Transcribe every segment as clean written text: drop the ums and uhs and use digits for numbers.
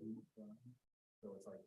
So it's like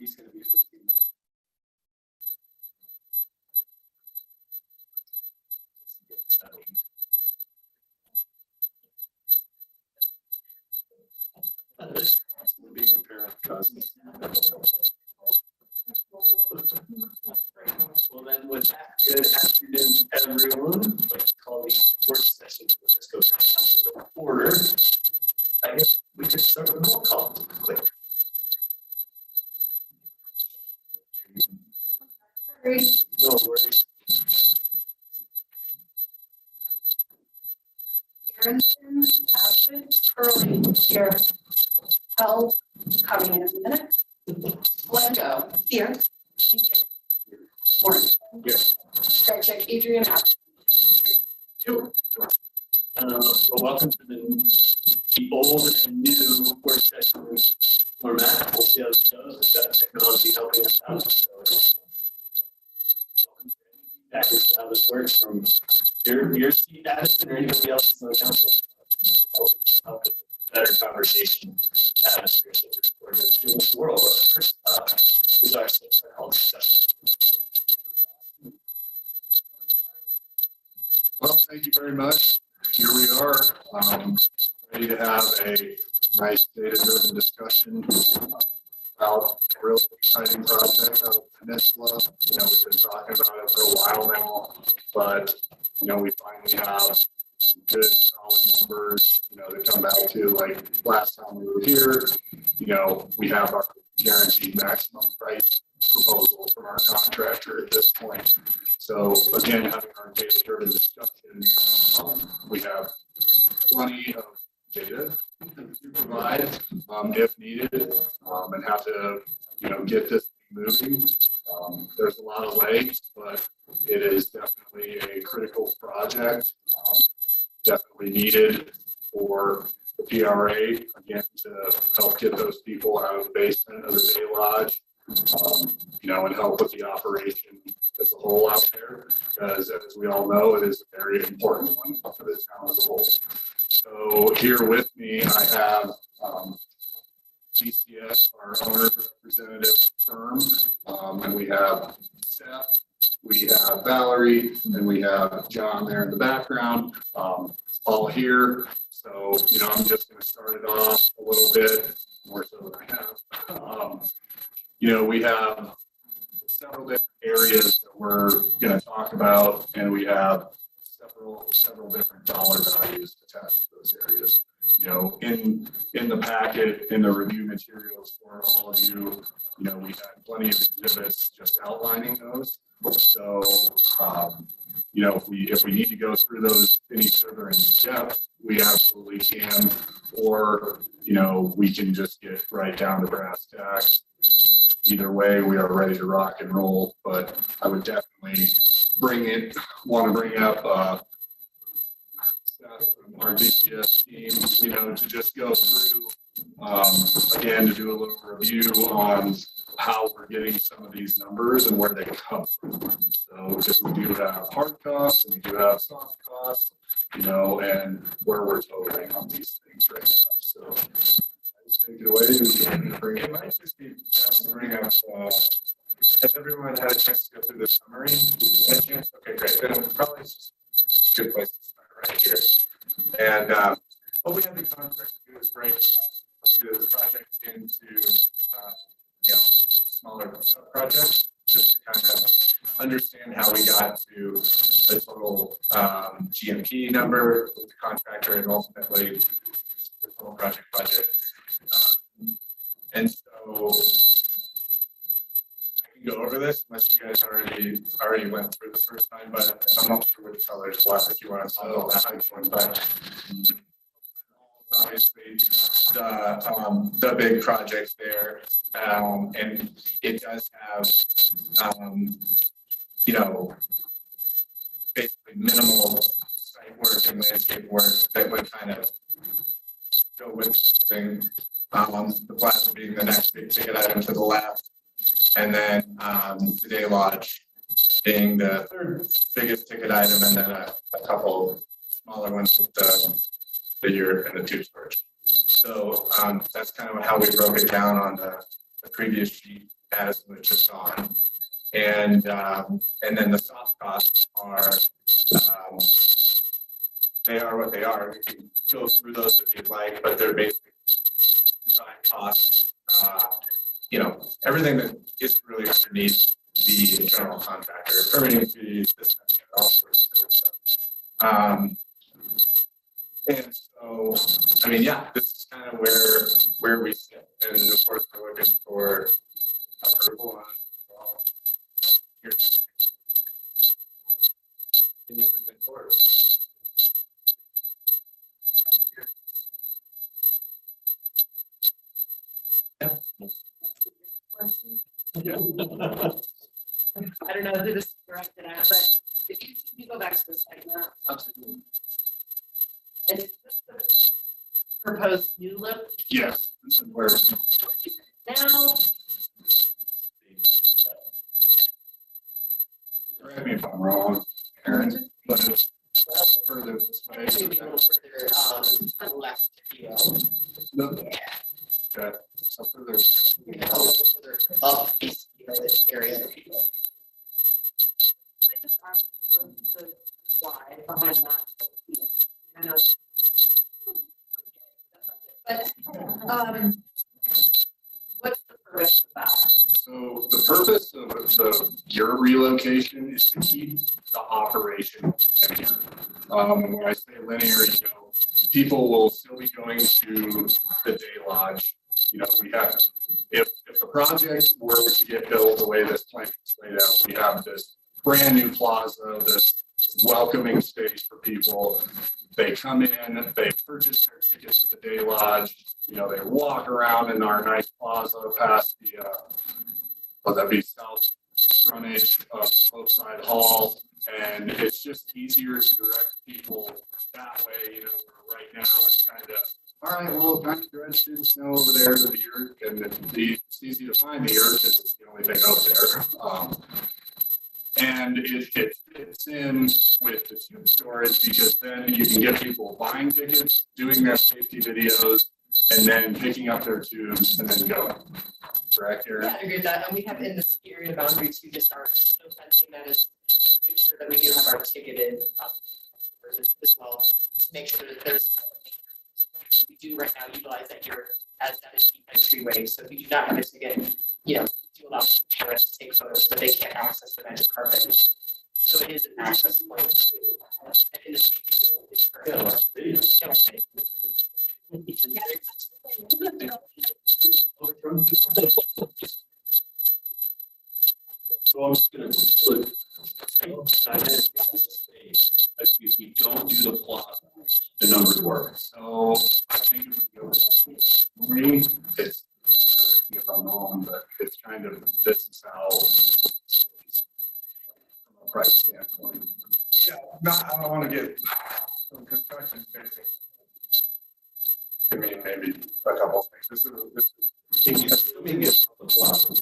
He's going to be 15 minutes. Being a parent cousin. Well, then with that, good afternoon, everyone. I'd like to call the work session for the Frisco Town Council to order. I guess we could start with a roll call quick. No worries. Aronson, absent. Curly, here. Held, coming in a minute. Lengo, here. Warren. Yes. Strike Adrian, absent. Well, welcome to the old and new work session format. We'll see how it goes. We've got technology helping us out. So, welcome to any feedback as to how this works from your seat, Addison, or anybody else in the council. Help with better conversation atmosphere. So we're doing this world. First up is our sixth health session. Well, thank you very much. Here we are, ready to have a nice data-driven discussion about a real exciting project out of Peninsula. We've been talking about it for a while now, but we finally have some good solid numbers, to come back to. Like last time we were here, we have our guaranteed maximum price proposal from our contractor at this point. So again, having our data-driven discussion, we have plenty of data to provide if needed, and have to get this thing moving. There's a lot of legs, but it is definitely a critical project, definitely needed for the PRA, again, to help get those people out of the basement of the Day Lodge. And help with the operation as a whole out there, because as we all know, it is a very important one for the town as a whole. So here with me, I have GCS, our owner representative firm, and we have Seth, we have Valerie, and we have John there in the background, all here. So, I'm just going to start it off a little bit more so than I have. We have several different areas that we're going to talk about, and we have several different dollar values attached to those areas. In the packet, in the review materials for all of you, we had plenty of exhibits just outlining those. So, if we need to go through those any further in depth, we absolutely can, or we can just get right down to brass tacks. Either way, we are ready to rock and roll, but I would definitely want to bring up Seth from our GCS team, to just go through, again, to do a little review on how we're getting some of these numbers and where they come from. So because we do have hard costs and we do have soft costs, and where we're totaling on these things right now. So take it away. It might just be best to bring up, has everyone had a chance to go through the summary? Okay, great. Then probably it's just a good place to start right here. And what we have the contract to do is break the project into smaller projects, just to kind of understand how we got to the total GMP number with the contractor and ultimately the total project budget. And so I can go over this unless you guys already went through the first time, but I'm not sure which colors left if you want to talk about that next one. But obviously the big project there, and it does have basically minimal site work and landscape work that would kind of go with the thing. The plaza being the next big ticket item to the left, and then the Day Lodge being the third biggest ticket item, and then a couple smaller ones with the figure and the tube storage. So that's kind of how we broke it down on the previous sheet. Addison was just on. And then the soft costs are, they are what they are. We can go through those if you'd like, but they're basic design costs. Everything that is really underneath the general contractor, permitting fees, this, that, and all sorts of stuff. And so, this is kind of where we sit. And of course, we're looking for approval on all your moving forward. I don't know who this is directed at, but if you go back to the site map. Absolutely. And is this the proposed new look Yes, this is where, now? correct me if I'm wrong, Aaron, but it's further this way. Maybe a little further, left, if you will. No. Okay, so further, You know, a little further up, this area. I just asked the why behind that. I know. But, what's the purpose of that? so the purpose of your relocation is to keep the operation linear. When I say linear, people will still be going to the day lodge. We have, if the project were to get built the way this plan is laid out, we have this brand new plaza, this welcoming space for people. They come in, they purchase their tickets to the day lodge, they walk around in our nice plaza past the, that'd be south frontage of Oakside Hall. And it's just easier to direct people that way, where right now it's kind of, all right, well, kind of dredged in snow over there to the yurt, and it's easy to find the yurt because it's the only thing out there. And it fits in with the tube storage because then you can get people buying tickets, doing their safety videos, and then picking up their tubes and then going. Correct, Aaron? Yeah, I agree with that, and we have in this area boundaries, we just are snow fencing that is, make sure that we do have our ticketed, as well, to make sure that there's. We do right now utilize that here as that is the entryway, so if you do not have a ticket, do allow parents to take photos, but they can't access the magic carpet. So it is an access point to, and it is. So I'm just gonna put dynamic space, if we don't do the plot, the numbers work. So I think if we go with three, it's, correct me if I'm wrong, but it's kind of, this is how, from a price standpoint. Yeah, I don't want to get some concussion chasing. Maybe a couple things. Assuming it's the plot,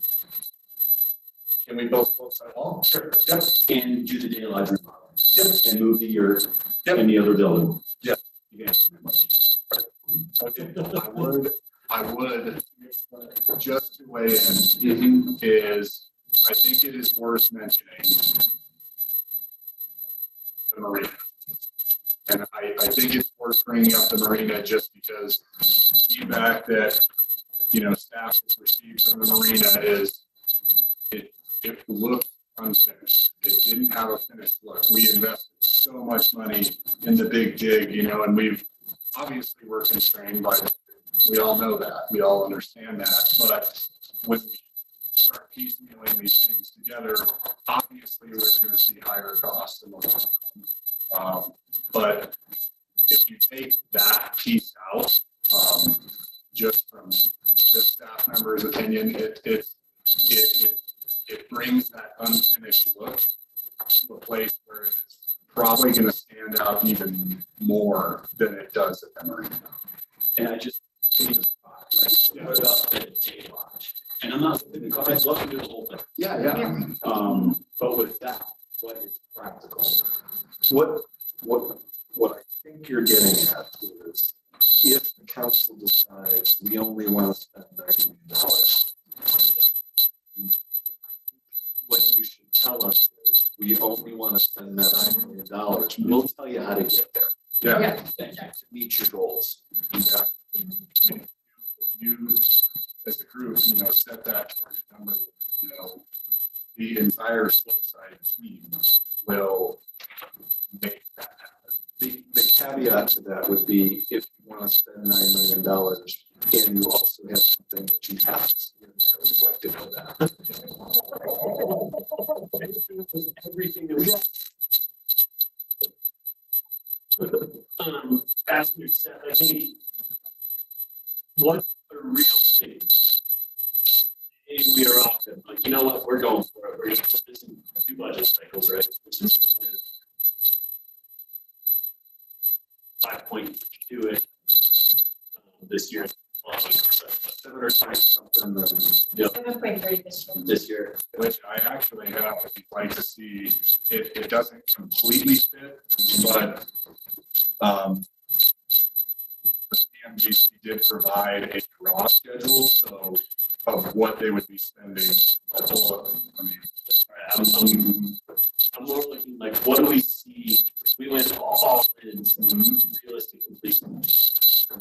Can we build both side wall? sure, Yep. and do the day lodge remodel. Yep. And move the yurt Yep. and the other building. Yep. You can answer my question. Okay, I would, just to weigh in, is, I think it is worth mentioning the marina. And I think it's worth bringing up the marina just because feedback that, staff has received from the marina is it looked unfinished. It didn't have a finished look. We invested so much money in the big dig, and we've obviously we're constrained by, we all know that, we all understand that, but when we start piecemealing these things together, obviously we're going to see higher costs in the long run. But if you take that piece out, just from this staff member's opinion, it brings that unfinished look to a place where it's probably going to stand out even more than it does at the marina. And I just see the spot, right? Yeah. Put up the day lodge. And I'm not, I'd love to do the whole thing. Yeah. But with that, what is practical? What I think you're getting at is if the council decides we only want to spend $9 million, tell us is, we only want to spend that $9 million. We'll tell you how to get there. Yeah. To meet your goals. Yeah. I mean, you, as a group, set that target number, the entire Flipside team will make that happen. The caveat to that would be if you want to spend $9 million and you also have something that you have to see in there, we'd like to know that. Everything that we have. As we've said, I think what's the real thing? If we are often like, you know what, we're going for it. We're going to put this in 2 budget cycles, right? Which is the plan. 5.2 it this year. 7 something this year. Which I actually have, if you'd like to see, it doesn't completely fit, but the PMGC did provide a draw schedule, so of what they would be spending. I'm more looking like, what do we see? We went all in realistic completion for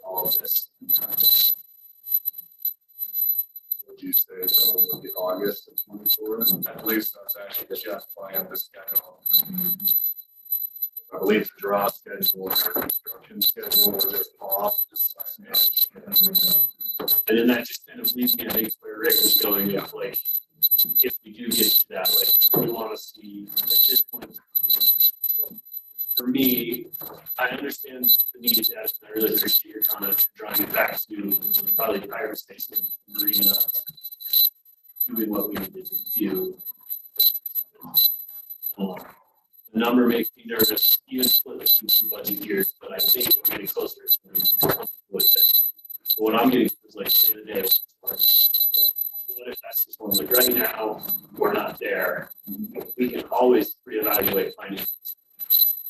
all of this. Would you say probably August of 24? I believe so. It's actually just playing up the schedule. I believe the draw schedule or construction schedule was just off. And then that just kind of leads me, I think, where Rick was going, like, if we do get to that, like, we want to see at this point. For me, I understand the need to ask, and I really appreciate your comment, drawing it back to probably the Pirate Station Marina, doing what we needed to do. The number makes me nervous, even split it into 2 budget years, but I think we're getting closer to with it. But what I'm getting is like, say the day, what if that's just one, like right now, we're not there. We can always reevaluate finances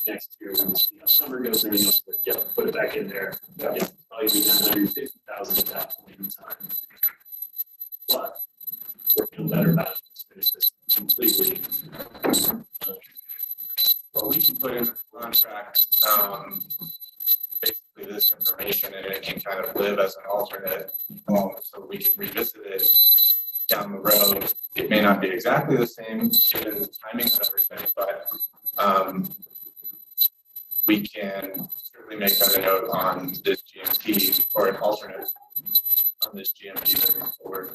next year when summer goes and we know, yeah, put it back in there. Yeah, it's probably be 950,000 at that point in time. But we're feeling better about it. Finish this completely. Well, we can put in the contract, basically this information, and it can kind of live as an alternate, so we can revisit it down the road. It may not be exactly the same given the timing of everything, but we can certainly make that a note on this GMP or an alternate on this GMP moving forward.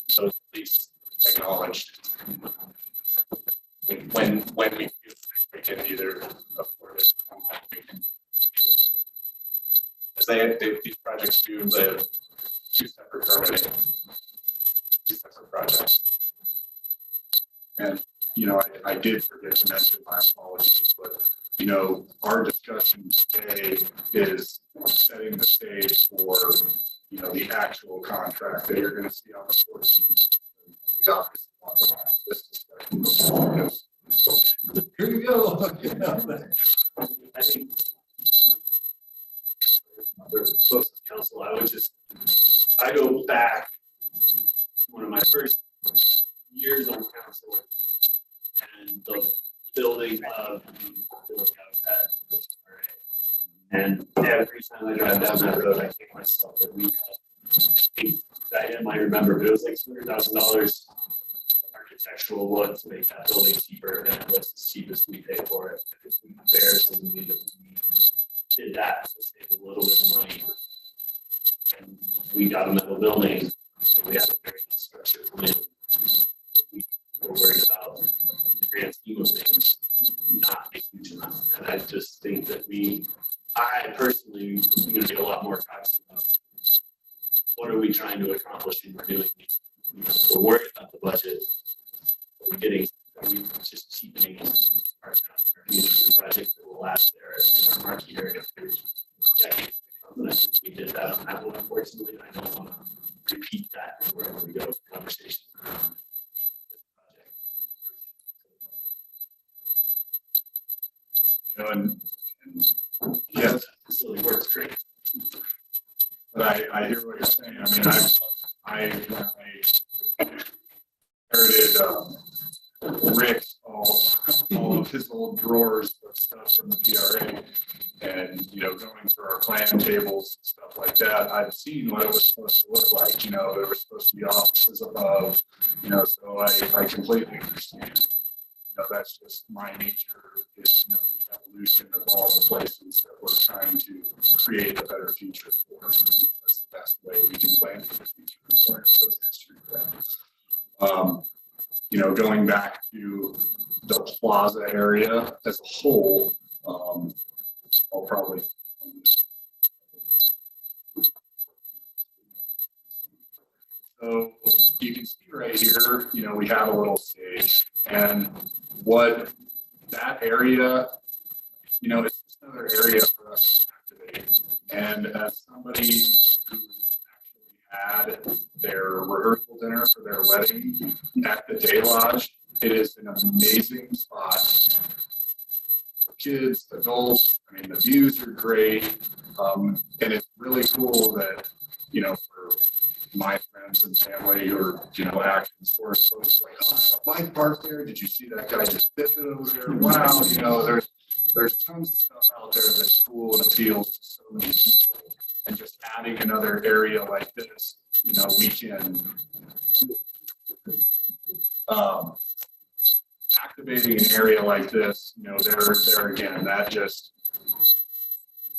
So it's at least acknowledged when we feel we can either afford it. As these projects do live 2 separate permitting, 2 separate projects. And, I did forget to mention, my apologies, but, our discussion today is setting the stage for, the actual contract that you're going to see on the 14th. We obviously want to have this discussion. Here you go. I think council, I go back one of my first years on council and the building of the lookout pad. And every time I drive down that road, I think myself that we I might remember, but it was like $200,000 architectural wood to make that building cheaper, and it was as cheap as we pay for it. If we compare to we did that to save a little bit of money. And we got a metal building, so we have a very nice structure plan. We were worried about the grand scheme of things, not a huge amount. And I just think that I personally am going to be a lot more conscious of what are we trying to accomplish when we're doing these. We're worried about the budget. Are we just cheapening our community project that will last there in our marquee area for decades? And I think we did that on that one, unfortunately. I don't want to repeat that wherever we go with the conversation. And yes, Facility works great. but I hear what you're saying. I mean, I inherited Rick's all of his old drawers of stuff from the PRA. And, you know, going through our plan tables and stuff like that, I've seen what it was supposed to look like, you know, there were supposed to be offices above, you know, so I completely understand. You know, that's just my nature, is, you know, the evolution of all the places that we're trying to create a better future for. That's the best way we can plan for the future, learn from history. You know, going back to the plaza area as a whole, I'll probably. So you can see right here, you know, we have a little stage, and what that area, you know, it's just another area for us to activate. And as somebody who actually had their rehearsal dinner for their wedding at the Day Lodge, it is an amazing spot. Kids, adults, I mean, the views are great. And it's really cool that, you know, for my friends and family who are, you know, action sports folks, like, oh, bike park there. Did you see that guy just biffing over there? Wow, you know, there's tons of stuff out there that's cool and appeals to so many people. And just adding another area like this, you know, we can activating an area like this, you know, there again, that just,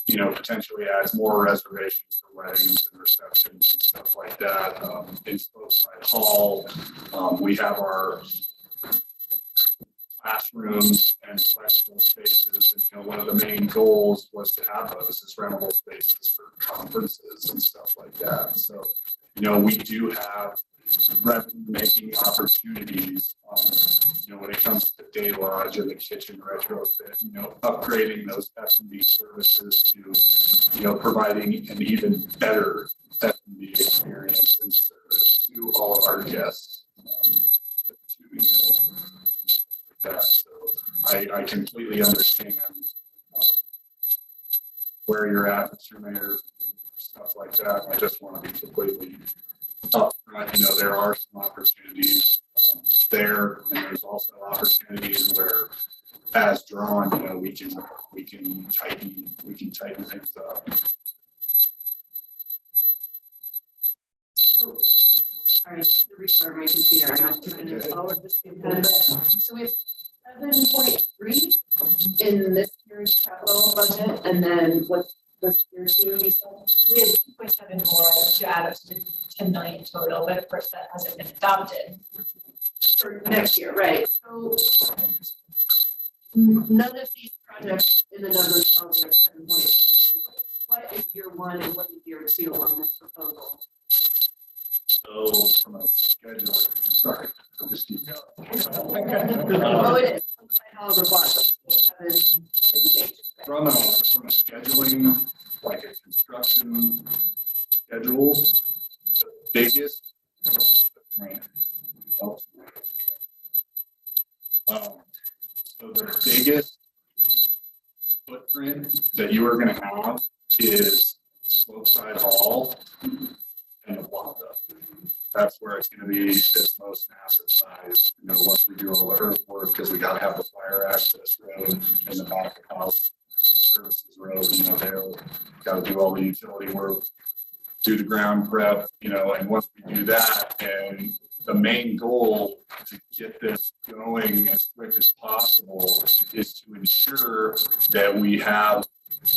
you know, potentially adds more reservations for weddings and receptions and stuff like that. In Spokeside Hall, we have our classrooms and flexible spaces. And, you know, one of the main goals was to have those as rentable spaces for conferences and stuff like that. So, you know, we do have revenue making opportunities, you know, when it comes to Day Lodge and the kitchen retrofit, you know, upgrading those F&B services to, you know, providing an even better F&B experience and service to all of our guests. To, you know, that. So I completely understand where you're at, Mr. Mayor, stuff like that. I just want to be completely upfront. You know, there are some opportunities there, and there's also opportunities where, as drawn, you know, we can tighten things up. Oh, sorry, to restart my computer. I'm not trying to follow this. So we have 7.3 in this year's capital budget, and then what's this year too, you said? We have 2.7 more to add up to 10 million total, but of course that hasn't been adopted. For next year, right? So none of these projects in the numbers are 7.3. What is year one and what is year two on this proposal? So from a schedule, sorry, I'll just keep going. Oh, it is. However, From a scheduling, like a construction schedule, the biggest. So the biggest footprint that you are going to have is Slopeside Hall and the plaza. That's where it's going to be its most massive size. You know, once we do all the earthwork, because we got to have the fire access road in the back of the house, services road. You know, they'll got to do all the utility work, do the ground prep. You know, and once we do that, and the main goal to get this going as quick as possible is to ensure that we have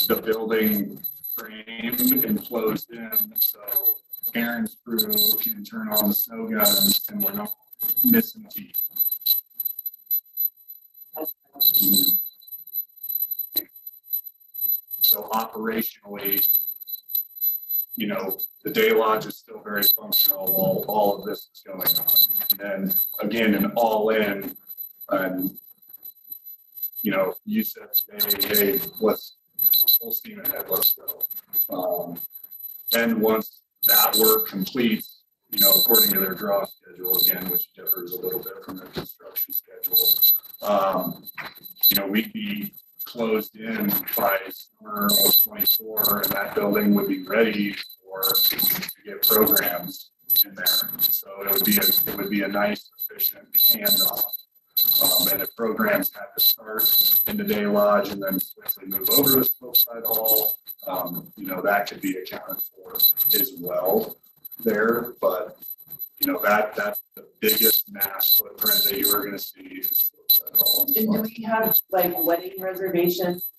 the building framed and closed in, so Aaron's crew can turn on the snow guns and we're not missing teeth. So operationally, you know, the Day Lodge is still very functional while all of this is going on. And then again, an all-in, and you know, you said today, hey, let's full steam ahead, let's go. Then once that work completes, you know, according to their draw schedule again, which differs a little bit from their construction schedule, you know, we'd be closed in by summer of 24, and that building would be ready to get programs in there. So it would be a nice, efficient handoff then if programs had to start in the day lodge and then quickly move over to Slopeside Hall, that could be accounted for as well there, but that's the biggest mass footprint that you are gonna see is Slopeside Hall. And do we have like wedding reservations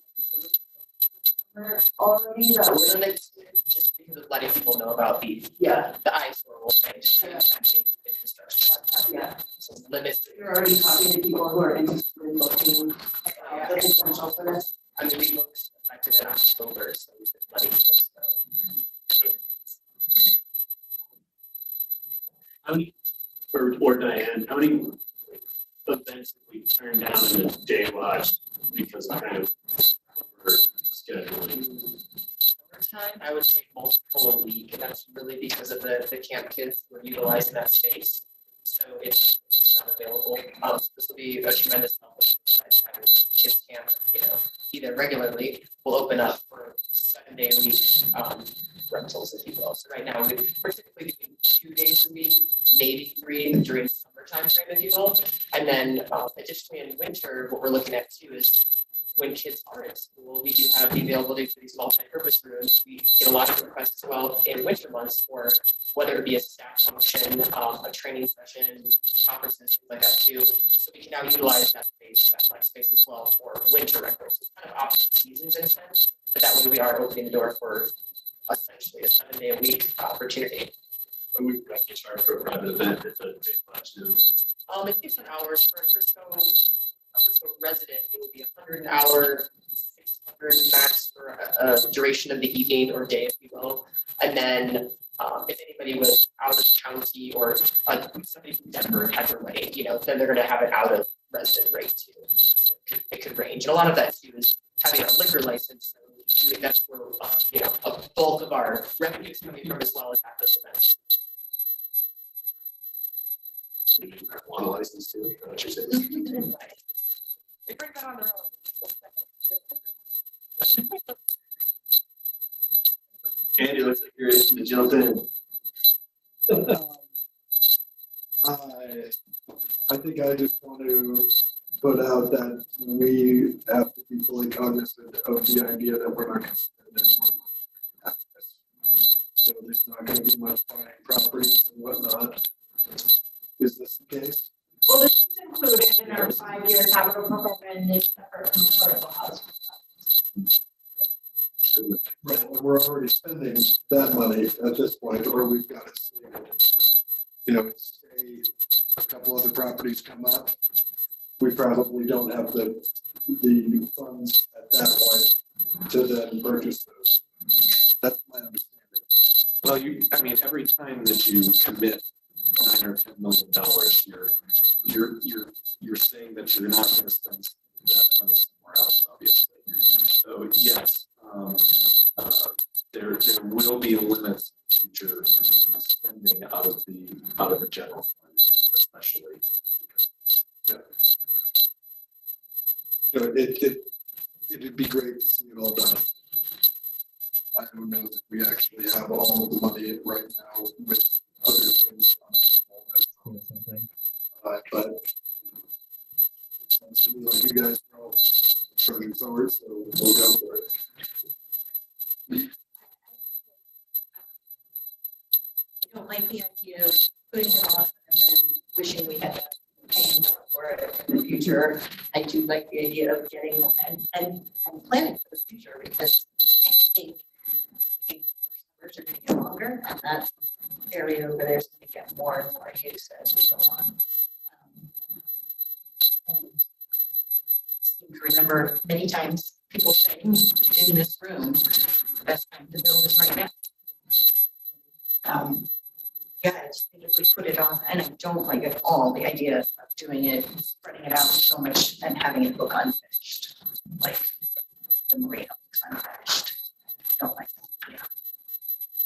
already that So would, that's just because of letting people know about the yeah, eyesore will say, just kind of changing the infrastructure. yeah. So limits, You're already talking to people who are interested in looking the potential for this. I mean, we looked effective in October, so we've been letting folks know. How many, or Diane, how many events have we turned down in the day lodge because of kind of scheduling? Summertime, I would say multiple a week, and that's really because of the camp kids who are utilizing that space. So it's not available. This will be a tremendous help. Kids camp, either regularly, will open up for 7-day-a-week rentals, if you will. So right now, we're typically doing 2 days a week, maybe 3 during summertime frame, if you will. And then additionally in winter, what we're looking at too is when kids are in school, we do have the availability for these multi-purpose rooms. We get a lot of requests as well in winter months for whether it be a staff function, a training session, conferences, things like that too. So we can now utilize that space, that flex space as well for winter rentals. It's kind of opposite seasons in a sense, but that way we are opening the door for essentially a 7-day-a-week opportunity. And we've got to charge for a private event at the day lodge now. It's based on hours for a resident, it would be 100 an hour, 600 max for a duration of the evening or day, if you will. And then if anybody was out of county or somebody from Denver had their wedding, then they're going to have an out of resident rate too. So it could range. And a lot of that too is having a liquor license. So that's where a bulk of our revenue is coming from, as well as at those events. We do marijuana license too, you know what you're saying? They bring that on their own. Andy, looks like you're ready to jump in. I think I just want to put out that we have to be fully cognizant of the idea that we're not going to spend any more money after this. So there's not going to be much buying properties and whatnot. Is this the case? Well, this is included in our 5-year capital program and it's separate from affordable housing. Right, and we're already spending that money at this point, or we've got it slated. Say a couple other properties come up, we probably don't have the funds at that point to then purchase those. That's my understanding. Well, every time that you commit $9 or $10 million, you're saying that you're not going to spend that money somewhere else, obviously. So yes, there will be limits to future spending out of the general fund, especially. So it'd be great to see it all done. I don't know that we actually have all of the money right now with other things on a small list. But it sounds to me like you guys are all moving forward, so we'll go for it. I don't like the idea of putting it off and then wishing we had paying for it in the future. I do like the idea of getting and planning for the future, because I think summers are going to get longer and that area over there is going to get more and more use as we go on. And seem to remember many times people saying in this room, the best time to build is right now. Yeah, I just think if we put it off, and I don't like at all the idea of doing it, spreading it out so much and having it look unfinished, like the marina looks unfinished. Don't like that, yeah.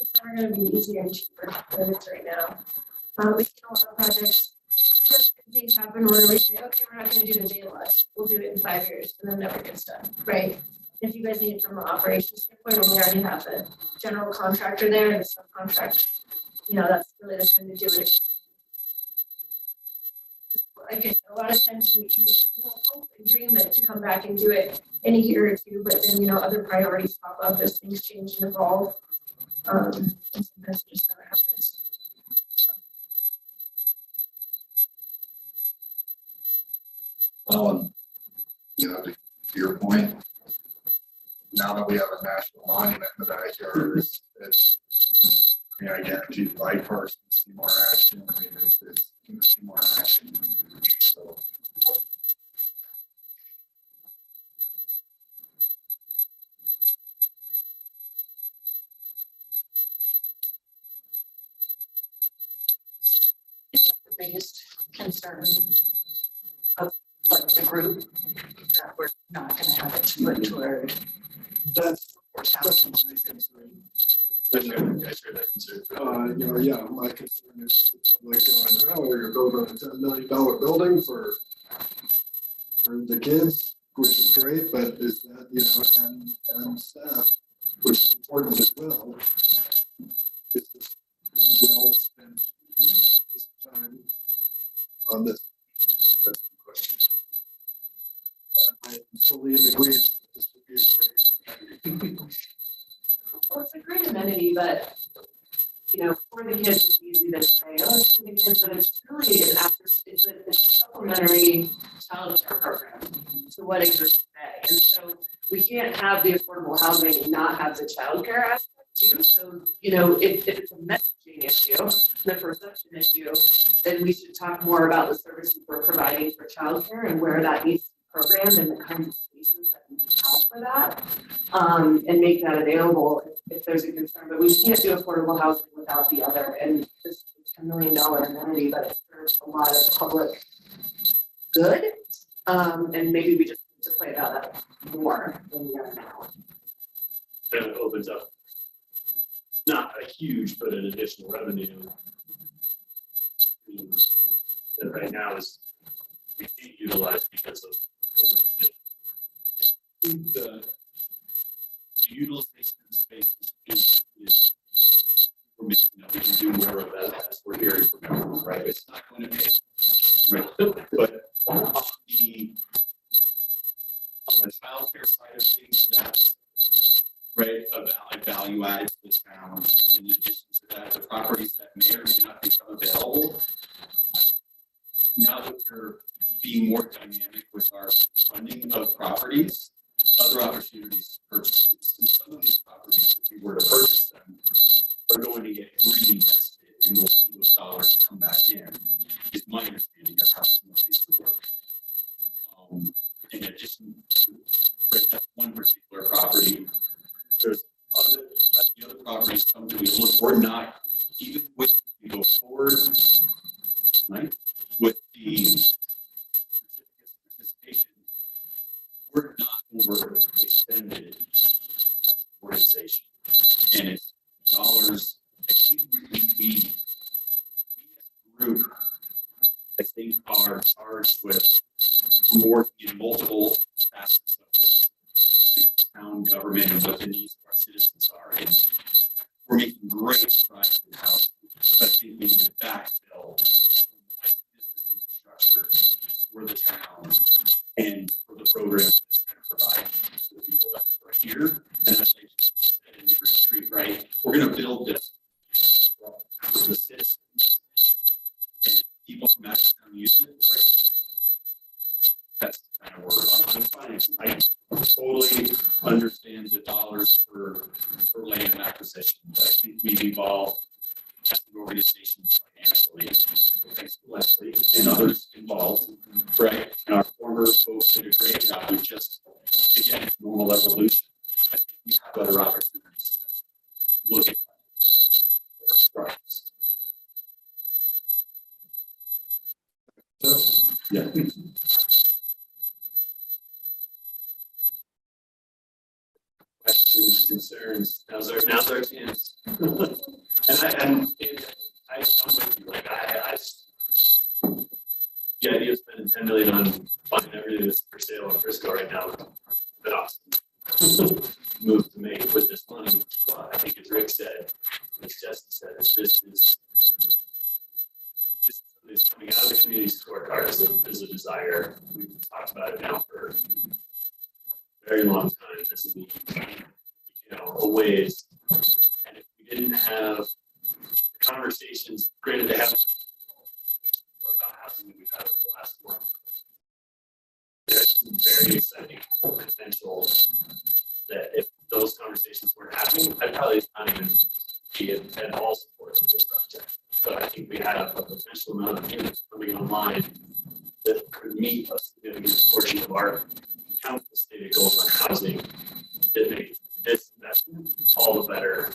It's never gonna be easier and cheaper than it is right now. We see a lot of projects, just things happen where we say, okay, we're not gonna do the day lodge, we'll do it in 5 years, and then never gets done, right? If you guys need it from an operations standpoint, when we already have the general contractor there and the subcontract, that's really the time to do it. like a lot of times we hope and dream that to come back and do it in a year or two, but then, other priorities pop up as things change and evolve. And sometimes it just never happens. To your point, now that we have a national monument in the backyard, I guarantee the bike parks will see more action. It's going to see more action. So. Is that the biggest concern of like the group, that we're not gonna have it to put toward That's housing? my concern. I share that concern. Yeah, my concern is the public going, oh, you're building a $10 million building for the kids, which is great, but is that, and staff, which is important as well. Is this well spent at this time on this? That's the question. I'm fully in agreement. This would be a great. Well, it's a great amenity, but, for the kids, it's easy to say, oh, it's for the kids, but it's really an after, it's a supplementary childcare program to what exists today. And so we can't have the affordable housing and not have the childcare aspect too. So, if it's a messaging issue, and a perception issue, then we should talk more about the services we're providing for childcare and where that needs to be programmed and the kinds of spaces that we can have for that. And make that available if there's a concern, but we can't do affordable housing without the other, and this is a $10 million amenity, but it serves a lot of public good. And maybe we just need to play that up more than we are now. Then it opens up not a huge, but an additional revenue that right now is we can't utilize because of The utilization of space is we're missing that we can do more of that as we're hearing from everyone, right? It's not going to pay. Right. But on the childcare side of things, that's right, a value add to the town. In addition to that, the properties that may or may not become available. Now that we're being more dynamic with our funding of properties, other opportunities to purchase. And some of these properties, if we were to purchase them, are going to get reinvested and we'll see those dollars come back in, is my understanding of how some of these would work. In addition to that one particular property, there's the other properties come to me, look, we're not, even with, we go forward, right, with the participation, we're not overextended as an organization. And it's dollars, I think we as a group, I think are charged with more in multiple facets of this town government and what the needs of our citizens are. And we're making great strides in housing, but I think we need to backfill business infrastructure for the town and for the programs that's going to provide for the people that are here. And as I just said in the retreat, right, we're going to build this for the citizens. And people from out of town use it, great. That's kind of word on finance. I totally understand the dollars for land acquisition, but I think we've evolved as an organization financially, thanks to Leslie and others involved, right? And our former folks did a great job. We just, again, normal evolution. I think we have other opportunities to look at that. Yeah. questions, concerns. Now's our chance. I'm with you. Like the idea of spending $10 million on buying everything that's for sale in Frisco right now, but awesome. Move to make with this money. Well, I think as Rick said, as Jesse said, this is coming out of the community scorecard. Is where we've talked about it now for a very long time. This is, a ways. And if we didn't have conversations, granted they haven't about housing that we've had for the last month. There's some very exciting potential that if those conversations weren't happening, I'd probably not even be at all supportive of this project. But I think we have a potential amount of units coming online that could meet a significant portion of our countless stated goals on housing that make this investment all the better.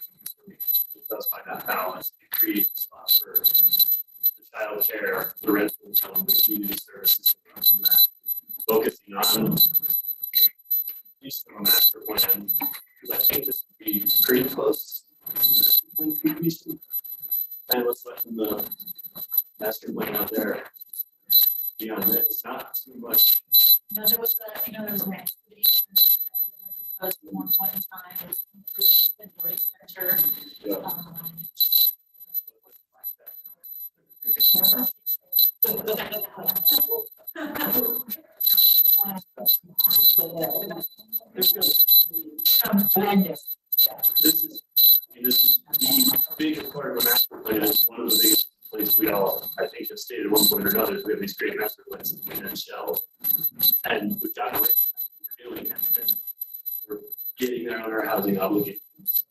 It does find that balance. It creates a spot for the child care, the rental income, the community services that come from that. Focusing on each of a master plan, because I think this would be pretty close. And what's left in the master plan out there beyond that, it's not too much. No, there was there was an activity proposed at one point in time, was the Nordic Center. Yeah. This is the biggest part of the master plan. One of the biggest places we all, I think, have stated at one point or another, is we have these great master plans in a shell. And we've gotten away from doing that. We're getting there on our housing obligations,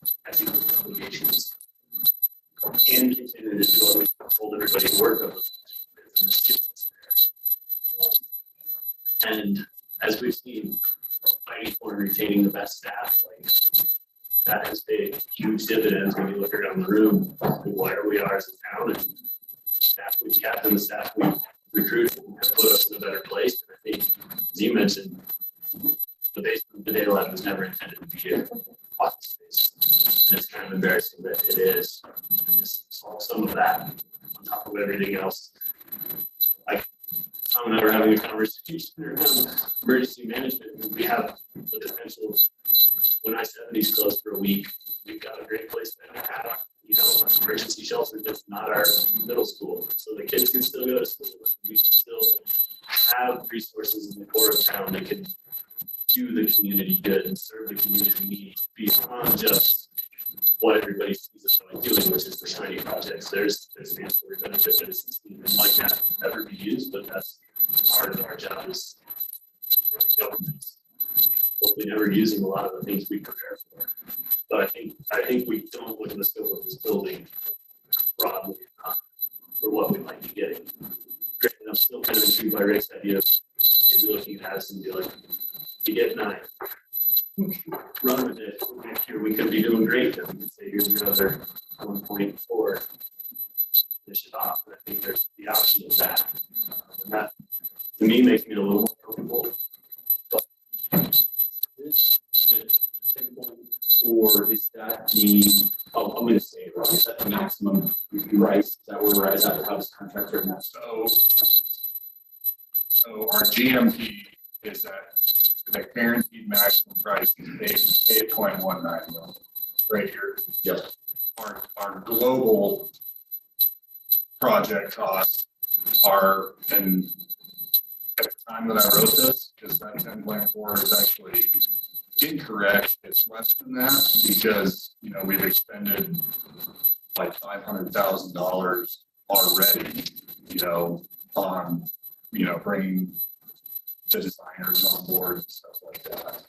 obligations, and continuing to do what we told everybody to work on. And as we've seen, fighting for and retaining the best staff, like that has paid huge dividends when you look around the room, where we are as a town, and staff we've kept and the staff we've recruited have put us in a better place. And I think, as you mentioned, the basement of the data lab was never intended to be an office space. And it's kind of embarrassing that it is. And this solves some of that on top of everything else. Like, Tom and I were having a conversation around emergency management, and we have the potential. When I-70's closed for a week, we've got a great place to have, an emergency shelter that's not our middle school. So the kids can still go to school. We can still have resources in the core of town that can do the community good and serve the community needs beyond just what everybody sees us doing, which is the shiny projects. There's an ancillary benefit that might not ever be used, but that's part of our job as government. Hopefully never using a lot of the things we prepare for. But I think we don't look at the scope of this building broadly enough for what we might be getting. Granted, I'm still kind of intrigued by Rick's idea of maybe looking at us and be like, you get 9. Run with it. Next year we could be doing great. Then we could say here's your other 1.4. Finish it off. And I think there's the option of that. And that to me makes me a little more comfortable. Or is that the, I'm going to say it wrong, is that the maximum price? Is that where we're at, how this contract's written out? So our GMP is that the guaranteed maximum price is 8.19 million right here. Yep. Our global project costs are, and at the time that I wrote this, because that 10.4 is actually incorrect. It's less than that because, we've expended like $500,000 already, on, bringing the designers on board and stuff like that.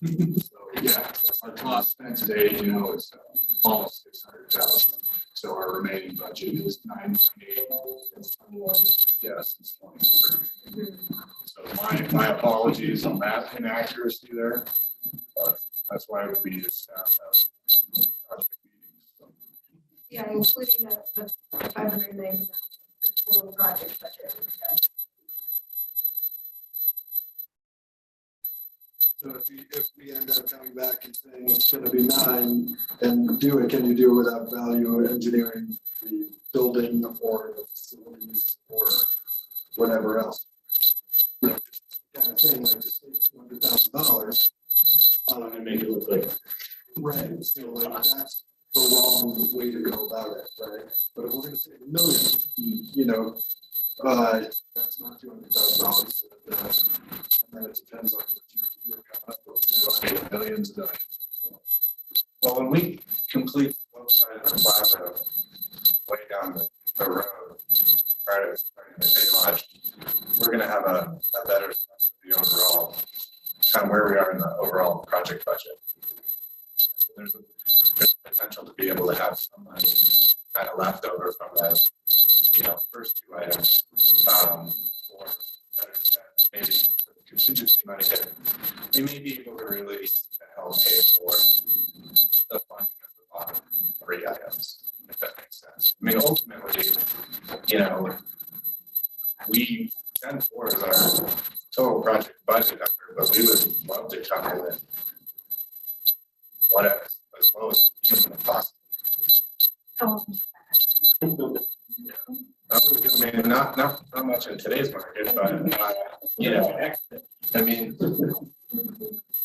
So yeah, our cost spent today, is almost 600,000. So our remaining budget is 9.8. Yes, it's 23. So my apologies on that inaccuracy there, but that's why we need to staff that project meetings. So. Yeah, including the 590 total project budget. So if we end up coming back and saying it's gonna be 9, then can you do it without value engineering the building or the facilities or whatever else? Kind of thing like just $200,000. And make it look like. Right, so like that's the wrong way to go about it, right? But if we're gonna say $1 million, That's not $200,000. And then it depends on what you're coming up with, you know, millions of dollars. Well, when we complete both sides of the plaza, way down the road, prior to starting the day lodge, we're gonna have a better sense of the overall, kind of where we are in the overall project budget. There's potential to be able to have some money kind of left over from those, you know, first two items, or better said, maybe for the contingency money that we may be able to release to help pay for the funding of the bottom three items, if that makes sense. I mean, ultimately, you know, we 10-4 is our total project budget effort, but we would love to come in and whatever, as low as humanly possible. I mean, not much in today's market, but you know, I mean, you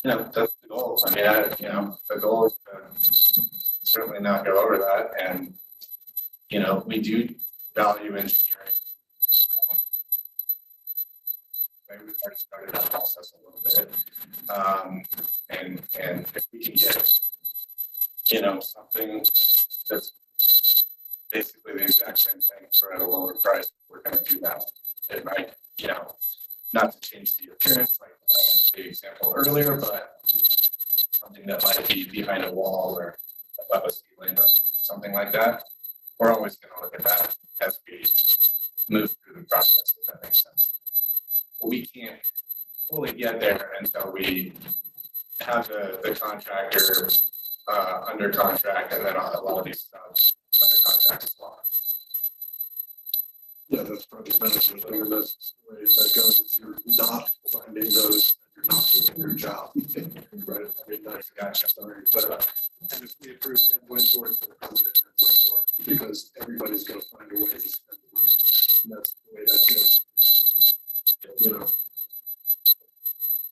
know, that's the goal. I mean, you know, the goal is to certainly not go over that, and you know, we do value engineering. Maybe we've already started that process a little bit, and if we can get, you know, something that's basically the exact same thing for at a lower price, we're going to do that. It might, you know, not to change the appearance like the example earlier, but something that might be behind a wall or above a ceiling or something like that. We're always going to look at that as we move through the process, if that makes sense. But we can't fully get there until we have the contractor under contract, and then a lot of these stuff under contract as well. Yeah, that's project management. I mean, that's the way that goes. If you're not finding those, you're not doing your job. Right? I mean, that's Gotcha. sorry, but and if we approve 10.4 for the permanent 10.4, because everybody's going to find a way to spend the money. And that's the way that goes. You know.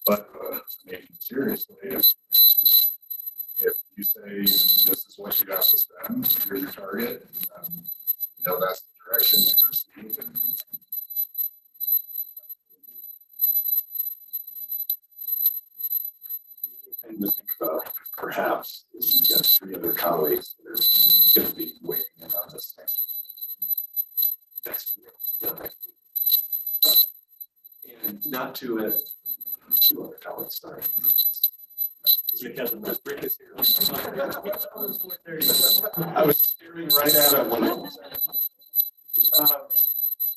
But I mean, seriously, if you say this is what you have to spend, you're your target, you know, that's the direction that you're seeing. And to think about perhaps is you've got 3 other colleagues that are going to be weighing in on this thing. Next week. And not to it, 2 other colleagues, sorry. Because Rick is here. I was staring right at him when it was.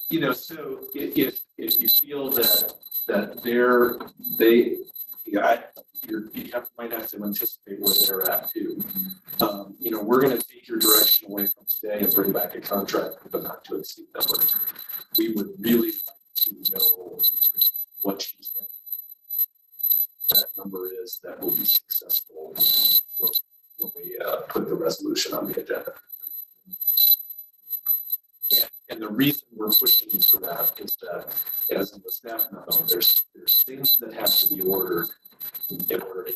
You know, so if you feel that might have to anticipate where they're at too. You know, we're going to take your direction away from today and bring back a contract, but not to exceed number. We would really like to know what you think that number is that will be successful when we put the resolution on the agenda. And the reason we're pushing for that is that, as in the staff memo, there's things that have to be ordered in order to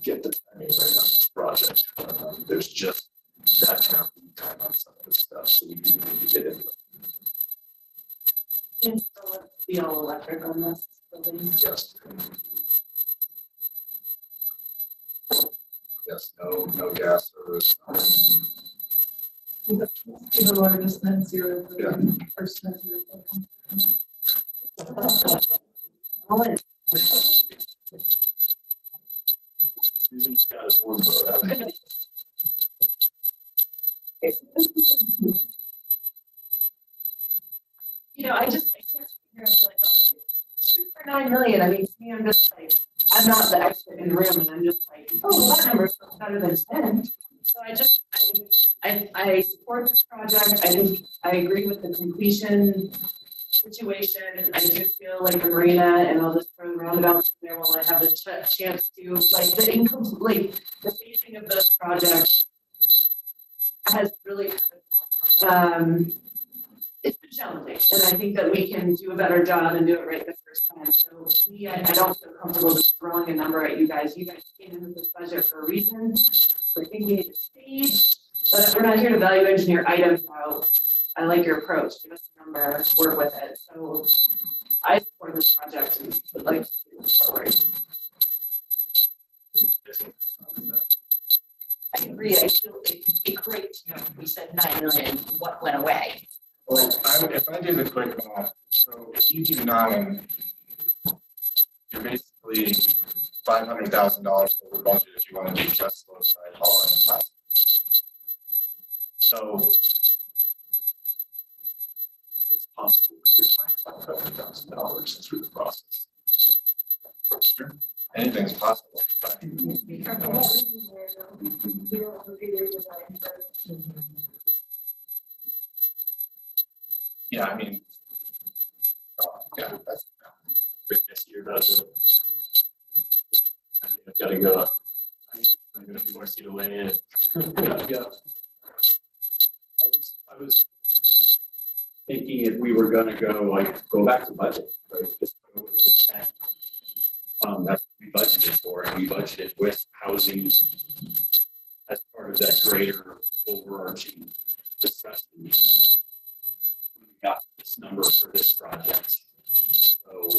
get the timing right on this project. There's just that kind of lead time on some of this stuff, so we do need to get into it. And so let's be all electric on this building. Yes, no gas service. The largest net zero. Yeah. First net zero. Susan's got his one vote. You know, I can't figure out like, oh, shoot for 9 million. I mean, to me, I'm just like, I'm not the expert in the room, and I'm just like, oh, that number's better than 10. So I support this project. I think I agree with the completion situation. I do feel like the marina, and I'll just throw roundabouts in there while I have a chance to, like, the facing of those projects has really, it's been challenging, and I think that we can do a better job and do it right the first time. So I don't feel comfortable just throwing a number at you guys. You guys came into this budget for a reason. We're thinking it's stage, but we're not here to value engineer items out. I like your approach, give us a number, work with it, so I support this project and would like to move forward. I agree, I feel it'd be great to know, if we said 9 million, what went away? Well, if I do the quick math, so if you do 9, you're basically $500,000 over budget if you want to do just low side haul and plastic. So It's possible to get $500,000 through the process. anything's possible, but Be careful what reason there, though. We don't repeat your design first. yeah, I mean, yeah, that's, This year doesn't. I've got to go. I'm gonna be more seat away in. Yeah. I was thinking if we were gonna go back to budget, right? Just go with the 10. That's what we budgeted for, and we budgeted with housing as part of that greater overarching discussion. We got this number for this project, so.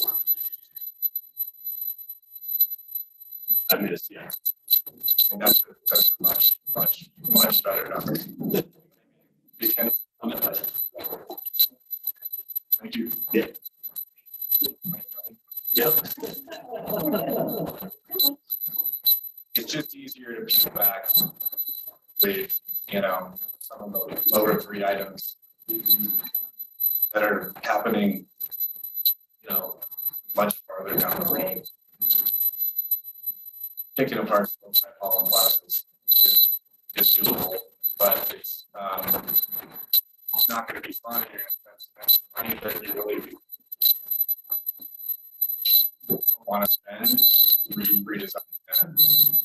I mean, it's, yeah. and that's a much better number. Because, I'm at budget. thank you. Yep. It's just easier to peel back with, you know, some of the lower 3 items that are happening, you know, much farther down the road. Picking apart all and classes is doable, but it's not going to be fun. You're going to spend money that you really don't want to spend, redesign that.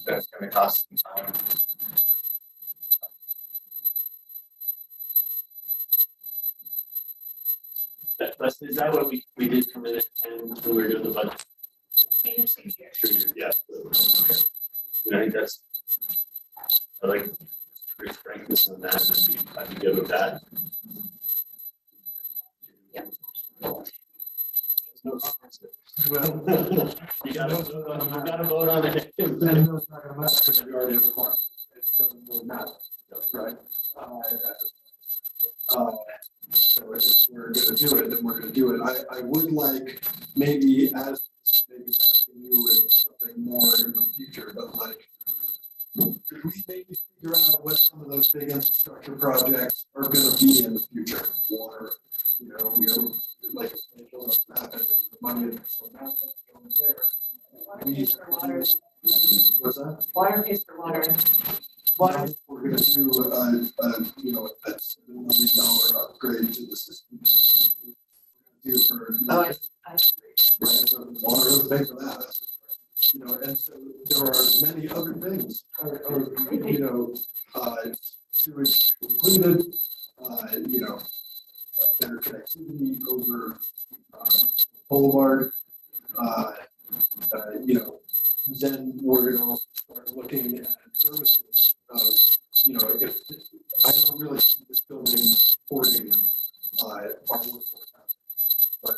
That's going to cost some time. Is that what we did come in at 10 when we were doing the budget? Yeah. I think that's, I like pretty frankness on that, I'd be good with that. Yeah. There's no conference there. Well, you gotta vote on it. Right? So if we're gonna do it, then we're gonna do it. I would like maybe asking you with something more in the future, but like, could we maybe figure out what some of those big infrastructure projects are gonna be in the future? Water, like, what's happened, the money that's going there. Water pays for water. What's that? Water pays for water. Water. We're gonna do a $7 million upgrade to the system. Do for. Oh, I Right, so water doesn't pay for that. And so there are many other things, sewage included, better connectivity over Boulevard. Then we're gonna also start looking at services of, if, I don't really see this building supporting our workforce. But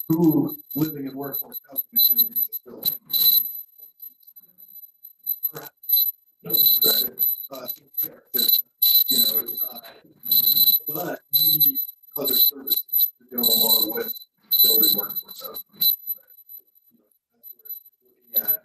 who living in workforce housing is gonna use this building? Correct. Right? Fair. But we need other services to go along with building workforce housing. At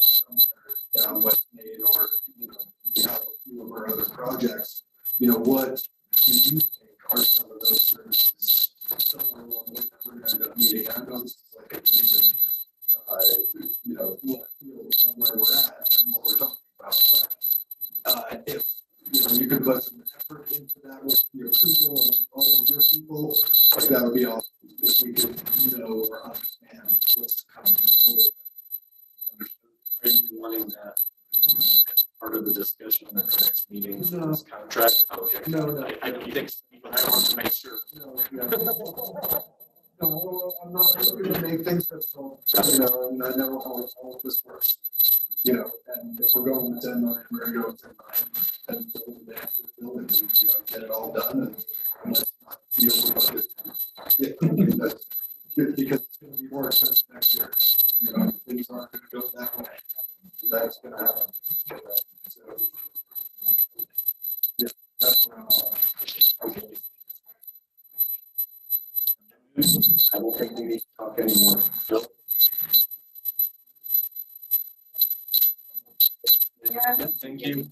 somewhere down West Main, or we have a few of our other projects. What do you think are some of those services somewhere along the way that we're gonna end up needing? I know this is like a reason, left field from where we're at and what we're talking about. But if you could put some effort into that with the approval of all of your people, like that would be awesome. If we could or understand what's coming forward. Are you wanting that as part of the discussion at the next meeting? No. This contract? Okay. No. I don't think, but I want to make sure. No, I'm not going to make things difficult, and I know how all of this works. And if we're going with 10 million, we're going to go with 10 million. and build it, get it all done and let's not deal with it. Because it's gonna be more expensive next year, things aren't gonna go that way. That's gonna happen. So, yeah, that's what I'm. I don't think we need to talk anymore. Nope. Yeah. Thank you.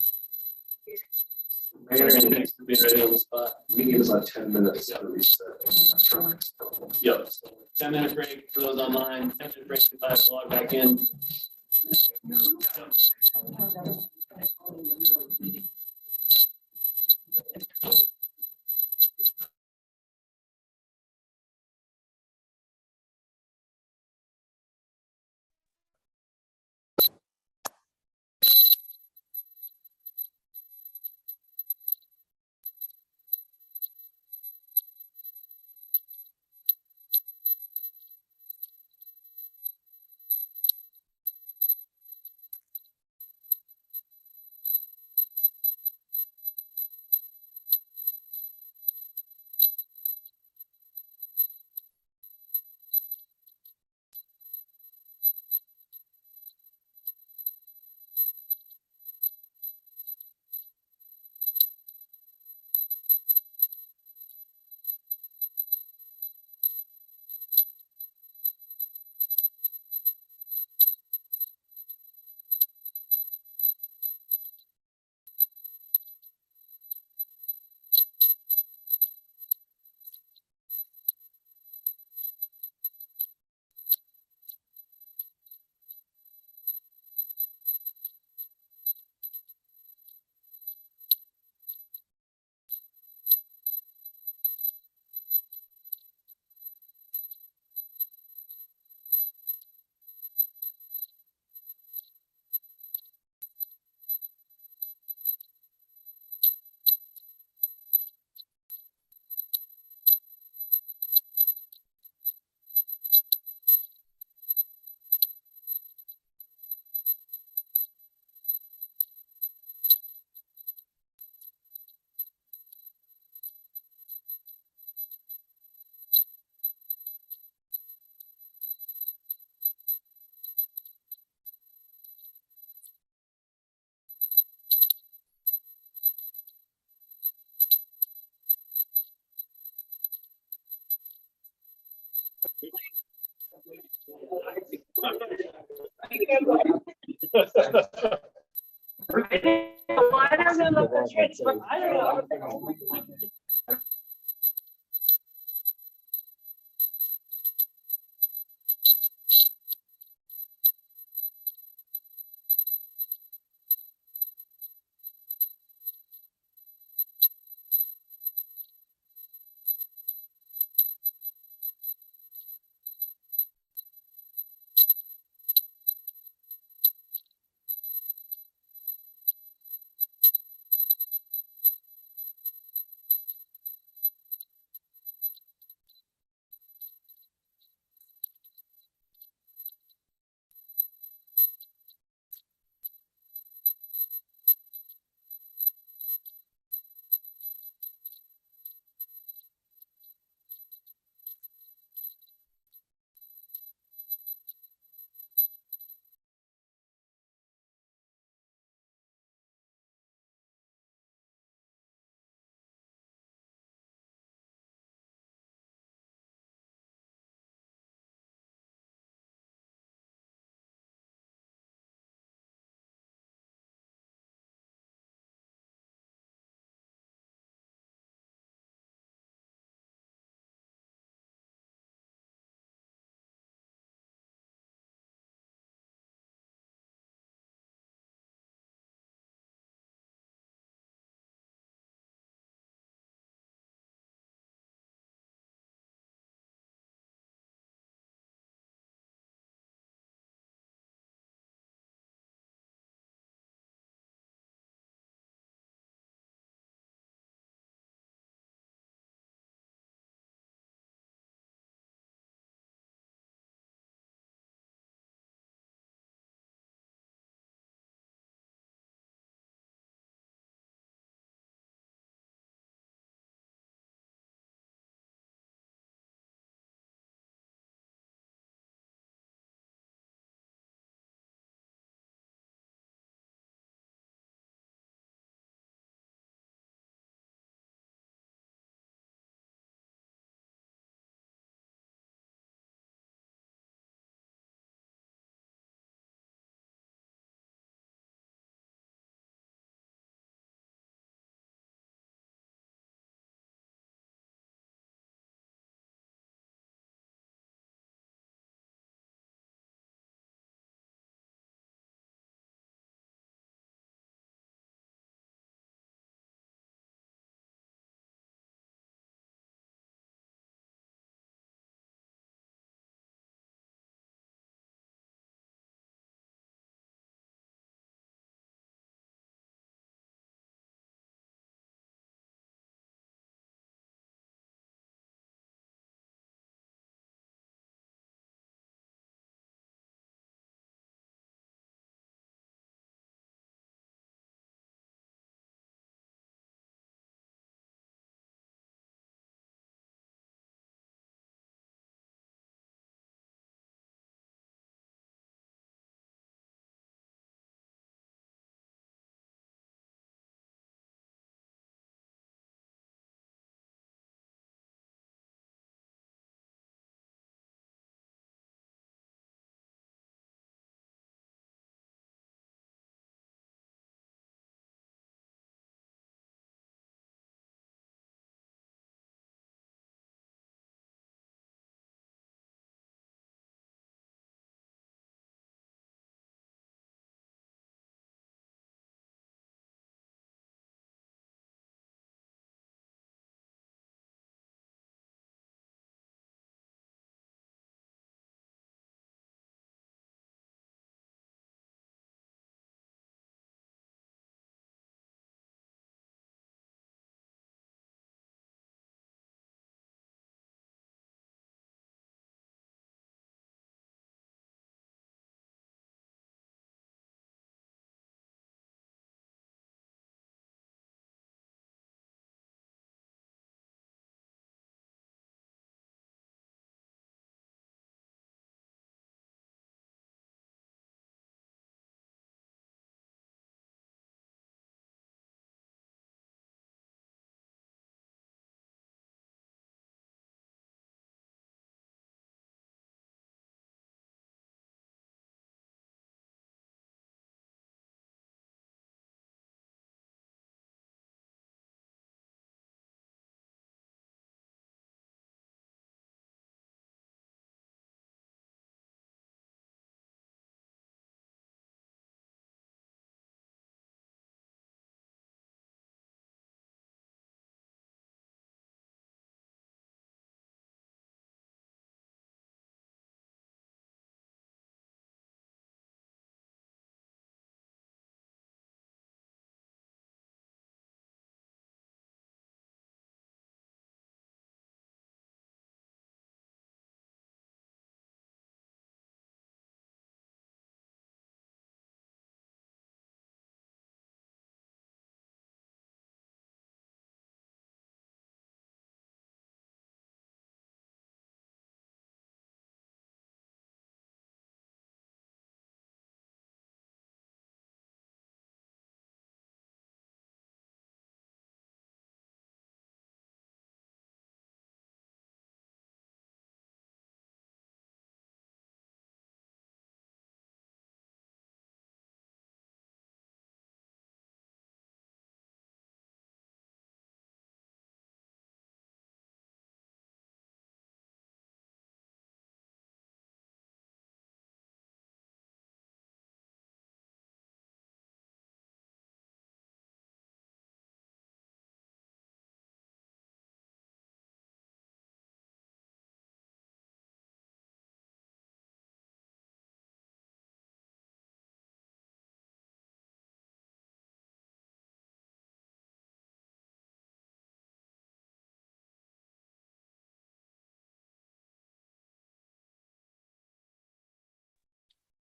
Mayor, thanks for being ready on the spot. We give us about 10 minutes to reset electronics. Yep. So 10-minute break for those online, 10-minute break if I have to log back in.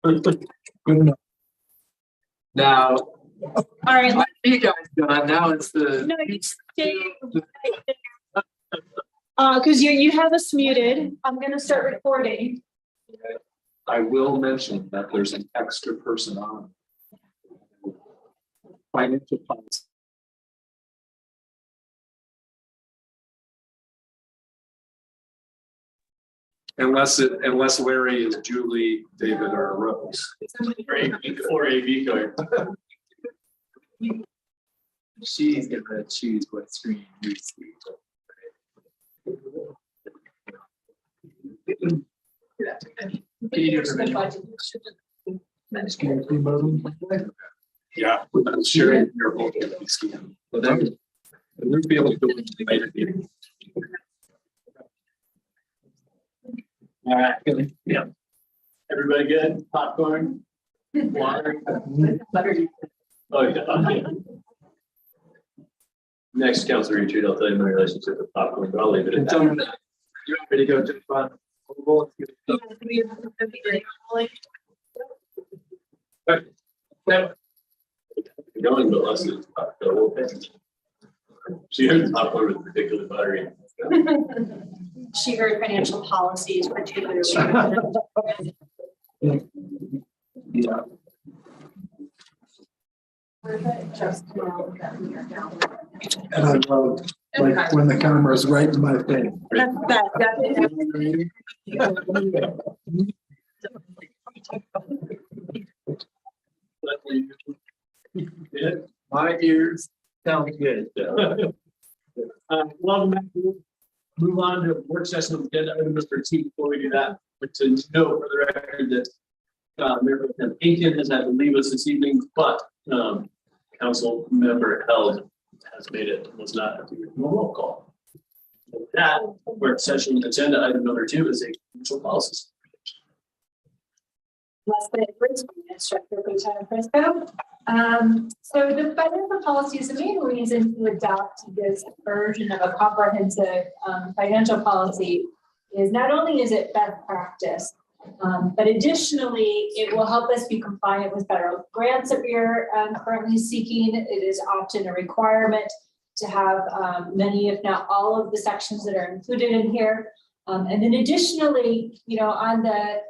Good enough. Now, All right, you guys done, now it's the. no, you stay. Cause you have us muted. I'm gonna start recording. I will mention that there's an extra person on. Financial policy. Unless Larry is Julie, David, or Rose. Or AV card. She's gonna choose what screen you see. Yeah, I'm sure you're both gonna be scanning. But then we'll be able to go into the later meeting. All right, good. Yeah. Everybody good? Popcorn? Water? Oh, yeah. Okay. Next council retreat, I'll tell you my relationship with popcorn, but I'll leave it at that. You want me to go to fun? Going, but less than popcorn. She has popcorn with particular buttery. She heard financial policies, particularly. Yeah. And I love, like, when the camera's right in my face. My ears sound good. Welcome back. Move on to work session of agenda item number 2. Before we do that, but to note for the record that Mayor Pro Tem Aiken has had to leave us this evening, but council member Held has made it, was not at the roll call. With that work session agenda item number 2 is a financial policy. Leslie Frisco, Instructor Pro Tem Frisco. So the financial policy is the main reason to adopt this version of a comprehensive financial policy is not only is it best practice, but additionally, it will help us be compliant with federal grants that we are currently seeking. It is often a requirement to have many, if not all of the sections that are included in here. And then additionally, you know, on the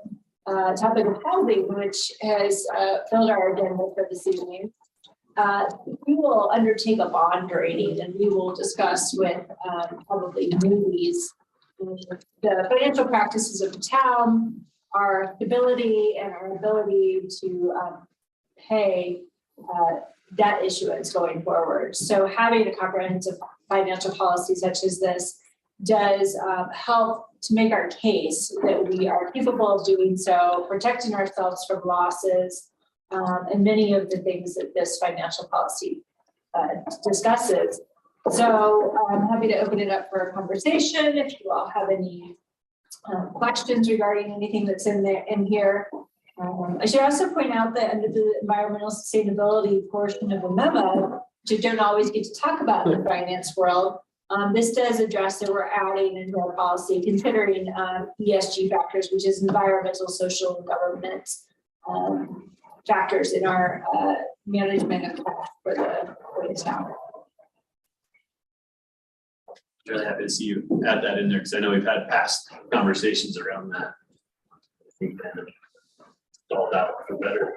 topic of housing, which has filled our agenda for this evening, we will undertake a bond rating and we will discuss with probably Moody's the financial practices of the town, our stability and our ability to pay debt issuance going forward. So having a comprehensive financial policy such as this does help to make our case that we are capable of doing so, protecting ourselves from losses, and many of the things that this financial policy discusses. So I'm happy to open it up for a conversation if you all have any questions regarding anything that's in here. I should also point out that under the environmental sustainability portion of the memo, which you don't always get to talk about in the finance world, this does address that we're adding into our policy, considering ESG factors, which is environmental, social, and governance factors in our management of cost for the town. Really happy to see you add that in there because I know we've had past conversations around that. I think kind of stalled out for better.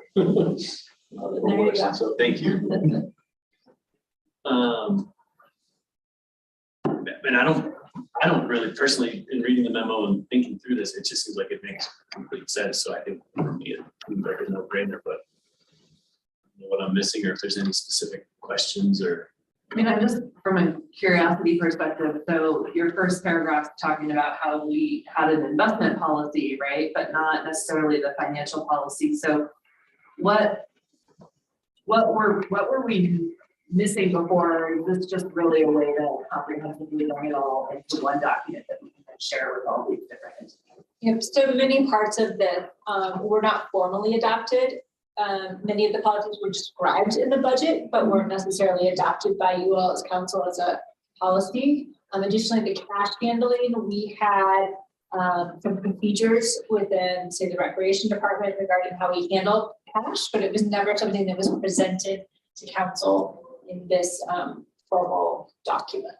So thank you. And I don't really personally, in reading the memo and thinking through this, it just seems like it makes complete sense. So I think for me, it seems like a no-brainer, but I don't know what I'm missing or if there's any specific questions or. I mean, I'm just from a curiosity perspective. So your first paragraph talking about how we had an investment policy, right? But not necessarily the financial policy. So what were we missing before? Is this just really a way to comprehensively bring it all into one document that we can then share with all these different entities? Yep, so many parts of this were not formally adopted. Many of the policies were described in the budget, but weren't necessarily adopted by you all as council as a policy. Additionally, the cash handling, we had some procedures within, say, the recreation department regarding how we handle cash, but it was never something that was presented to council in this formal document.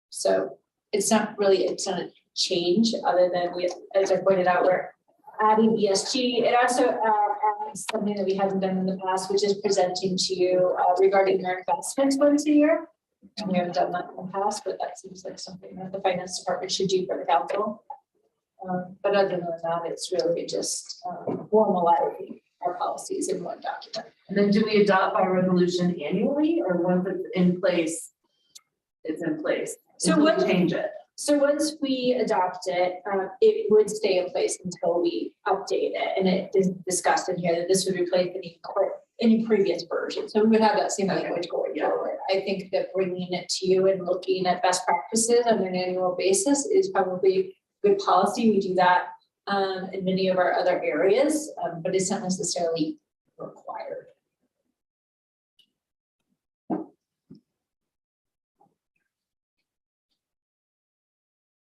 So it's not a change other than we, as I pointed out, we're adding ESG. It also adds something that we haven't done in the past, which is presenting to you regarding our investments once a year. And we haven't done that in the past, but that seems like something that the finance department should do for the council. But other than that, it's really just formalizing our policies in one document. And then do we adopt by resolution annually, or once it's in place, it's in place? So Until we what- change it? So once we adopt it, it would stay in place until we update it. And it is discussed in here that this would replace any previous version. So we would have that same language going forward. I think that bringing it to you and looking at best practices on an annual basis is probably good policy. We do that in many of our other areas, but it's not necessarily required.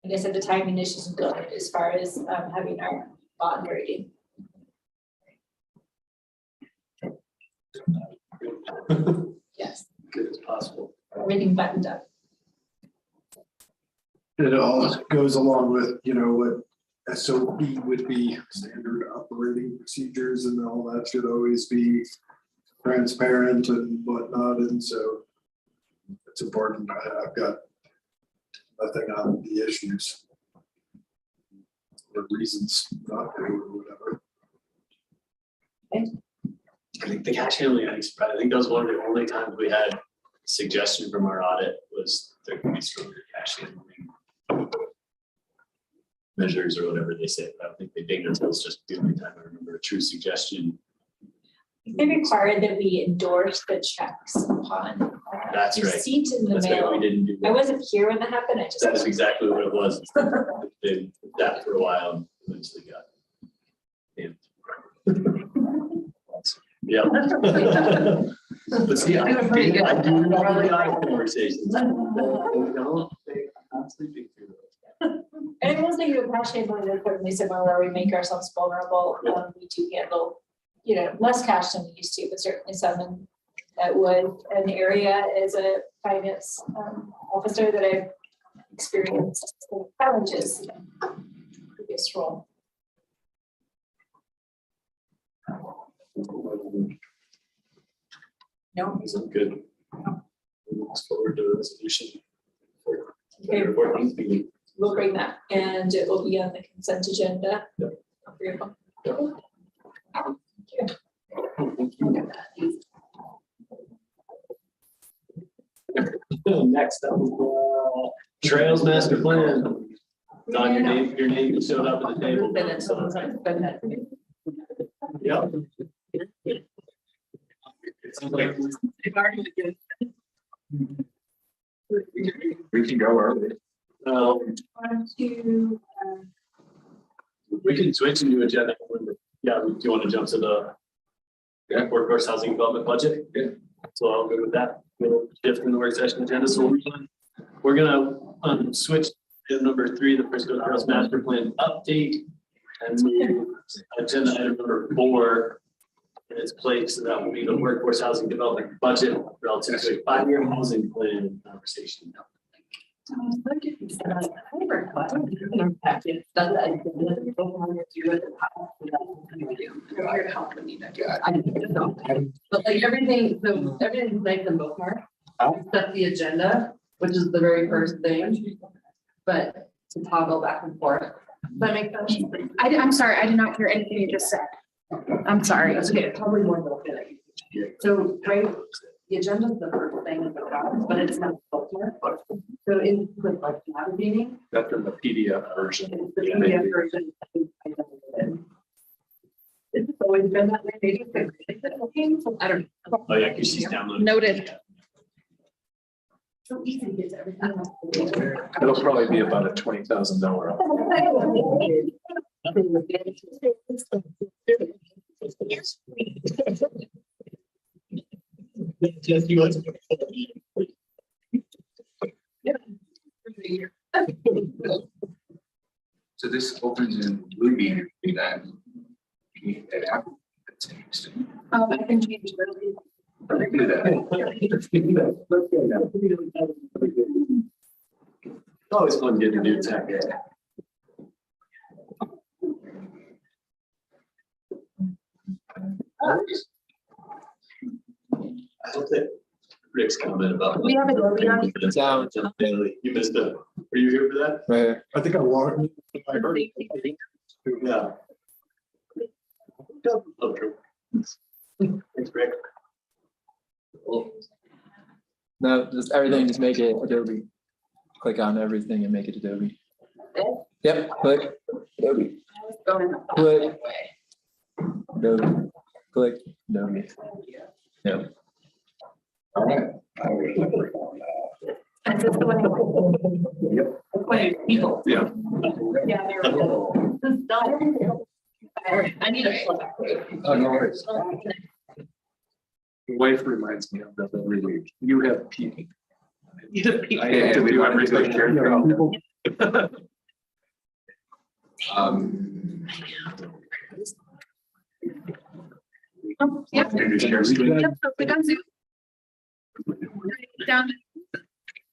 I guess at the timing is just good as far as having our bond rating. Yes, Good as possible. everything buttoned up. It all goes along with, what SOP would be, standard operating procedures, and all that should always be transparent and whatnot, and so it's important. I've got nothing on the issues or reasons not to or whatever. I think the cash handling, I think that was one of the only times we had suggestion from our audit was there could be stronger cash handling measures or whatever they said. I don't think they dinged until it's just the only time I remember a true suggestion. They required that we endorse the checks upon That's right. receipt in the That's right, we mail. didn't do I that. wasn't here when that happened. I just. That is exactly what it was. They did that for a while and eventually got. Yeah. But see, I do remember the conversations. Don't think I'm sleeping through those. And I will say, cash handling is certainly somewhere where we make ourselves vulnerable. We do handle, less cash than we used to, but certainly some. And that was an area as a finance officer that I've experienced some challenges in my previous role. No. Isn't good. We look forward to the resolution. Okay. 14th meeting. We'll bring that and it will be on the consent agenda. Yep. Agreeable. Yep. Next up, Trails Master Plan. Don, your name showed up at the table. Yep. We can go early. To, We can switch into agenda. Yeah, do you want to jump to the workforce housing development budget? Yeah. So I'll go with that. We'll shift in the work session agenda. So we're gonna switch to number 3, the Frisco Trails Master Plan update. And move agenda item number 4 in its place. And that will be the workforce housing development budget relative to a 5-year housing plan conversation. But like everything, so everything's nice and bookmarked. Except the agenda, which is the very first thing. But to toggle back and forth. Does that make sense? I'm sorry, I did not hear anything you just said. I'm sorry. That's okay, probably more than okay. So, right, the agenda is the first thing at the top, but it's not bookmarked. So in like navigating, That's in the PDF version. it's the PDF version. It's always been that way, maybe. I don't know. Oh, yeah, because she's downloading. Noted. So easy to get to everything. It'll probably be about a $20,000. Just you want Dolphins and Blue Bean that. That's interesting. I can change that. Look at that. Always fun getting to do tech. I hope that Rick's comment about. We have Adobe on. Down. You missed it. Were you here for that? Right. I think I walked. I heard it. Yeah. Oh, true. Thanks, Rick. No, just everything, just make it Adobe. Click on everything and make it Adobe. Yep, click Adobe. Click Adobe. Click Adobe. Yep. All right. Is this the one? Yep. People. Yeah. Yeah, there we go. This is done. I need a flip. Oh, no worries. Your wife reminds me of that every week. You have peak. You have peak. Yeah, we want to share. Yep. Share screen. Yep, so click on Zoom. Down,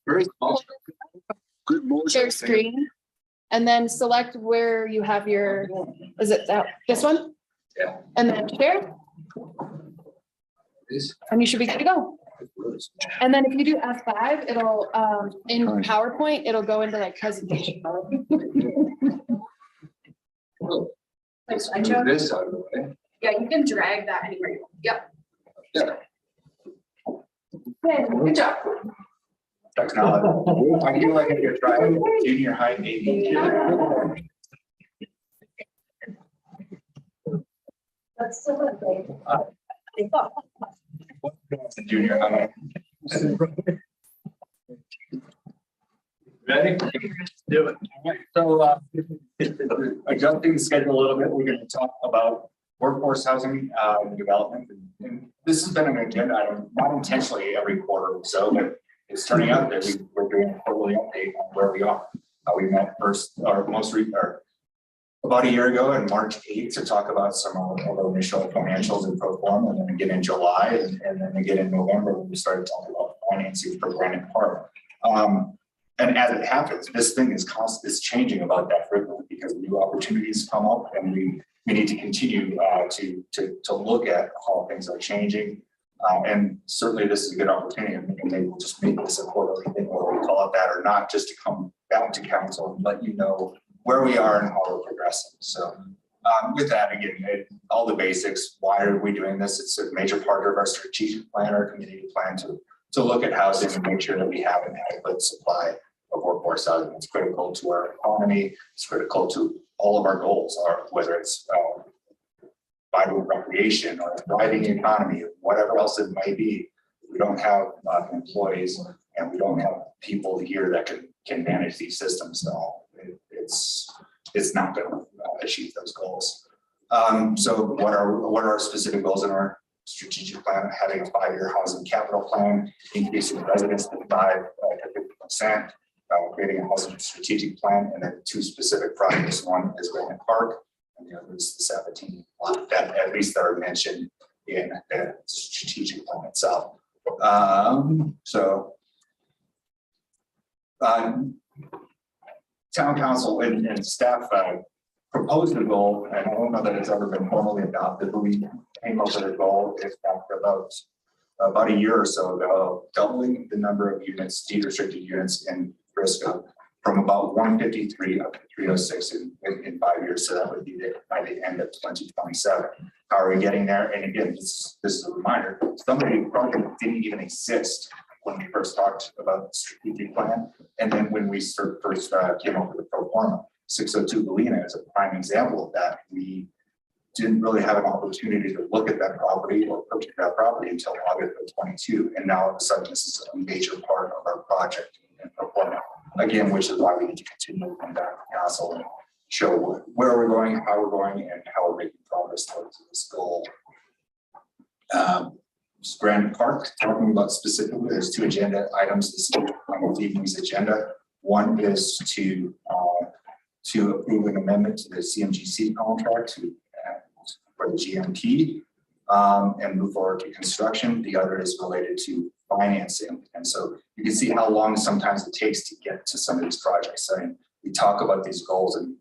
Very small. Good motion. Share screen. And then select where you have your, is it that, this one? Yeah. And then share, This. and you should be good to go. And then if you do F5, it'll, in PowerPoint, it'll go into like presentation mode. Like slideshow. Move this out of the way. Yeah, you can drag that anywhere you want. Yep. Yeah. Okay, good job. Technology. I feel like if you're trying junior high maybe. That's still a thing. Junior high. Ready? Do it. So, adjusting the schedule a little bit, we're gonna talk about workforce housing, development. And this has been an agenda item, not intentionally every quarter or so, but it's turning out that we're doing a quarterly update on where we are. We met about a year ago on March 8th to talk about some of our initial financials and pro forma, and then again in July, and then again in November, when we started talking about financing for Granite Park. And as it happens, this thing is changing about that frequently because new opportunities come up, and we need to continue to look at how things are changing. And certainly this is a good opportunity, and maybe we'll just make this a quarterly thing, whether we call it that or not, just to come down to council and let you know where we are and how we're progressing. So with that, again, all the basics, why are we doing this? It's a major part of our strategic plan, our community plan to look at housing and make sure that we have an adequate supply of workforce housing. It's critical to our economy. It's critical to all of our goals, whether it's vital recreation or thriving economy, or whatever else it might be. We don't have employees, and we don't have people here that can manage these systems. So it's not going to achieve those goals. So what are our specific goals in our strategic plan? Having a 5-year housing capital plan, increasing residents to 5 to 50%, creating a housing strategic plan, and then 2 specific projects. One is Granite Park, and the other is the 17 lot that at least are mentioned in the strategic plan itself. Town council and staff proposed a goal, and I don't know that it's ever been formally adopted, but we came up with a goal about a year or so ago, doubling the number of units, deed restricted units in Frisco from about 153 up to 306 in 5 years. So that would be there by the end of 2027. How are we getting there? And again, this is a reminder, some of the projects didn't even exist when we first talked about the strategic plan. And then when we first came up with the pro forma, 602 Galena is a prime example of that. We didn't really have an opportunity to look at that property or purchase that property until August of 22. And now all of a sudden, this is a major part of our project and pro forma. Again, which is why we need to continue to come back to council and show where we're going, how we're going, and how we're making progress towards this goal. Granite Park, talking about specifically, there's 2 agenda items this evening's agenda. One is to to approve an amendment to the CMGC contract for the GMP and move forward to construction. The other is related to financing. And so you can see how long sometimes it takes to get to some of these projects. I mean, we talk about these goals, and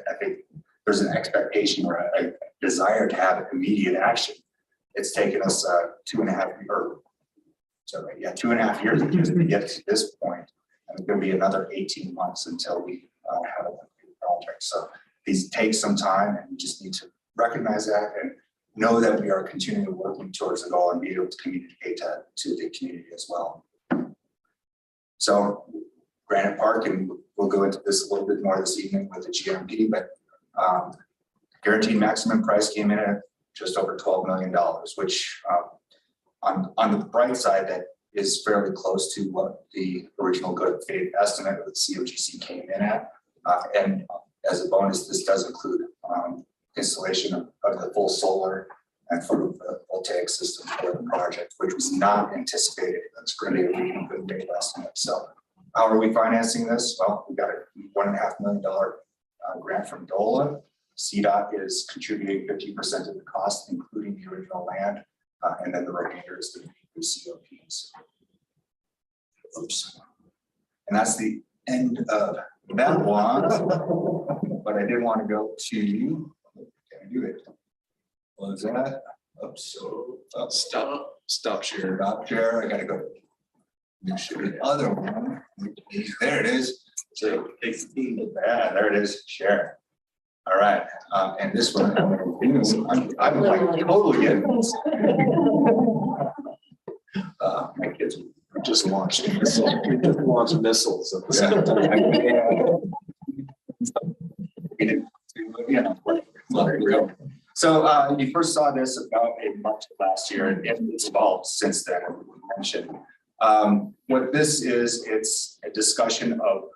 I think there's an expectation or a desire to have immediate action. It's taken us 2.5 years to get to this point, and it's going to be another 18 months until we have a project. So these take some time, and we just need to recognize that and know that we are continually working towards the goal and be able to communicate that to the community as well. So Granite Park, and we'll go into this a little bit more this evening with the GMP, but guaranteed maximum price came in at just over $12 million, which on the bright side, that is fairly close to what the original good faith estimate of the COGC came in at. And as a bonus, this does include installation of the full solar and photovoltaic system for the project, which was not anticipated. That's going to be a really good faith estimate. So how are we financing this? Well, we got a $1.5 million grant from DOLA. CDOT is contributing 50% of the cost, including the original land, and then the remainder is going to be through COPs. Oops. And that's the end of that one. But I did want to go to, can I do it? What was that? Oops. Stop share. Stop share. I got to go. Make sure the other one. There it is. So yeah, there it is. Share. All right, and this one, I'm like totally getting this. My kids Just launched missiles at the Yeah. same time. There we go. So you first saw this about a month last year, and it's evolved since then, as we mentioned. What this is, it's a discussion of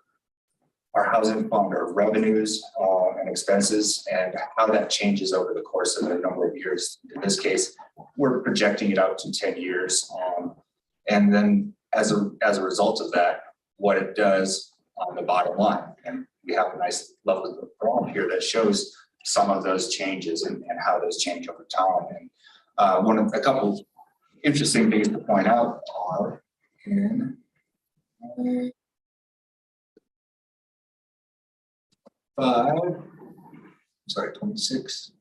our housing fund, our revenues and expenses, and how that changes over the course of a number of years. In this case, we're projecting it out to 10 years. And then as a result of that, what it does on the bottom line. And we have a nice lovely graph here that shows some of those changes and how those change over time. And a couple interesting things to point out are in 26.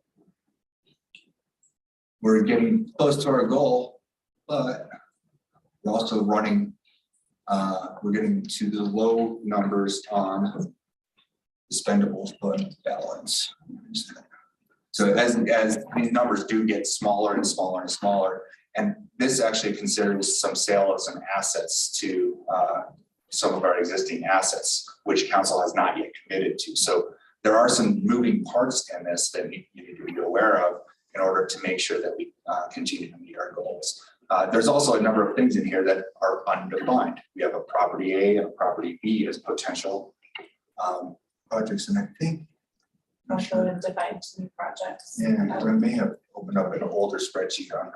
We're getting close to our goal, but we're also running, we're getting to the low numbers on expendables fund balance. So as these numbers do get smaller and smaller and smaller, and this actually considers some sale of some assets to some of our existing assets, which council has not yet committed to. So there are some moving parts in this that you need to be aware of in order to make sure that we continue to meet our goals. There's also a number of things in here that are undefined. We have a property A and a property B as potential projects, and I think Also undefined new projects. yeah, I may have opened up an older spreadsheet on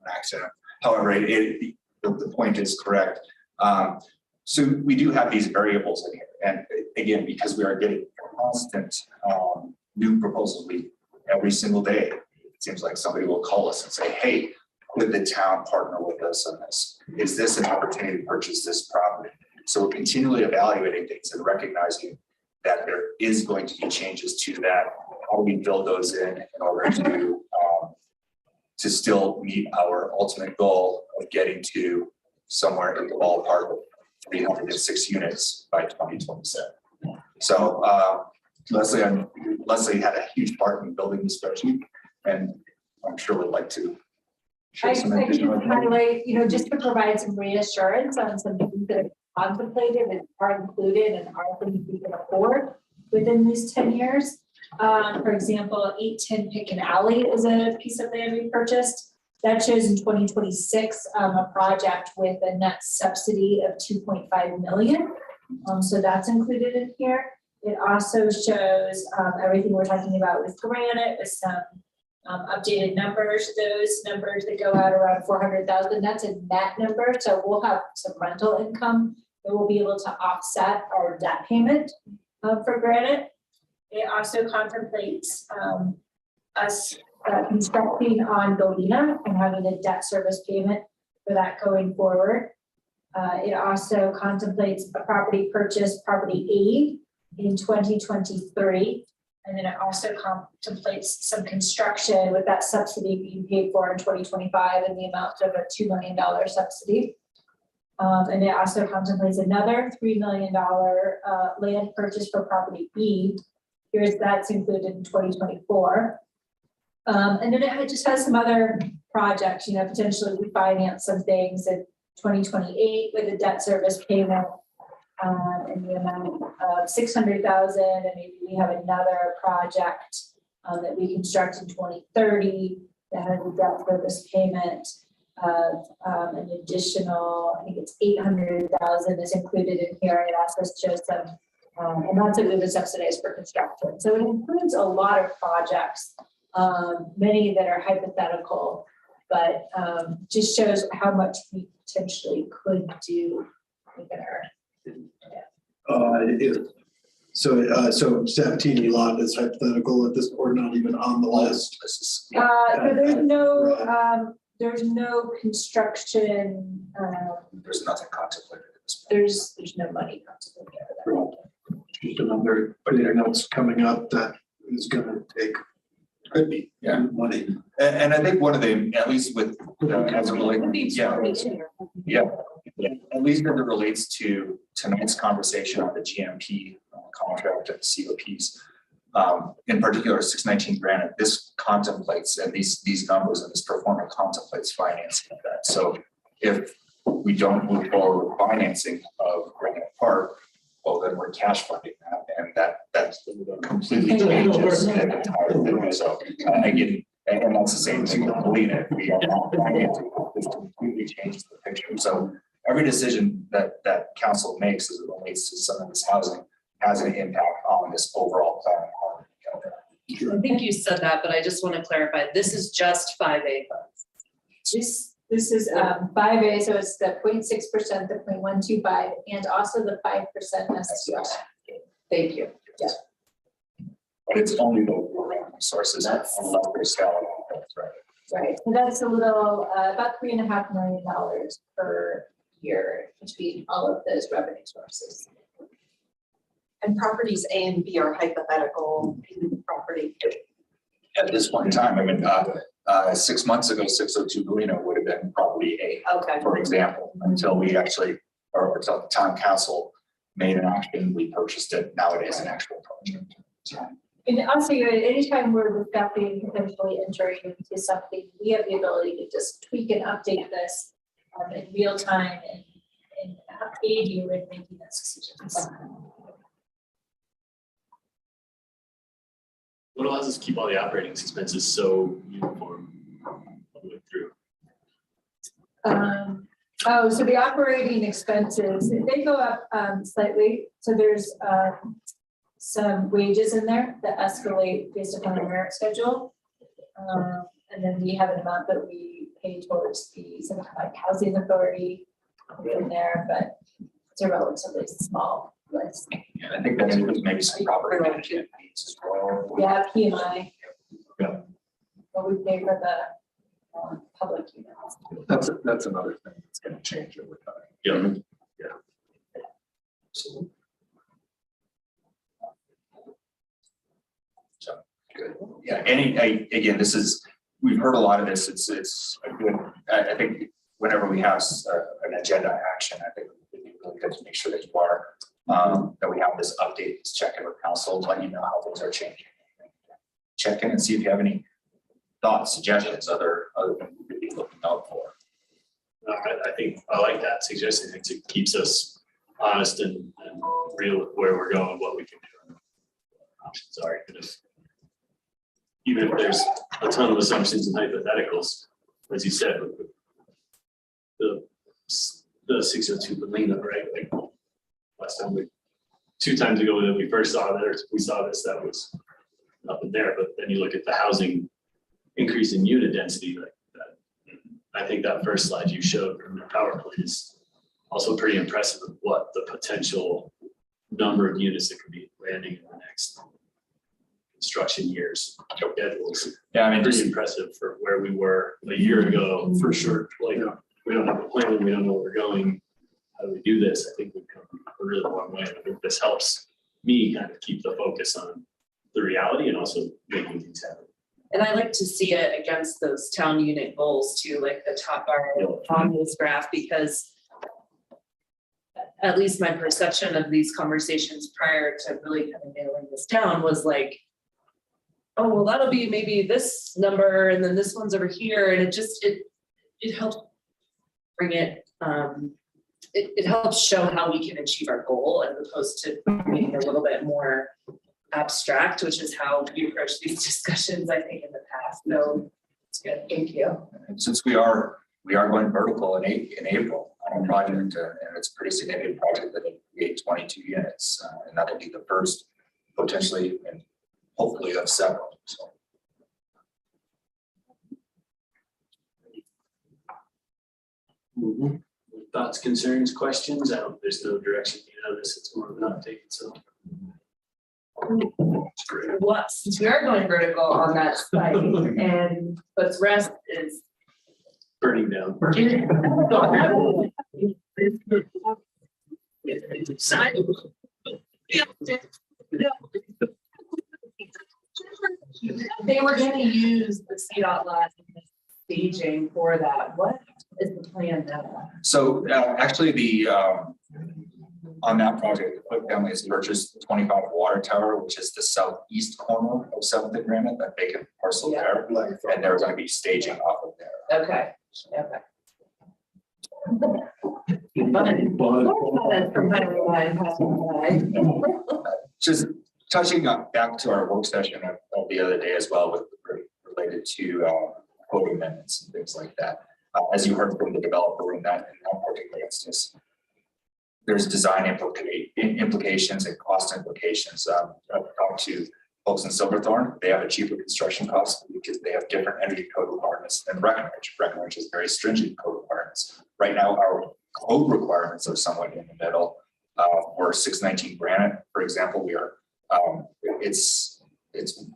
accident. However, the point is correct. So we do have these variables in here, and again, because we are getting constant new proposals every single day, it seems like somebody will call us and say, "Hey, could the town partner with us on this? Is this an opportunity to purchase this property?" So we're continually evaluating things and recognizing that there is going to be changes to that. How do we build those in order to still meet our ultimate goal of getting to somewhere in the ballpark of 306 units by 2027. So Leslie had a huge part in building this spreadsheet, and I'm sure would like to share some I additional. can highlight, just to provide some reassurance on some things that are contemplated and are included and are things we can afford within these 10 years. For example, 810 Picken Alley is a piece of land we purchased. That shows in 2026 a project with a net subsidy of 2.5 million. So that's included in here. It also shows everything we're talking about with Granite, with some updated numbers. Those numbers that go out around 400,000, that's a net number. So we'll have some rental income that will be able to offset our debt payment for Granite. It also contemplates us constructing on Galena and having a debt service payment for that going forward. It also contemplates a property purchase, property aid in 2023. And then it also contemplates some construction with that subsidy being paid for in 2025 in the amount of a $2 million subsidy. And it also contemplates another $3 million land purchase for property B. That's included in 2024. And then it just has some other projects, you know, potentially refinance some things in 2028 with a debt service payment in the amount of $600,000, and maybe we have another project that we construct in 2030 that has a debt service payment of an additional, I think it's $800,000 is included in here. It asks us to some, and that's what we would subsidize for construction. So it includes a lot of projects, many that are hypothetical, but just shows how much we potentially could do within our. So 17 lot is hypothetical at this point, not even on the list. So there's no construction. There's nothing contemplated at this point. There's no money contemplated. Just another thing that's coming up that is gonna take, could be, money. And I think one of the, at least with, as it relates, at least as it relates to tonight's conversation on the GMP contract and COPs, in particular 619 Granite, this contemplates, and these numbers and this performance contemplates financing of that. So if we don't move forward with financing of Granite Park, well, then we're cash funding that, and that completely changes the entire thing. So again, and that's the same thing with Galena. If we are not financing, this completely changes the picture. So every decision that council makes as it relates to some of this housing has an impact on this overall plan. I think you said that, but I just want to clarify, this is just 5A funds. This is 5A, so it's the 0.6%, the 0.125, and also the 5% STR. Thank you. Yeah. But it's only the revenue sources. That's right. Right, so that's a little, about $3.5 million per year between all of those revenue sources. And properties A and B are hypothetical property. At this point in time, I mean, 6 months ago, 602 Galena would have been property A, Okay. for example, until we actually, or until the town council made an action, we purchased it. Now it is an actual project. And also, anytime we're discussing potentially entering into something, we have the ability to just tweak and update this in real time and aid you in making those decisions. What allows us to keep all the operating expenses so uniform all the way through? So the operating expenses, they go up slightly. So there's some wages in there that escalate based upon the merit schedule. And then we have an amount that we pay towards the something like housing authority in there, but it's a relatively small list. And I think that includes maybe some property management fees as well. Yeah, PMI. Yeah. What we pay for the public units. That's another thing that's gonna change over time. Yeah. So. Good. Yeah, again, this is, we've heard a lot of this. It's a good, I think whenever we have an agenda action, I think it'd be really good to make sure that you are, that we have this update, this check-in with council, letting you know how things are changing. Check in and see if you have any thoughts, suggestions, other than we could be looking out for. I think I like that suggestion. It keeps us honest and real with where we're going, what we can do. Options are, even if there's a ton of assumptions and hypotheticals, as you said, with the 602 Galena, right? Like last time two times ago that we first saw that, or we saw this, that was nothing there. But then you look at the housing increase in unit density, like that. I think that first slide you showed from the PowerPoint is also pretty impressive with what the potential number of units that could be landing in the next construction years. Schedules. Yeah, I mean, Pretty impressive for where we were a year ago, for sure. Like, we don't have a plan, we don't know where we're going. How do we do this? I think we've come a really long way. I think this helps me kind of keep the focus on the reality and also making things happen. And I like to see it against those town unit goals too, like the top bar on this graph, because at least my perception of these conversations prior to really kind of nailing this down was like, oh, well, that'll be maybe this number and then this one's over here. And it just, it helps bring it, it helps show how we can achieve our goal as opposed to being a little bit more abstract, which is how we approach these discussions, I think, in the past. So it's good. Thank you. And since we are going vertical in April on a project, and it's a pretty significant project that will create 22 units, and that'll be the first potentially and hopefully of several. So. Thoughts, concerns, questions? There's no direction you know this. It's more of an update. So. What, since we are going vertical on that site, and but the rest is Burning down. They were gonna use the CDOT lot staging for that. What is the plan now? So actually, on that project, the Quick family has purchased 25 water tower, which is the southeast corner of 7th and Granite, that vacant parcel there, and they're going to be staging off of there. Okay, okay. Just touching back to our work session of the other day as well, with related to code amendments and things like that. As you heard from the developer in that particular instance, there's design implications and cost implications. I've talked to folks in Silverthorne. They have a cheaper construction cost because they have different energy code requirements than Breckenridge. Breckenridge has very stringent code requirements. Right now, our code requirements are somewhat in the middle. For 619 Granite, for example, we are it's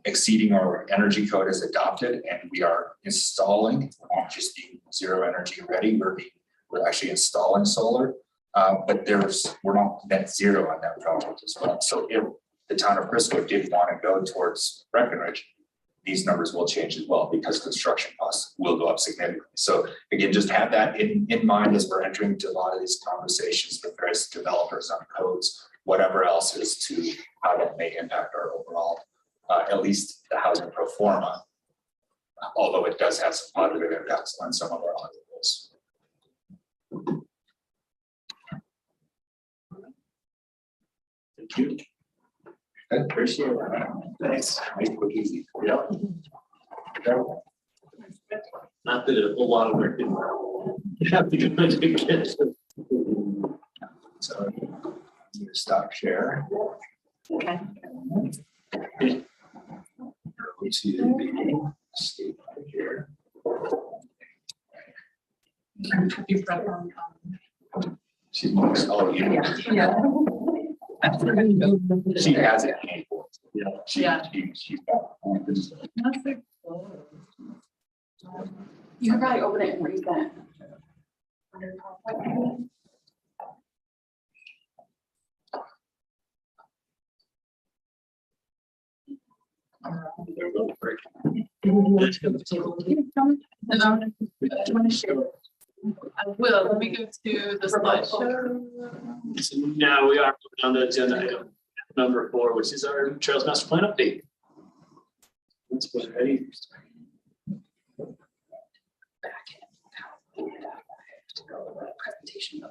exceeding our energy code as adopted, and we are installing, not just being zero energy ready. We're actually installing solar. But we're not net zero on that project as well. So if the town of Frisco did want to go towards Breckenridge, these numbers will change as well because construction costs will go up significantly. So again, just have that in mind as we're entering into a lot of these conversations with various developers on codes, whatever else is to how that may impact our overall, at least the housing pro forma, although it does have some positive impacts on some of our other goals. Thank you. I appreciate it. Thanks. Make it look easy. Yep. Not that a lot of work didn't have to go into get. So you stop share. Okay. Go to the state here. She's more, oh, yeah. She has it. Yeah. She's You could probably open it and read that. I will, let me go to the slideshow. So now we are on the agenda item number 4, which is our Trails Master Plan update. Let's go ready. Presentation mode.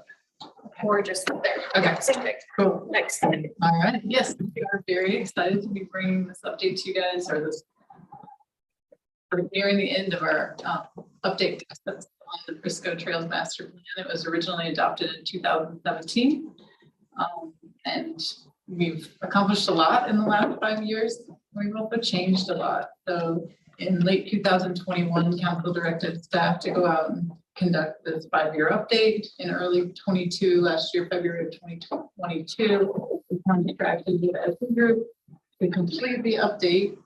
Or just there. Okay, same thing. Cool. Next. All right. Yes, we are very excited to be bringing this update to you guys, or this. We're nearing the end of our update on the Frisco Trails Master Plan. It was originally adopted in 2017. And we've accomplished a lot in the last 5 years. We've also changed a lot. So in late 2021, council directed staff to go out and conduct this 5-year update in early 22, last year, February of 2022. We contracted with SE Group to complete the update.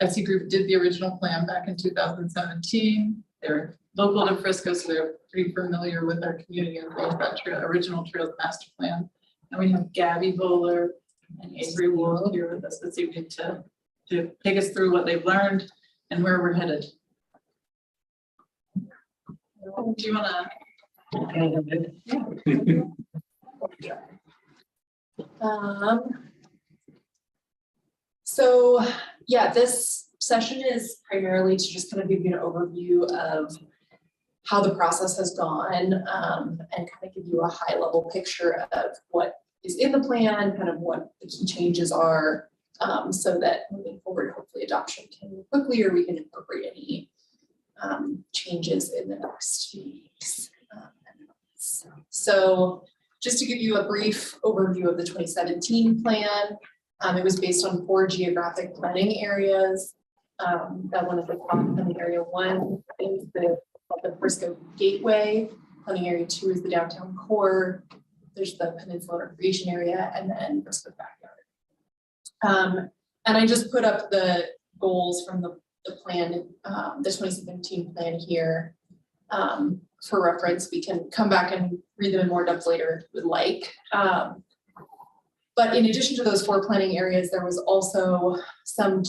SE Group did the original plan back in 2017. They're local to Frisco, so they're pretty familiar with our community and that original Trails Master Plan. And we have Gabby Bowler and Avery Wool here with us this evening to take us through what they've learned and where we're headed. Do you wanna? So yeah, this session is primarily to just kind of give you an overview of how the process has gone, and kind of give you a high level picture of what is in the plan, kind of what the key changes are, so that moving forward, hopefully adoption can move quickly, or we can incorporate any changes in the next few weeks. So just to give you a brief overview of the 2017 plan, it was based on 4 geographic planning areas. That one at the top, planning area 1 is the Frisco Gateway. Planning area 2 is the downtown core. There's the Peninsula Recreation Area, and then Frisco Backyard. And I just put up the goals from the plan, the 2017 plan here. For reference, we can come back and read them in more depth later if you would like. But in addition to those 4 planning areas, there was also some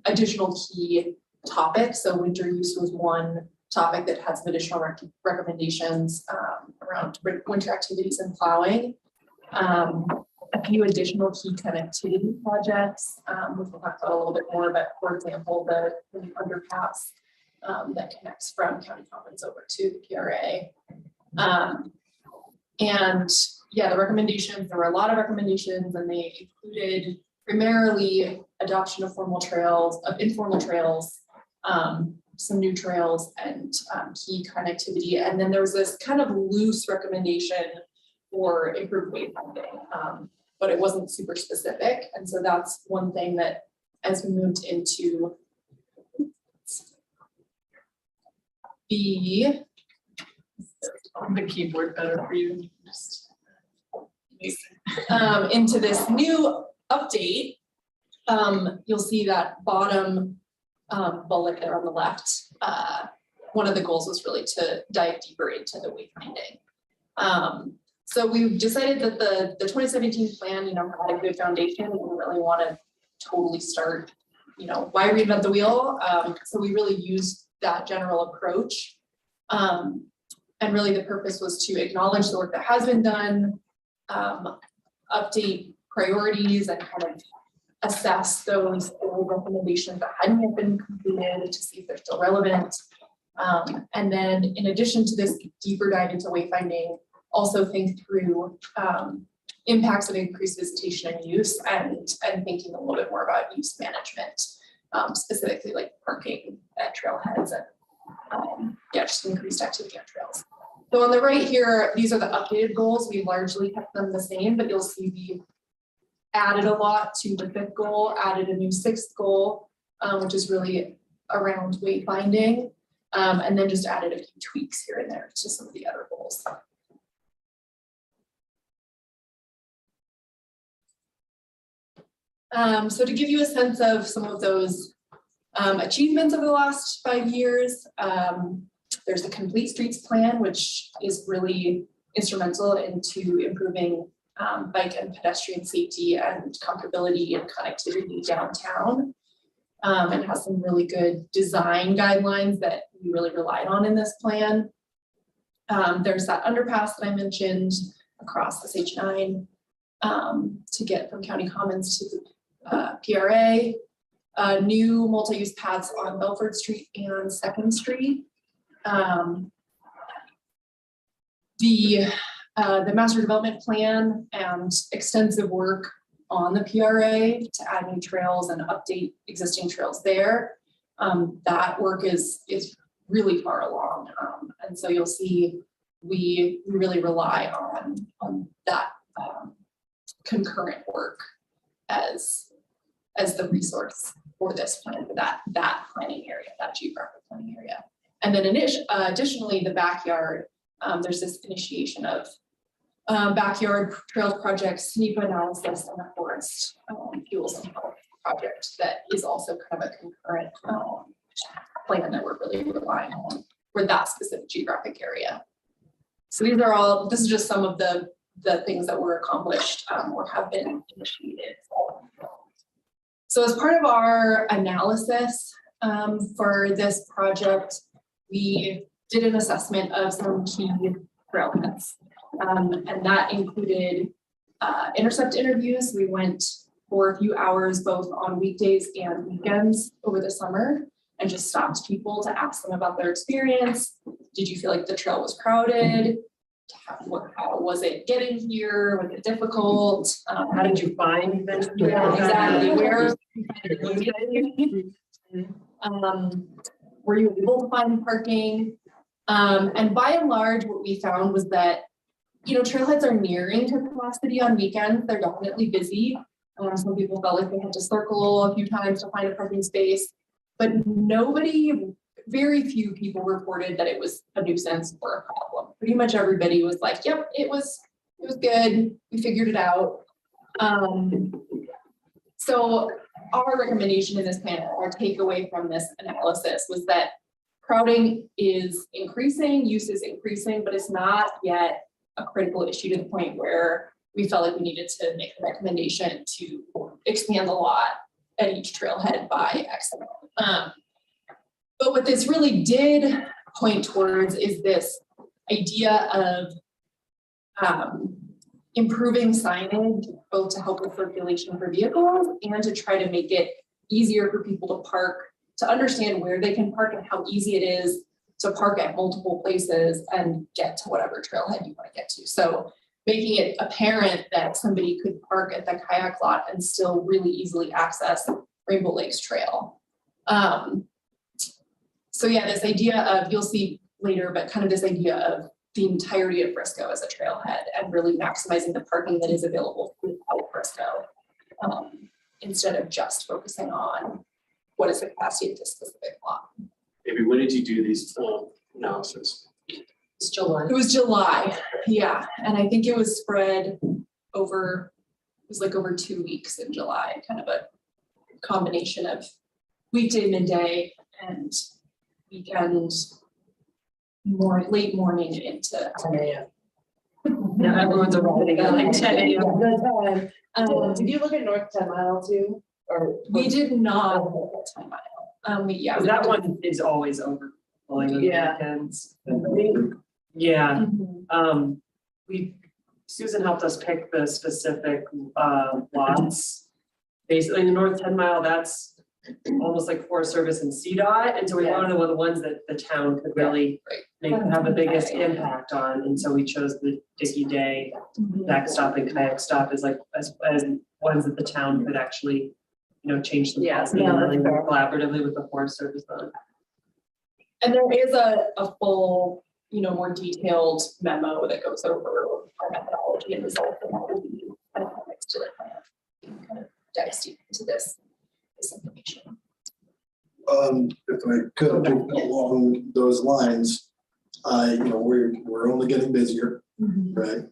additional key topics. So winter use was one topic that had some additional recommendations around winter activities and plowing. A few additional key connectivity projects, which we'll talk about a little bit more, but for example, the underpass that connects from County Commons over to the PRA. And yeah, the recommendations, there were a lot of recommendations, and they included primarily adoption of informal trails, some new trails, and key connectivity. And then there was this kind of loose recommendation for improved wayfinding, but it wasn't super specific. And so that's one thing that as we moved into the keyboard better for you. Into this new update, you'll see that bottom bullet there on the left. One of the goals was really to dive deeper into the wayfinding. So we decided that the 2017 plan, had a good foundation. We didn't really want to totally start, why reinvent the wheel? So we really used that general approach. And really the purpose was to acknowledge the work that has been done, update priorities, and kind of assess those recommendations that hadn't yet been completed to see if they're still relevant. And then in addition to this deeper dive into wayfinding, also think through impacts of increased visitation and use, and thinking a little bit more about use management, specifically like parking at trailheads and just increased activity on trails. So on the right here, these are the updated goals. We largely kept them the same, but you'll see we added a lot to the 5th goal, added a new 6th goal, which is really around wayfinding, and then just added a few tweaks here and there to some of the other goals. So to give you a sense of some of those achievements over the last 5 years, there's the Complete Streets Plan, which is really instrumental into improving bike and pedestrian safety and comfortability and connectivity downtown. And has some really good design guidelines that we really relied on in this plan. There's that underpass that I mentioned across SH9 to get from County Commons to the PRA. New multi-use paths on Belford Street and 2nd Street. The master development plan and extensive work on the PRA to add new trails and update existing trails there. That work is really far along. And so you'll see we really rely on that concurrent work as the resource for this plan, for that planning area, that geographic planning area. And then additionally, the backyard, there's this initiation of backyard trails projects, NEPA analysis, and the forest fuels and health project that is also kind of a concurrent plan that we're really relying on for that specific geographic area. So these are all, this is just some of the things that were accomplished or have been initiated. So as part of our analysis for this project, we did an assessment of some key trailheads. And that included intercept interviews. We went for a few hours, both on weekdays and weekends over the summer, and just stopped people to ask them about their experience. Did you feel like the trail was crowded? How was it getting here? Was it difficult? How did you find them? Yeah, exactly. Where were you able to find parking? And by and large, what we found was that, you know, trailheads are nearing capacity on weekends. They're definitely busy. Some people felt like they had to circle a few times to find a parking space, but very few people reported that it was a nuisance or a problem. Pretty much everybody was like, yep, it was good. We figured it out. So our recommendation in this plan, our takeaway from this analysis was that crowding is increasing, use is increasing, but it's not yet a critical issue to the point where we felt like we needed to make a recommendation to expand the lot at each trailhead by X amount. But what this really did point towards is this idea of improving signage, both to help with circulation for vehicles and to try to make it easier for people to park, to understand where they can park and how easy it is to park at multiple places and get to whatever trailhead you want to get to. So making it apparent that somebody could park at the kayak lot and still really easily access Rainbow Lakes Trail. So yeah, this idea of, you'll see later, but kind of this idea of the entirety of Frisco as a trailhead and really maximizing the parking that is available throughout Frisco, instead of just focusing on what is the capacity of this specific lot. Maybe when did you do these analysis? It's July. It was July, yeah, and I think it was spread over, it was like over 2 weeks in July, kind of a combination of weekday, midday, and weekend, late morning into 10 a.m. Yeah, everyone's arriving at like 10 a.m. Did you look at North 10 Mile too? Or we did not look at 10 Mile. Yeah. That one is always overflowing on the weekends. Yeah. Susan helped us pick the specific lots. Basically, in the North 10 Mile, that's almost like Forest Service and CDOT, and so we wanted one of the ones that the town could really have the biggest impact on, and so we chose the Dickey Day backstop and kayak stop as ones that the town could actually, you know, change the policy and really work collaboratively with the Forest Service on. And there is a full, you know, more detailed memo that goes over our methodology and results and how we use next to the plan. Kind of dive deep into this information. If I could, along those lines, you know, we're only getting busier, right?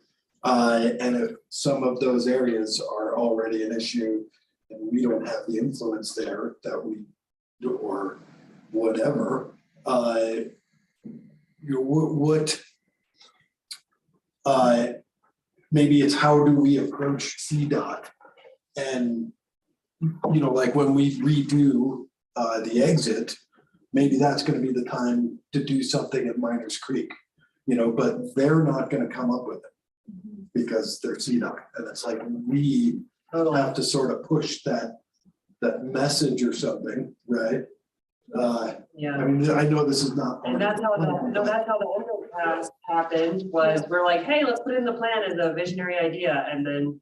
And if some of those areas are already an issue and we don't have the influence there that we do, or whatever, maybe it's how do we approach CDOT? And, you know, like when we redo the exit, maybe that's going to be the time to do something at Miners Creek, you know, but they're not going to come up with it because they're CDOT. And it's like, we have to sort of push that message or something, right? Yeah. I mean, I know this is not. And that's how the overpass happened, was we're like, hey, let's put in the plan as a visionary idea. And then,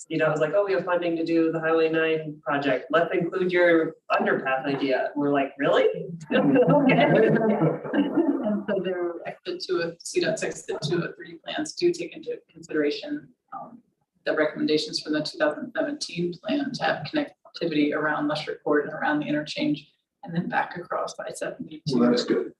you know, I was like, oh, we have funding to do the Highway 9 project. Let's include your underpass idea. And we're like, really? Okay. And so their exit to a CDOT's exit to a 3 plans do take into consideration the recommendations from the 2017 plan to have connectivity around Lusher Court and around the interchange, and then back across I-72. Well, that's good.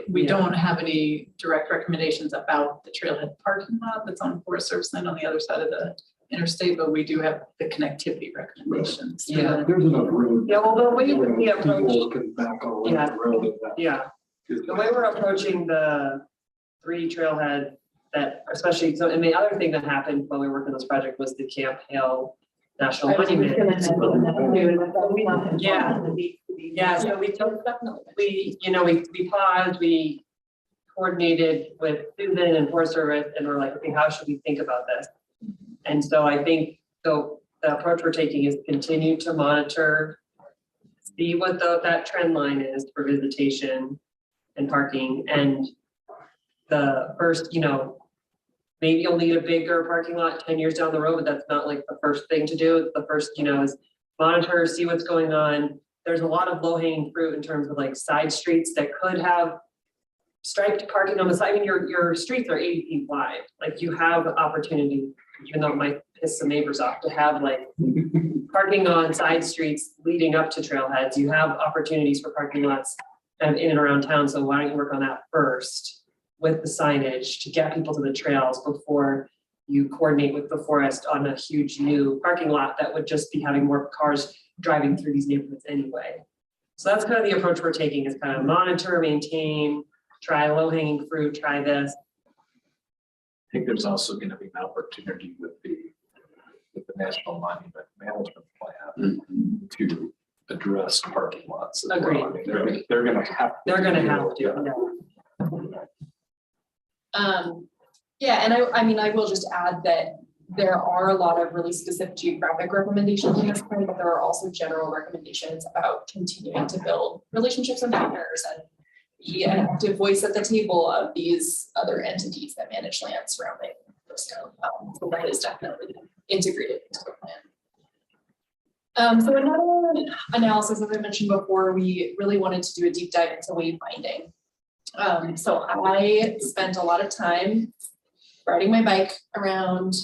We don't have any direct recommendations about the trailhead parking lot that's on Forest Service land on the other side of the interstate, but we do have the connectivity recommendations. Yeah, there's enough room. Yeah, well, the way we approach, People can back all around the road and that. yeah, the way we're approaching the 3D trailhead that especially, so, and the other thing that happened when we were working on this project was the Camp Hale National Monument. Yeah, yeah, so we took, we paused, we coordinated with Susan and Forest Service, and we're like, okay, how should we think about this? And so I think, so the approach we're taking is continue to monitor, see what that trend line is for visitation and parking, and the first, maybe you'll need a bigger parking lot 10 years down the road, but that's not like the first thing to do. The first, is monitor, see what's going on. There's a lot of low hanging fruit in terms of like side streets that could have striped parking on the side. I mean, your streets are 80 feet wide. Like you have opportunity, even though it might piss some neighbors off, to have like parking on side streets leading up to trailheads. You have opportunities for parking lots kind of in and around town. So why don't you work on that first with the signage to get people to the trails before you coordinate with the forest on a huge new parking lot that would just be having more cars driving through these neighborhoods anyway. So that's kind of the approach we're taking, is kind of monitor, maintain, try low hanging fruit, try this. I think there's also going to be an opportunity with the National Monument Management Plan to address parking lots as well. I mean, they're going to have. They're going to have to. Yeah, and I will just add that there are a lot of really specific geographic recommendations in this plan, but there are also general recommendations about continuing to build relationships and partners and be an active voice at the table of these other entities that manage land surrounding Frisco. So that is definitely integrated into the plan. So another analysis, as I mentioned before, we really wanted to do a deep dive into wayfinding. So I spent a lot of time riding my bike around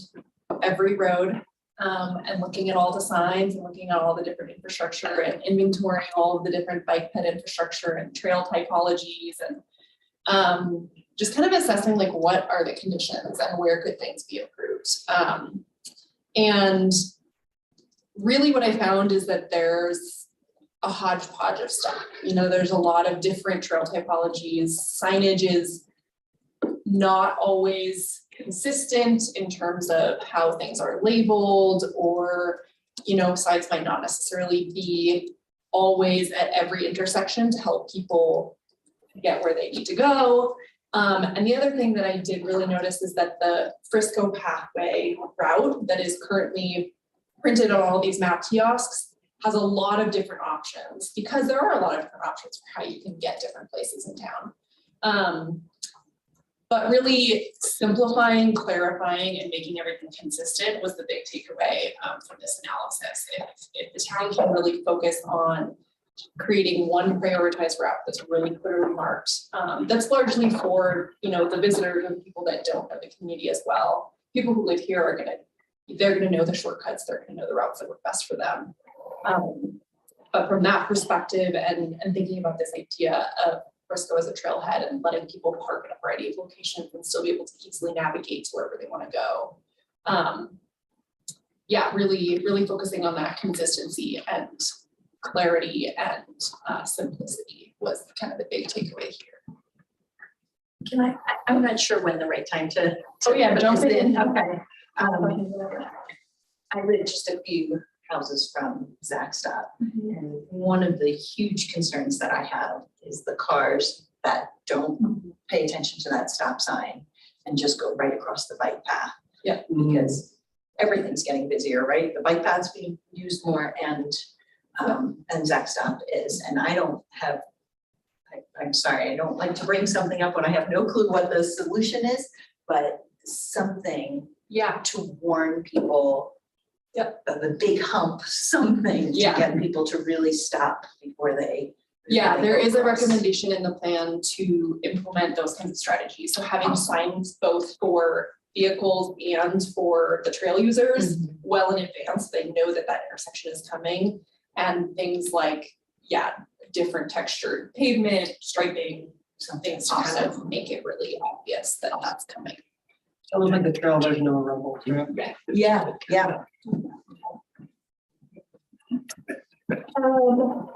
every road and looking at all the signs and looking at all the different infrastructure and inventorying all of the different bike ped infrastructure and trail typologies and just kind of assessing like what are the conditions and where could things be improved. And really what I found is that there's a hodgepodge of stuff. There's a lot of different trail typologies. Signage is not always consistent in terms of how things are labeled, or, signs might not necessarily be always at every intersection to help people get where they need to go. And the other thing that I did really notice is that the Frisco Pathway route that is currently printed on all these map kiosks has a lot of different options, because there are a lot of different options for how you can get different places in town. But really simplifying, clarifying, and making everything consistent was the big takeaway from this analysis. If the town can really focus on creating one prioritized route that's really clearly marked, that's largely for the visitors and people that don't know the community as well. People who live here are they're gonna know the shortcuts, they're gonna know the routes that work best for them. But from that perspective and thinking about this idea of Frisco as a trailhead and letting people park in a variety of locations and still be able to easily navigate to wherever they want to go. Yeah, really focusing on that consistency and clarity and simplicity was kind of the big takeaway here. I'm not sure when the right time to. Oh yeah, jump in. Okay. I live just a few houses from Zach Stop. And one of the huge concerns that I have is the cars that don't pay attention to that stop sign and just go right across the bike path. Yeah. Because everything's getting busier, right? The bike path's being used more and Zach Stop is, and I don't have, I'm sorry, I don't like to bring something up when I have no clue what the solution is, but something to warn people. Yep. The big hump, something to get people to really stop before they. Yeah, there is a recommendation in the plan to implement those kinds of strategies. So having signs both for vehicles and for the trail users well in advance, so they know that that intersection is coming, and things like, different textured pavement, striping, something to kind of make it really obvious that that's coming. Almost like the trail version of a rumble. Yeah, yeah.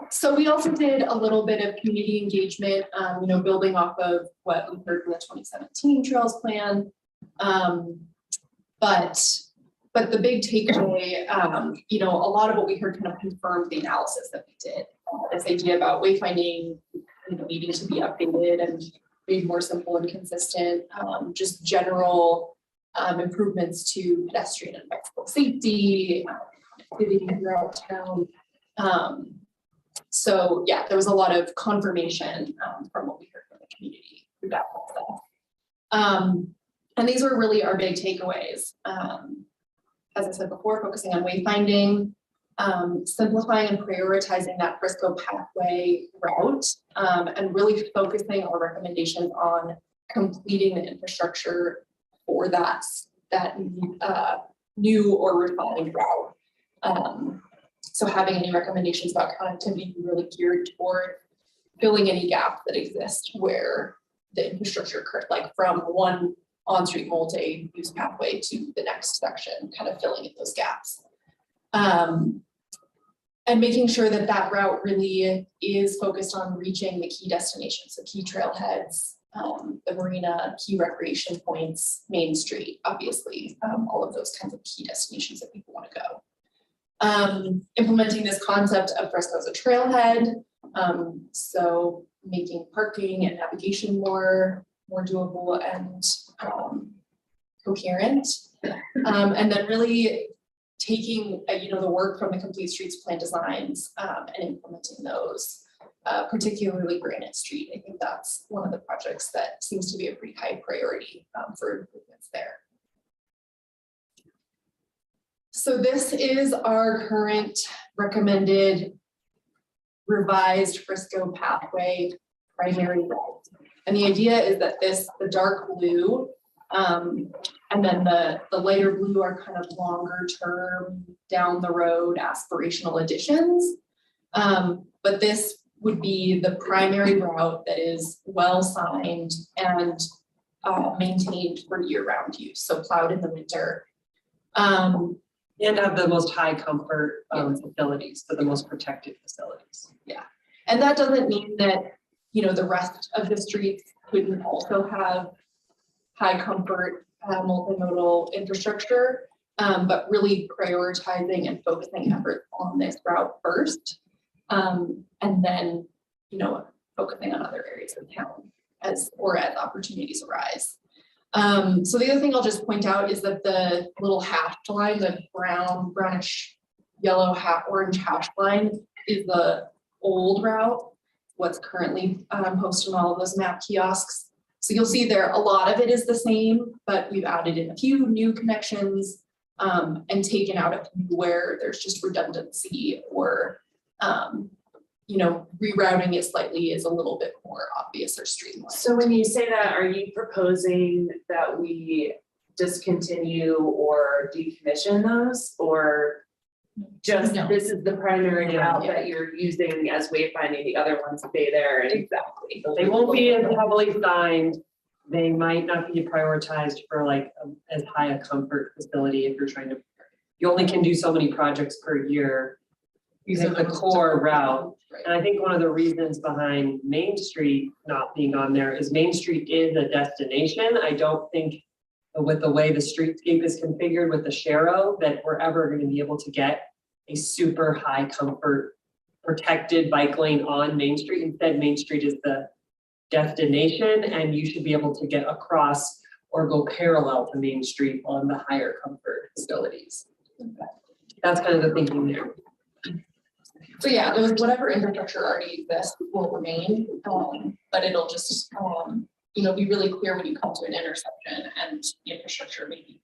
So we also did a little bit of community engagement, building off of what we heard from the 2017 Trails Plan. But the big takeaway, a lot of what we heard kind of confirmed the analysis that we did. This idea about wayfinding needing to be updated and made more simple and consistent, just general improvements to pedestrian and bicycle safety, connectivity throughout town. So yeah, there was a lot of confirmation from what we heard from the community about that. And these were really our big takeaways. As I said before, focusing on wayfinding, simplifying and prioritizing that Frisco pathway route, and really focusing our recommendations on completing the infrastructure for that new or refined route. So having any recommendations about connectivity really geared toward filling any gaps that exist where the infrastructure, like from one on-street multi-use pathway to the next section, kind of filling in those gaps. And making sure that that route really is focused on reaching the key destinations, so key trailheads, the marina, key recreation points, Main Street, obviously, all of those kinds of key destinations that people want to go. Implementing this concept of Frisco as a trailhead, so making parking and navigation more doable and coherent, and then really taking the work from the Complete Streets Plan designs and implementing those, particularly Granite Street. I think that's one of the projects that seems to be a pretty high priority for improvements there. So this is our current recommended revised Frisco pathway primary route. And the idea is that the dark blue, and then the lighter blue are kind of longer term, down the road aspirational additions. But this would be the primary route that is well signed and maintained for year-round use, so plowed in the winter. And have the most high comfort facilities, so the most protected facilities. Yeah, and that doesn't mean that the rest of the streets couldn't also have high comfort multimodal infrastructure, but really prioritizing and focusing efforts on this route first, and then focusing on other areas of town as opportunities arise. So the other thing I'll just point out is that the little hashed line, the brownish yellow orange hash line, is the old route, what's currently posted on all of those map kiosks. So you'll see there, a lot of it is the same, but we've added in a few new connections and taken out a few where there's just redundancy or rerouting it slightly is a little bit more obvious or streamlined. So when you say that, are you proposing that we discontinue or decommission those, or just this is the primary route that you're using as wayfinding, the other ones stay there? And exactly. They won't be as heavily signed. They might not be prioritized for as high a comfort facility if you're trying to, you only can do so many projects per year. You have the core route. And I think one of the reasons behind Main Street not being on there is Main Street is a destination. I don't think with the way the streetscape is configured with the Sharrow that we're ever going to be able to get a super high comfort protected bike lane on Main Street. Instead, Main Street is the destination and you should be able to get across or go parallel to Main Street on the higher comfort facilities. That's kind of the thinking there. So yeah, there was whatever infrastructure already exists will remain, but it'll just be really clear when you come to an intersection and the infrastructure maybe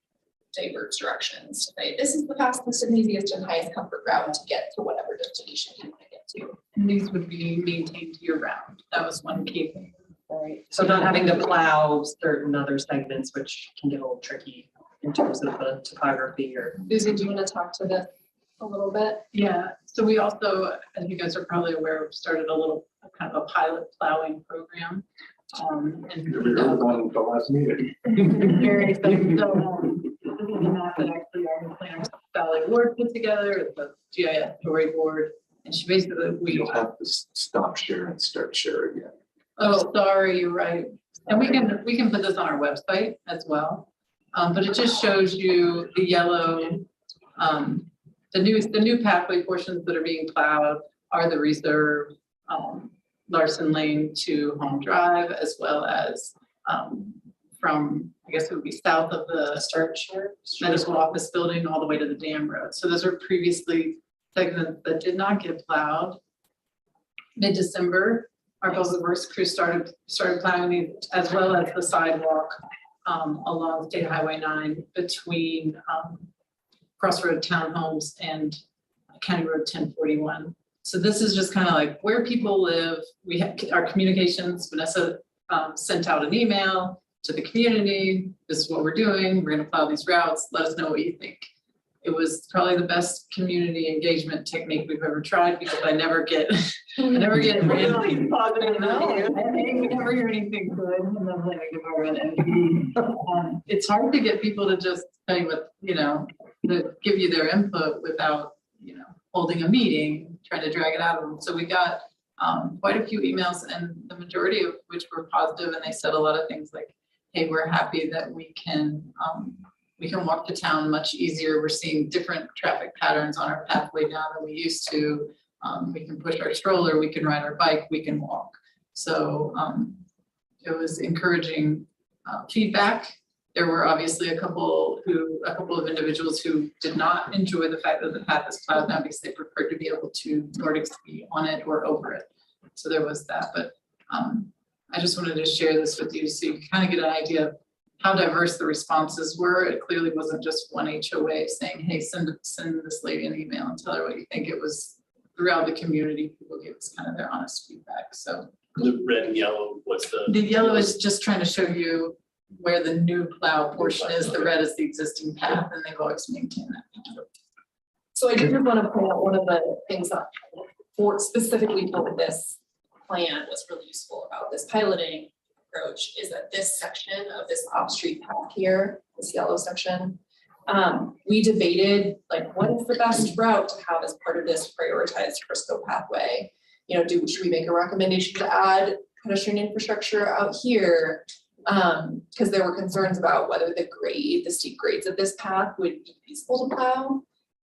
diverts directions to say this is the fastest and easiest and highest comfort route to get to whatever destination you want to get to. And these would be maintained year round. That was one key thing. Right. So not having to plow certain other segments, which can get a little tricky in terms of the topography or. Susie, do you want to talk to this a little bit? Yeah, so we also, as you guys are probably aware, we've started a little kind of a pilot plowing program And We heard about it at the last meeting. very exciting. So, this is the map that actually our planner Sally Ward put together, the GIS storyboard. And she basically, You'll have to stop share and start share again. oh, sorry, you're right. And we can put this on our website as well. But it just shows you the yellow, the new pathway portions that are being plowed are the reserve, Larson Lane to Home Drive, as well as, from, I guess it would be south of the medical office building all the way to the dam road. So those are previously segments that did not get plowed. Mid-December, our public works crew started plowing these, as well as the sidewalk along State Highway 9 between Crossroad Townhomes and County Road 1041. So this is just kind of like where people live. We have our communications. Vanessa sent out an email to the community. This is what we're doing. We're going to plow these routes. Let us know what you think. It was probably the best community engagement technique we've ever tried because I never get really positive. We never hear anything good and then negative over an it's hard to get people to just say what, to give you their input without, holding a meeting, trying to drag it out of them. So we got quite a few emails and the majority of which were positive, and they said a lot of things like, hey, we're happy that we can walk to town much easier. We're seeing different traffic patterns on our pathway now than we used to. We can push our stroller, we can ride our bike, we can walk. So it was encouraging feedback. There were obviously a couple of individuals who did not enjoy the fact that the path is plowed now because they preferred to be able to Nordic ski on it or over it. So there was that, but I just wanted to share this with you so you kind of get an idea of how diverse the responses were. It clearly wasn't just one HOA saying, hey, send this lady an email and tell her what you think. It was throughout the community, people gave us kind of their honest feedback. So the red and yellow, what's the yellow is just trying to show you where the new plow portion is. The red is the existing path, and they've always maintained that. So I did want to point out one of the things that specifically for this plan was really useful about this piloting approach is that this section of this off-street path here, this yellow section, we debated like what is the best route to have as part of this prioritized Frisco pathway. Should we make a recommendation to add pedestrian infrastructure out here? Because there were concerns about whether the steep grades of this path would be feasible to plow.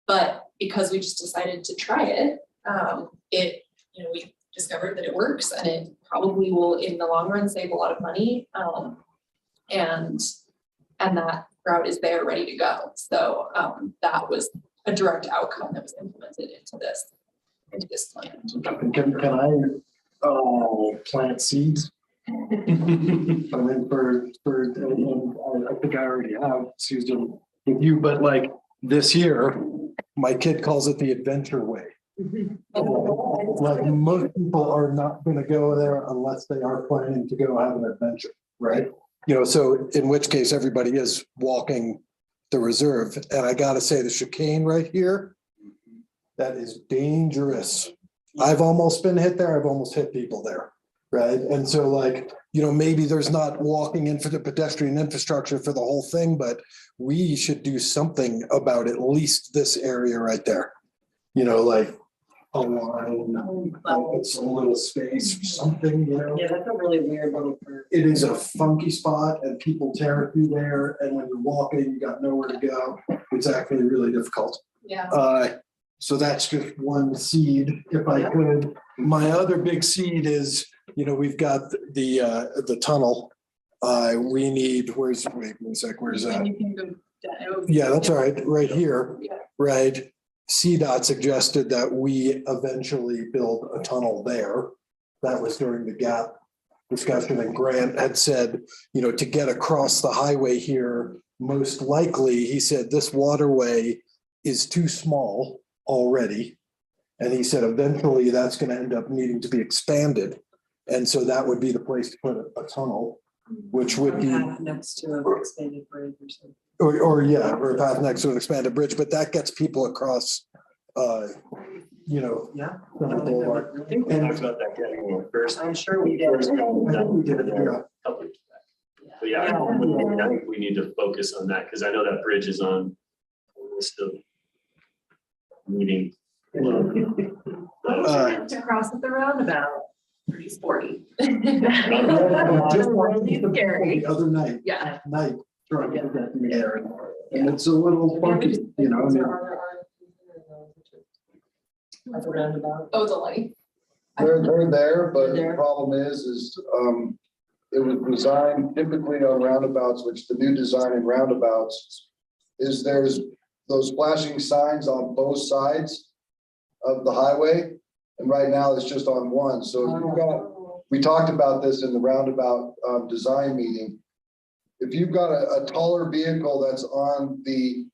But because we just decided to try it, we discovered that it works and it probably will in the long run save a lot of money. And that route is there ready to go. So that was a direct outcome that was implemented into this plan. Can I plant seeds? I mean, I think I already have, Susan, with you, but like this year, my kid calls it the adventure way. Like most people are not going to go there unless they are planning to go have an adventure, right? So in which case everybody is walking the reserve. And I got to say the chicane right here, that is dangerous. I've almost been hit there. I've almost hit people there. Right. And so maybe there's not walking in for the pedestrian infrastructure for the whole thing, but we should do something about at least this area right there. Like a line, it's a little space or something, Yeah, that's a really weird little curve. It is a funky spot and people tear through there. And when you're walking, you got nowhere to go. It's actually really difficult. Yeah. So that's just one seed, if I could. My other big seed is, we've got the tunnel. We need, where's that? Yeah, that's all right, right here, right? CDOT suggested that we eventually build a tunnel there. That was during the GAP discussion, and Grant had said, to get across the highway here, most likely, he said, this waterway is too small already. And he said, eventually that's going to end up needing to be expanded. And so that would be the place to put a tunnel, which would be next to an expanded bridge or something. or a path next to an expanded bridge, but that gets people across you know. Yeah. from the boulevard. I think we talked about that getting one first. I'm sure we did. First couple I think we did, there, yeah. couple years back. But yeah, I think we need to focus on that, because I know that bridge is on a list of meeting. To cross at the roundabout, pretty sporty. Just Really scary. the other night, Yeah. at night, trying to get that in the air. And it's a little funky, you know, I mean, At the roundabout. Oh, the light. they're there, but the They're there. problem is, it was designed typically on roundabouts, which the new design in roundabouts is there's those flashing signs on both sides of the highway. And right now it's just on one. So if you've got, we talked about this in the roundabout, design meeting. If you've got a taller vehicle that's on the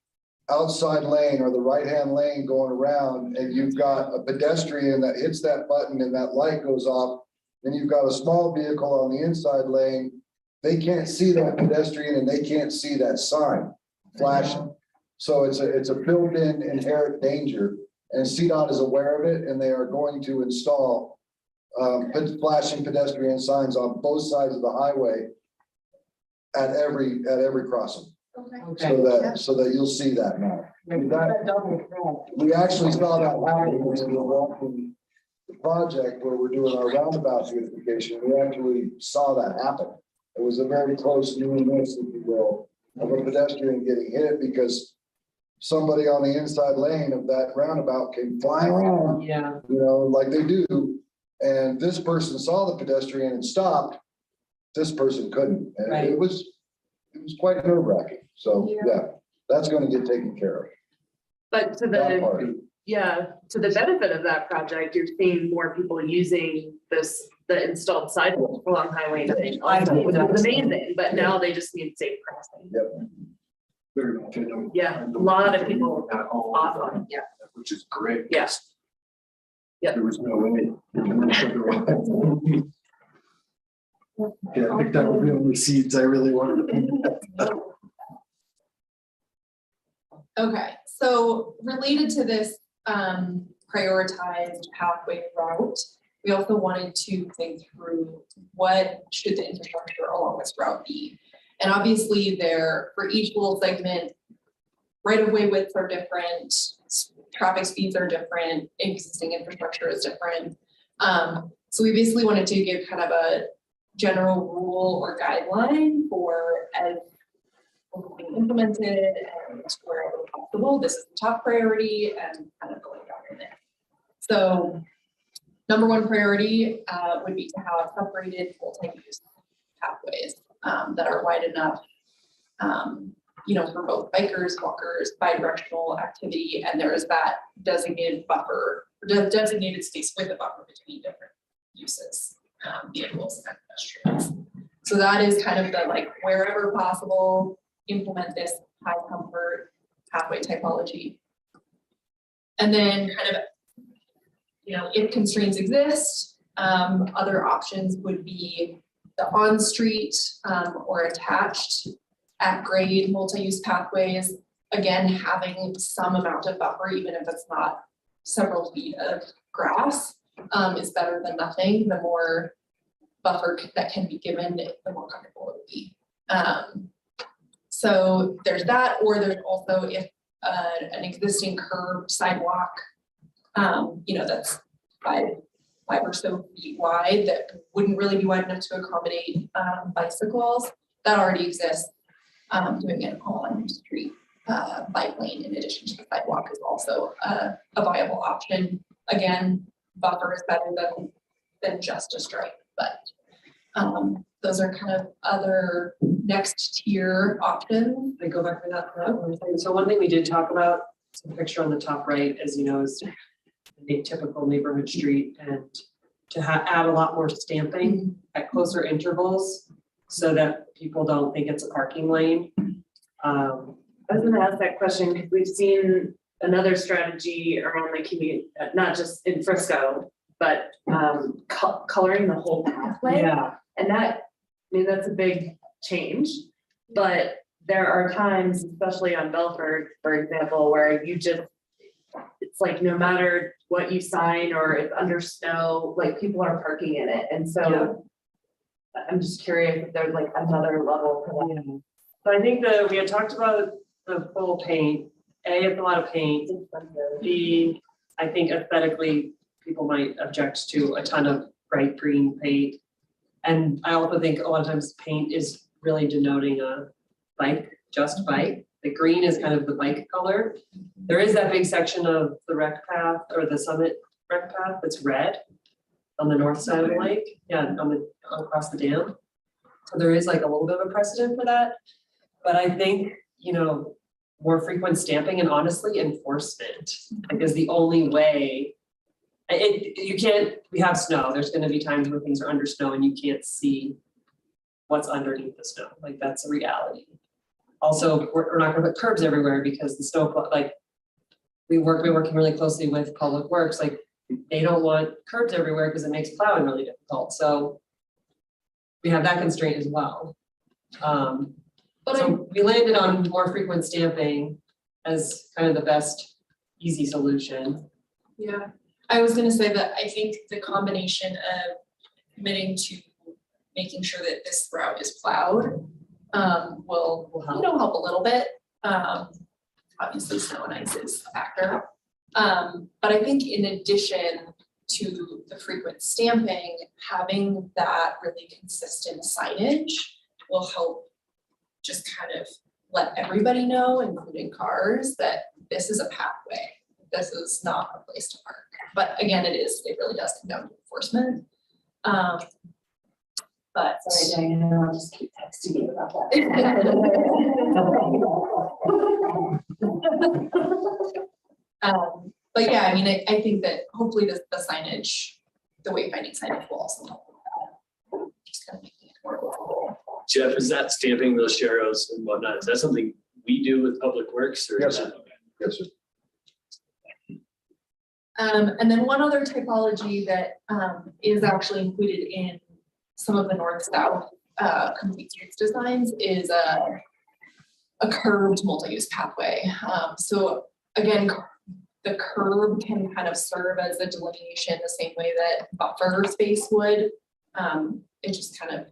outside lane or the right-hand lane going around, and you've got a pedestrian that hits that button and that light goes off, then you've got a small vehicle on the inside lane, they can't see that pedestrian and they can't see that sign flashing. So it's a built-in inherent danger, and CDOT is aware of it, and they are going to install flashing pedestrian signs on both sides of the highway at every crossing. So that you'll see that now. We actually saw that happen when we were walking the project where we're doing our roundabout beautification. We actually saw that happen. It was a very close near miss, if you will, of a pedestrian getting hit because somebody on the inside lane of that roundabout came flying around, Yeah. you know, like they do. And this person saw the pedestrian and stopped. This person couldn't. And Right. it was quite nerve wracking. So, yeah, that's gonna get taken care of. But to That the, part. to the benefit of that project, you're seeing more people using the installed sidewalk along Highway 9. Also, which is amazing, but now they just need safe crossing. Yep. Very much. Yeah, a lot of people awesome, yeah. Which is great. Yes. Yep. There was no way. Yeah, I think that was the only seeds I really wanted to. Okay, so related to this prioritized pathway route, we also wanted to think through what should the infrastructure along this route be? And obviously for each little segment, right-of-way widths are different, traffic speeds are different, existing infrastructure is different. So we basically wanted to give kind of a general rule or guideline for as being implemented and wherever possible, this is the top priority and kind of going down from there. So number one priority would be to have separated multi-use pathways that are wide enough, you know, for both bikers, walkers, bi-directional activity, and there is that designated buffer, designated space with a buffer between different uses, vehicles and pedestrians. So that is kind of the like wherever possible, implement this high comfort pathway typology. And then kind of, you know, if constraints exist, other options would be the on-street or attached at-grade multi-use pathways. Again, having some amount of buffer, even if it's not several feet of grass, is better than nothing. The more buffer that can be given, the more comfortable it would be. So there's that, or there's also if an existing curb sidewalk, you know, that's five or so feet wide, that wouldn't really be wide enough to accommodate bicycles, that already exists. Doing it on street bike lane in addition to the sidewalk is also a viable option. Again, buffer is better than just a stripe, but those are kind of other next tier options. I go back to that one thing. So one thing we did talk about, the picture on the top right, as you know, is the typical neighborhood street, and to add a lot more stamping at closer intervals so that people don't think it's a parking lane. I was gonna ask that question because we've seen another strategy around the community, not just in Frisco, but coloring the whole pathway. Yeah. And that, I mean, that's a big change, but there are times, especially on Belford, for example, where it's like no matter what you sign or it's under snow, like people are parking in it, and so. I'm just curious if there's like another level for that. So I think we had talked about the full paint. A, it's a lot of paint. B, I think aesthetically, people might object to a ton of bright green paint. And I also think a lot of times paint is really denoting a bike, just bike. The green is kind of the bike color. There is that big section of the rec path or the summit rec path that's red on the north side of the lake, across the dam. So there is like a little bit of a precedent for that. But I think, more frequent stamping and honestly enforcement, like is the only way. We have snow, there's gonna be times when things are under snow and you can't see what's underneath the snow, like that's a reality. Also, we're not gonna put curbs everywhere because the snow, like, we're working really closely with Public Works, like, they don't want curbs everywhere because it makes plowing really difficult, so we have that constraint as well. So we landed on more frequent stamping as kind of the best easy solution. Yeah, I was gonna say that I think the combination of committing to making sure that this route is plowed will help a little bit. Obviously snow and ice is a factor. But I think in addition to the frequent stamping, having that really consistent signage will help just kind of let everybody know, including cars, that this is a pathway. This is not a place to park. But again, it really does come down to enforcement. But Sorry, Diana, I'll just keep texting you about that. But yeah, I mean, I think that hopefully the signage, the wayfinding signage will also help with that. Just kind of making it more visible. Jeff, is that stamping those sharrows and whatnot? Is that something we do with Public Works or? Yes, is sir. that- Yes, sir. And then one other typology that is actually included in some of the north-south complete streets designs is a curved multi-use pathway. So again, the curb can kind of serve as a delineation the same way that buffer space would. It just kind of,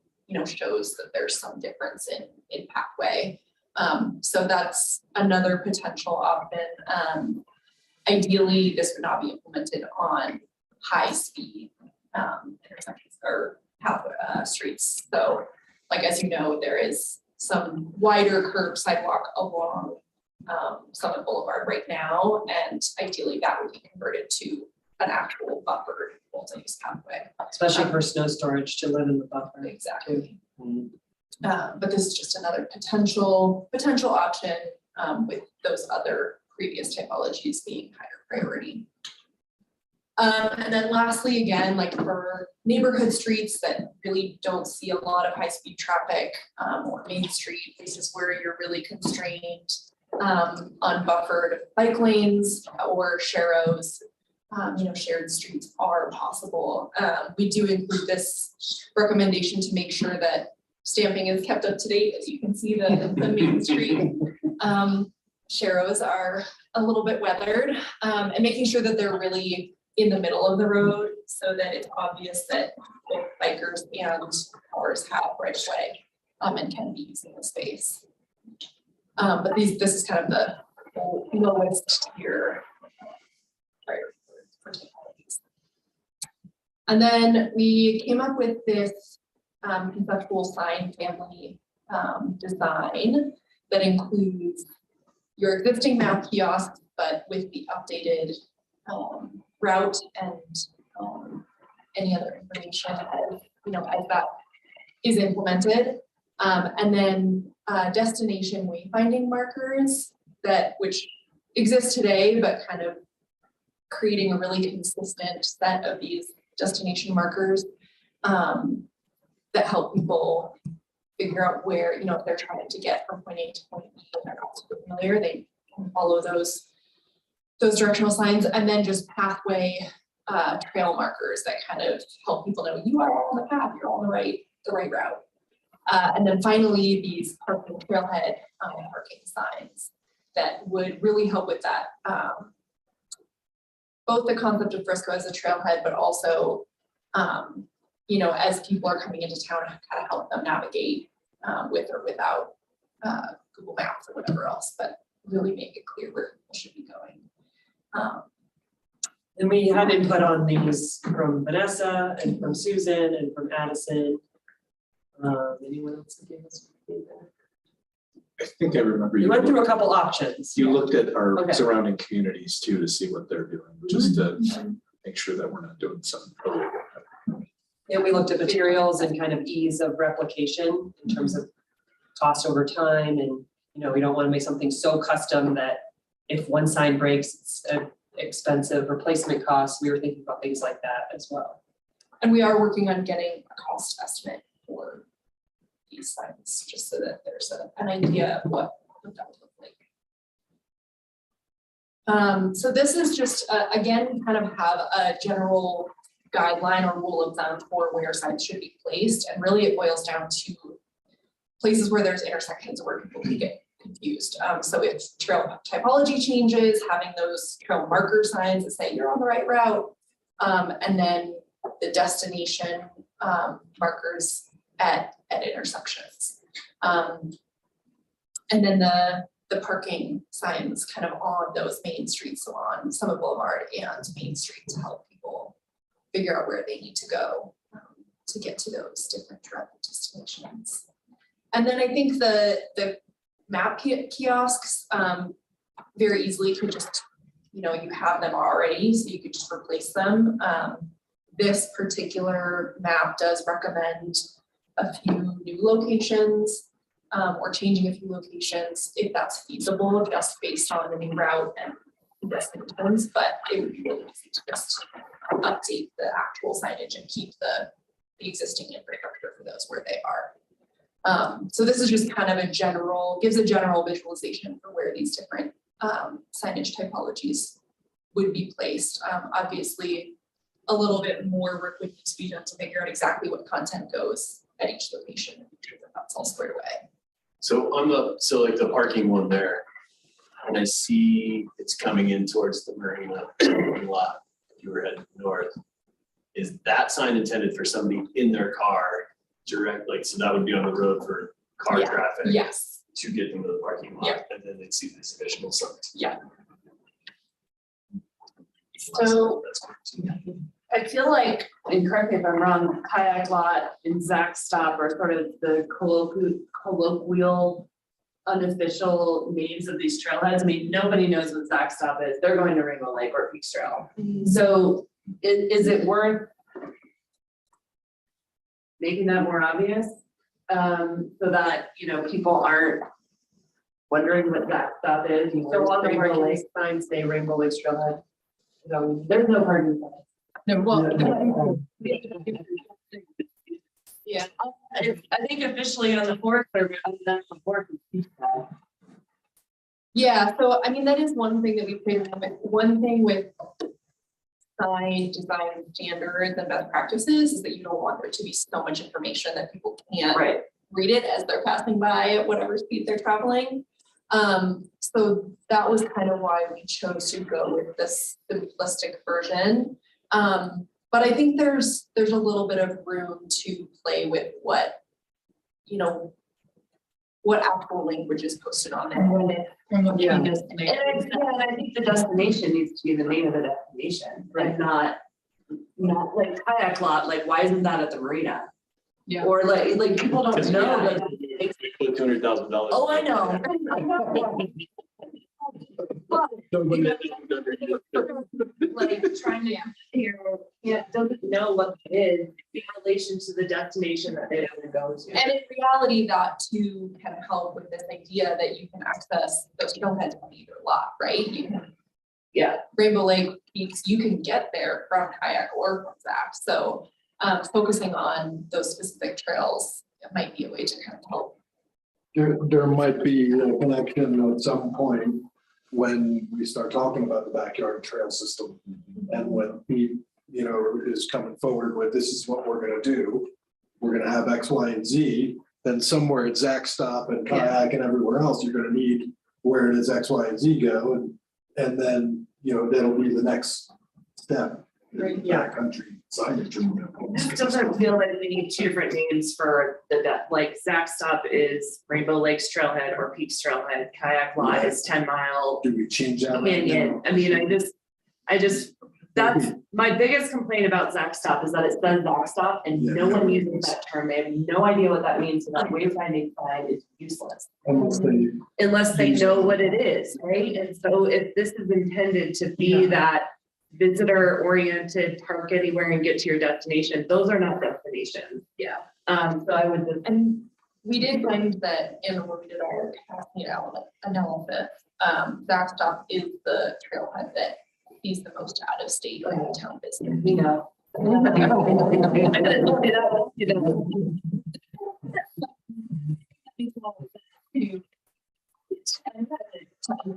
shows that there's some difference in pathway. So that's another potential option. Ideally, this would not be implemented on high speed intersections or streets. So like, as you know, there is some wider curb sidewalk along Summit Boulevard right now, and ideally that would be converted to an actual buffered multi-use pathway. Especially for snow storage to live in the buffer. Exactly. But this is just another potential option with those other previous typologies being higher priority. And then lastly, again, like for neighborhood streets that really don't see a lot of high-speed traffic, or Main Street, places where you're really constrained on buffered bike lanes or sharrows, shared streets are possible. We do include this recommendation to make sure that stamping is kept up to date. As you can see, the Main Street sharrows are a little bit weathered, and making sure that they're really in the middle of the road so that it's obvious that both bikers and cars have right of way and can be using the space. But this is kind of the lowest tier. And then we came up with this conceptual sign family design that includes your existing map kiosks, but with the updated route and any other information as that is implemented. And then destination wayfinding markers which exist today, but kind of creating a really consistent set of these destination markers that help people figure out where, if they're trying to get from point A to point B and they're not super familiar, they can follow those directional signs, and then just pathway trail markers that kind of help people know you are on the path, you're on the right route. And then finally, these parking trailhead parking signs that would really help with that both the concept of Frisco as a trailhead, but also, you know, as people are coming into town, kind of help them navigate with or without Google Maps or whatever else, but really make it clear where people should be going. And we had input on these from Vanessa and from Susan and from Addison. Anyone else give us feedback? I think I remember We you. went through a couple options. You looked at our Okay. surrounding communities too, to see what they're doing, just to make sure that we're not doing something totally different. Yeah, we looked at materials and kind of ease of replication in terms of cost over time, and, you know, we don't want to make something so custom that if one sign breaks, it's an expensive replacement cost. We were thinking about things like that as well. And we are working on getting a cost estimate for these signs, just so that there's an idea of what that would look like. So this is just, again, kind of have a general guideline or rule of thumb for where signs should be placed. And really it boils down to places where there's intersections where people can get confused. So if trail typology changes, having those trail marker signs that say you're on the right route, and then the destination markers at intersections. And then the parking signs kind of on those main streets, so on Summit Boulevard and Main Street, to help people figure out where they need to go to get to those different travel destinations. And then I think the map kiosks very easily could just, you know, you have them already, so you could just replace them. This particular map does recommend a few new locations or changing a few locations if that's feasible, just based on the new route and destinations, but it would be really easy to just update the actual signage and keep the existing infrastructure for those where they are. So this is just kind of gives a general visualization for where these different signage typologies would be placed. Obviously, a little bit more work would need to be done to figure out exactly what content goes at each location, that's all squared away. So on like the parking one there, and I see it's coming in towards the marina lot, if you were heading north. Is that sign intended for somebody in their car direct, like, so that would be on the road for car traffic? Yes. To get them to the parking lot, Yeah. and then they'd see this additional signs. Yeah. So I feel like, and correct me if I'm wrong, Kayak Lot and Zach Stop are sort of the colloquial unofficial names of these trailheads. I mean, nobody knows what Zach Stop is. They're going to Rainbow Lake or Peaks Trail. So is it worth making that more obvious? So that, you know, people aren't wondering what Zach Stop is. So on the parking signs say Rainbow Lakes Trailhead. So There's no parking. No, well, Yeah, I think officially on the Forest Service, that's the Forest. yeah, so I mean, that is one thing that we played with. One thing with sign design standards and best practices is that you don't want there to be so much information that people can't read it as they're passing by at whatever speed they're traveling. So that was kind of why we chose to go with this simplistic version. But I think there's a little bit of room to play with what, you know, what actual language is posted on it. Yeah. And I think the destination needs to be the name of the destination, and not like Kayak Lot, like, why isn't that at the marina? Yeah. Or like people don't know, like. Put $200,000. Oh, I know. Like trying to doesn't know what it is in relation to the destination that they want to go to. And in reality, that too can help with this idea that you can access those trailheads on either lot, right? You can, Rainbow Lake Peaks, you can get there from Kayak or from Zach. So focusing on those specific trails might be a way to kind of help. There might be a connection at some point when we start talking about the backyard trail system. And when he, you know, is coming forward with, this is what we're gonna do. We're gonna have X, Y, and Z. Then somewhere at Zach Stop and Kayak and everywhere else, you're gonna need where does X, Y, and Z go? And then, you know, that'll be the next step. Right, yeah. Backcountry signage. It doesn't feel like we need two different names for like Zach Stop is Rainbow Lakes Trailhead or Peaks Trailhead, Kayak Lot is 10 Mile Do we change that? right Canyon. now? I mean, I just, that's my biggest complaint about Zach Stop is that it says Zach Stop and no one uses that term. They have no idea what that means, so that wayfinding sign is useless. Unless they know what it is, right? And so if this is intended to be that visitor oriented, park anywhere and get to your destination, those are not destinations. Yeah. So I would just. And we did find that in when we did our capacity analysis, Backstop is the trailhead that sees the most out of state or out of town business. We know. To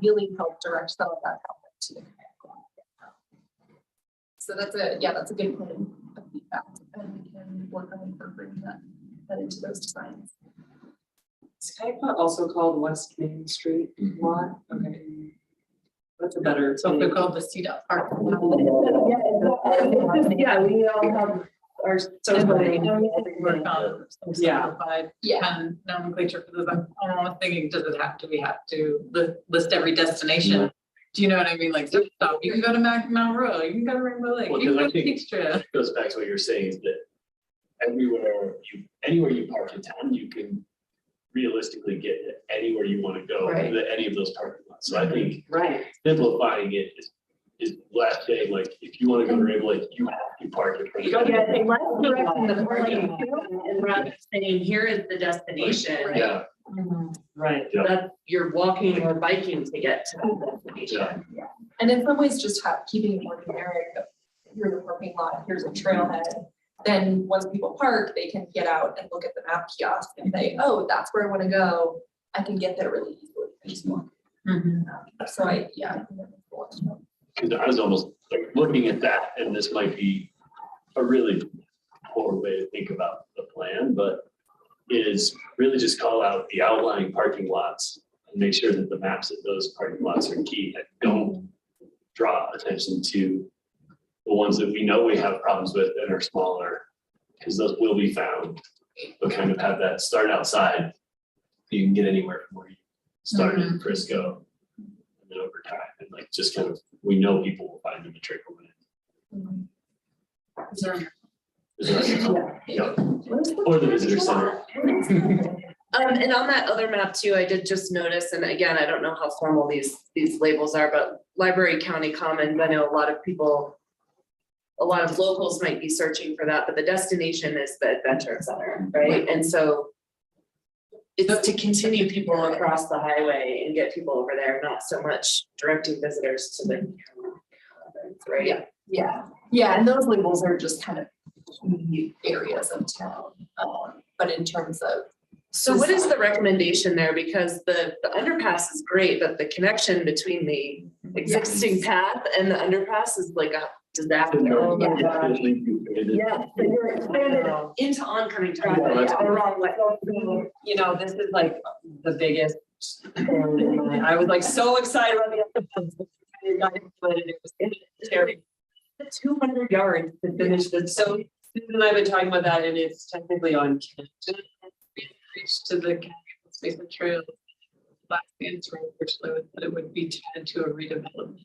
really help direct some of that traffic to the kayak lot. So that's a good plan of feedback, and we can work on incorporating that into those designs. Is Kayak Lot also called West Main Street lot? Okay. That's a better. So if they're called the CDOT Park. Yeah, we all have our. Work on some simplified and nomenclature for those. I'm almost thinking, we have to list every destination? Do you know what I mean? Like, stop, you can go to Mount Royal, you can go to Rainbow Lake, Well, you can because go I to think Peaks Trail. it goes back to what you're saying is that anywhere you park in town, you can realistically get anywhere you want to go, Right. to any of those parking lots. So I think Right. simplifying it is less saying like, if you want to go to Rainbow Lake, you have to park in front of. Yeah, and let's direct the parking and rather than saying, here is the destination. Yeah. Right, Yeah. that you're walking or biking to get to that destination. Yeah. And in some ways, just keeping it more generic, here's a parking lot, here's a trailhead. Then once people park, they can get out and look at the map kiosk and say, oh, that's where I want to go. I can get there really easily. I just walk. So I think that makes a lot of sense. Because I was almost like looking at that, and this might be a really poor way to think about the plan, but is really just call out the outlying parking lots and make sure that the maps of those parking lots are key and don't draw attention to the ones that we know we have problems with and are smaller, because those will be found. But kind of have that start outside. You can get anywhere from where you started in Frisco and then over time, and like just kind of, we know people will find them and trickle in. Yeah. Or the visitor center. And on that other map too, I did just notice, and again, I don't know how formal these labels are, but Library County Commons, I know a lot of locals might be searching for that, but the destination is the Adventure Center, right? And so it's to continue people across the highway and get people over there, not so much directing visitors to the right? Yeah, and those labels are just kind of key areas of town. But in terms of. So what is the recommendation there? Because the underpass is great, but the connection between the existing path and the underpass is like a disaster. Yeah, so you're expanded into oncoming traffic the wrong way. You know, this is like the biggest. I was like so excited about the underpass. It was scary. 200 yards to finish this. So Susan and I have been talking about that, and it's technically on reach to the Spaceman Trail. Last answer, unfortunately, was that it would be tied to a redevelopment.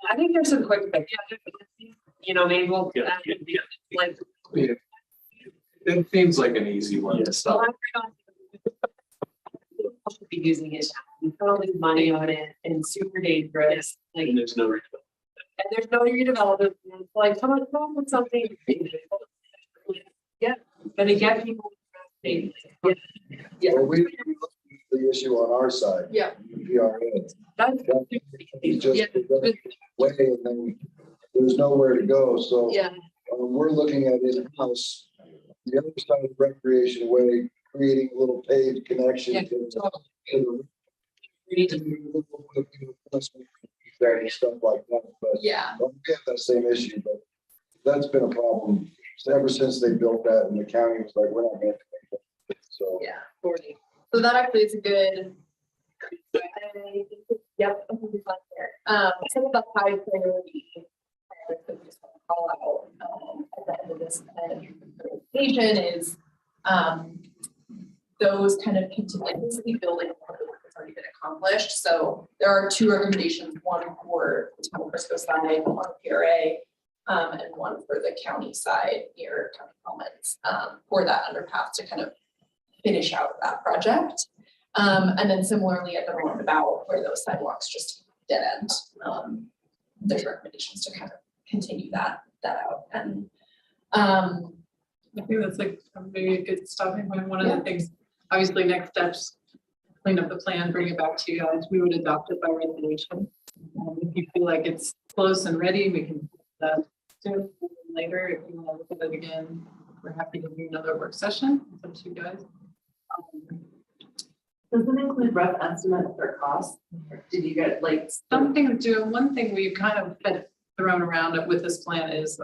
I think there's some quick fix. You know, maybe we'll. Like, It seems like an easy one to stop. Should be using it. We put all this money on it and super dangerous. Like, And there's no reason. and there's no redevelopment. And it's like, come on with something. Yeah, gonna get people. Yeah. Well, we, the issue on our side. Yeah. PRN. That's. It's just way, and then there's nowhere to go, so. Yeah. We're looking at in-house, the other side of Recreation Way, creating a little paved connection. Yeah, to totally. and stuff like that, but. Yeah. We have that same issue, but that's been a problem ever since they built that, and the county was like, we're not gonna do it. So. Yeah. So that actually is a good. Yep. I think we got there. Some of the high priority that we just want to call out at the end of this presentation is those kind of continuously building on the work that's already been accomplished. So there are two recommendations, one for the town of Frisco side on the PRA, and one for the county side near County Commons, for that underpass to kind of finish out that project. And then similarly at the roundabout where those sidewalks just dead end, there's recommendations to kind of continue that out. And I think that's like maybe a good stopping point. One of the things, obviously next steps, clean up the plan, bring it back to you guys. We would adopt it by resolution. If you feel like it's close and ready, we can do it later. If you want to look at it again, we're happy to do another work session. It's up to you guys. Does it include rough estimates for costs? Did you get like? Something to do, one thing we've kind of had thrown around with this plan is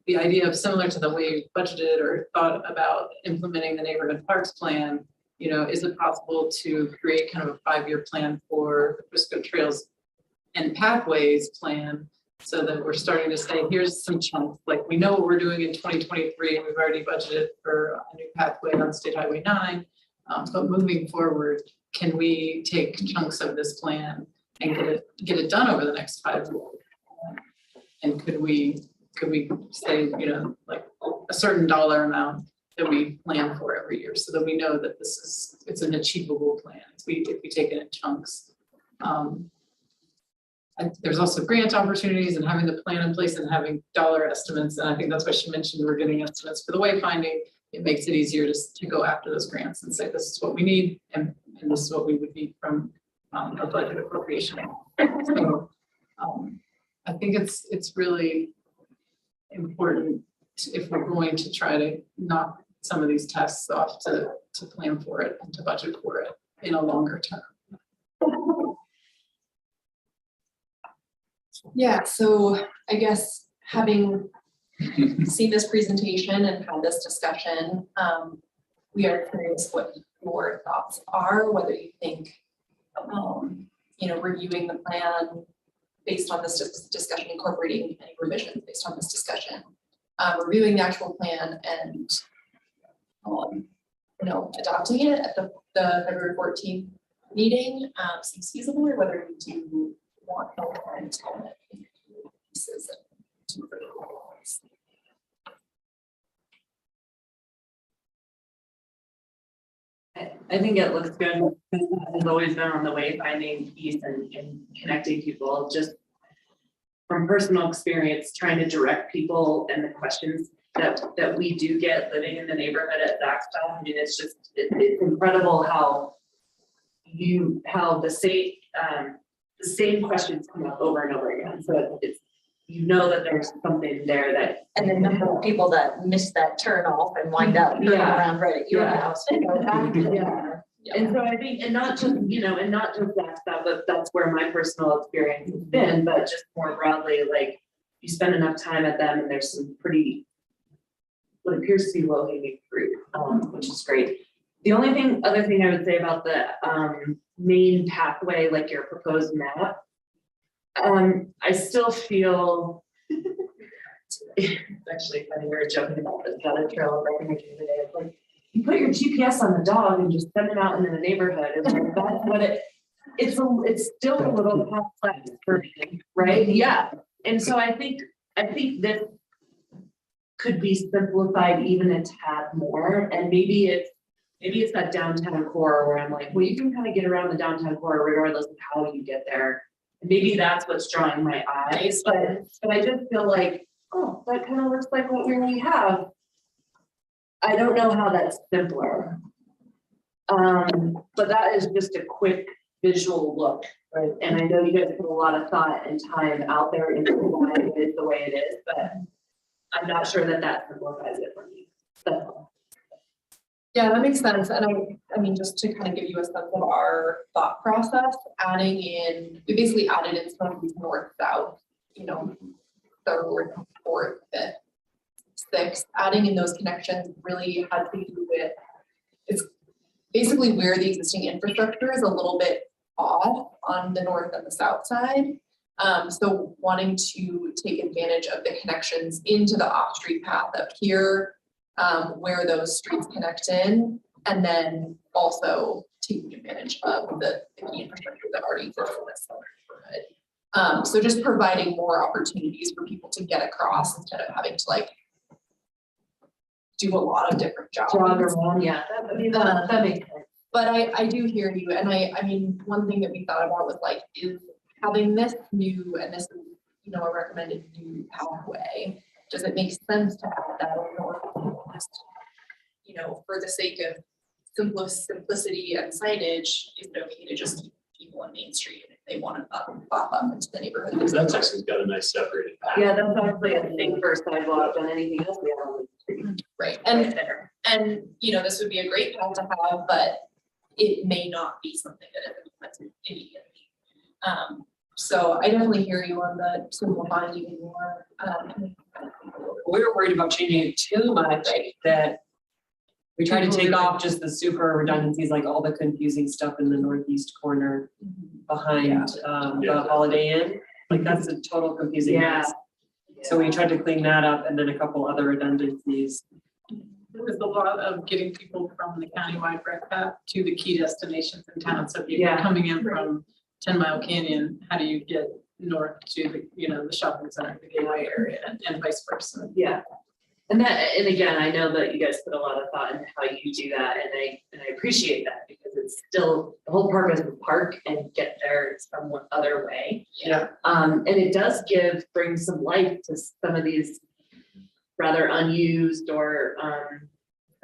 the idea of similar to the way you budgeted or thought about implementing the neighborhood parks plan. You know, is it possible to create kind of a 5-year plan for the Frisco Trails and Pathways plan, so that we're starting to say, here's some chunks, like we know what we're doing in 2023, and we've already budgeted for a new pathway on State Highway 9. But moving forward, can we take chunks of this plan and get it done over the next 5 years? And could we say, you know, like a certain dollar amount that we plan for every year, so that we know that it's an achievable plan if we take it in chunks. There's also grant opportunities and having the plan in place and having dollar estimates. And I think that's why she mentioned we're getting estimates for the wayfinding. It makes it easier to go after those grants and say, this is what we need, and this is what we would need from a budget appropriation. So I think it's really important if we're going to try to knock some of these tests off to plan for it and to budget for it in a longer term. yeah, so I guess having seen this presentation and had this discussion, we are curious what your thoughts are, whether you think, you know, reviewing the plan based on this discussion, incorporating any revisions based on this discussion, reviewing the actual plan and, you know, adopting it at the February 14th meeting seems feasible, or whether you do want more time to pieces and to I think it looks good. It's always been on the wayfinding piece and connecting people, just from personal experience, trying to direct people and the questions that we do get living in the neighborhood at Zaxton. I mean, it's just, it's incredible how the same questions come up over and over again. So it's, you know that there's something there that. And the number of people that miss that turn off and wind up turning around right at your house. And so I think, and not just, you know, and not just that stuff, but that's where my personal experience has been, but just more broadly, like you spend enough time at them and there's some pretty, what appears to be low hanging fruit, which is great. The only other thing I would say about the main pathway, like your proposed map, I still feel, it's actually funny, we were joking about this other trail of recognition today. It's like, you put your GPS on the dog and just send it out into the neighborhood. And like, that's what it's still a little complex for me, right? Yeah. And so I think this could be simplified even a tad more. And maybe it's that downtown core where I'm like, well, you can kind of get around the downtown core regardless of how you get there. Maybe that's what's drawing my eyes, but I just feel like, oh, that kind of looks like what we already have. I don't know how that's simpler. But that is just a quick visual look, right? And I know you guys put a lot of thought and time out there into why it is the way it is, but I'm not sure that simplifies it for me. So. Yeah, that makes sense. And I mean, just to kind of give you a sense of our thought process, we basically added in some of these north-south, you know, third, fourth, fifth, sixth, adding in those connections really has to do with, it's basically where the existing infrastructure is a little bit off on the north and the south side. So wanting to take advantage of the connections into the off-street path up here, where those streets connect in, and then also taking advantage of the key infrastructure that already exists in this neighborhood. So just providing more opportunities for people to get across instead of having to like do a lot of different jobs. Yeah, that makes sense. But I do hear you, and I mean, one thing that we thought about was like, is having this new, and this is, you know, a recommended new pathway, does it make sense to add that or just, you know, for the sake of simplicity and signage, is it okay to just keep people on Main Street if they want to pop up into the neighborhood? Because that's actually got a nice separated path. Yeah, that's actually a thing for a sidewalk than anything else we have on the street. Right, Right there. and, you know, this would be a great path to have, but it may not be something that is implemented immediately. So I definitely hear you on the simplifying even more. We were worried about changing it too much that we tried to take off just the super redundancies, like all the confusing stuff in the northeast corner behind the Holiday Inn. Like that's a total confusing mess. So we tried to clean that up and then a couple other redundancies. There was a lot of getting people from the countywide rec path to the key destinations in town. So if you're coming in from 10 Mile Canyon, how do you get north to the, you know, the shopping center, the gateway area, and vice versa? Yeah. And again, I know that you guys put a lot of thought into how you do that, and I appreciate that because it's still, the whole purpose of the park and get there some other way. Yeah. And it does bring some life to some of these rather unused or, I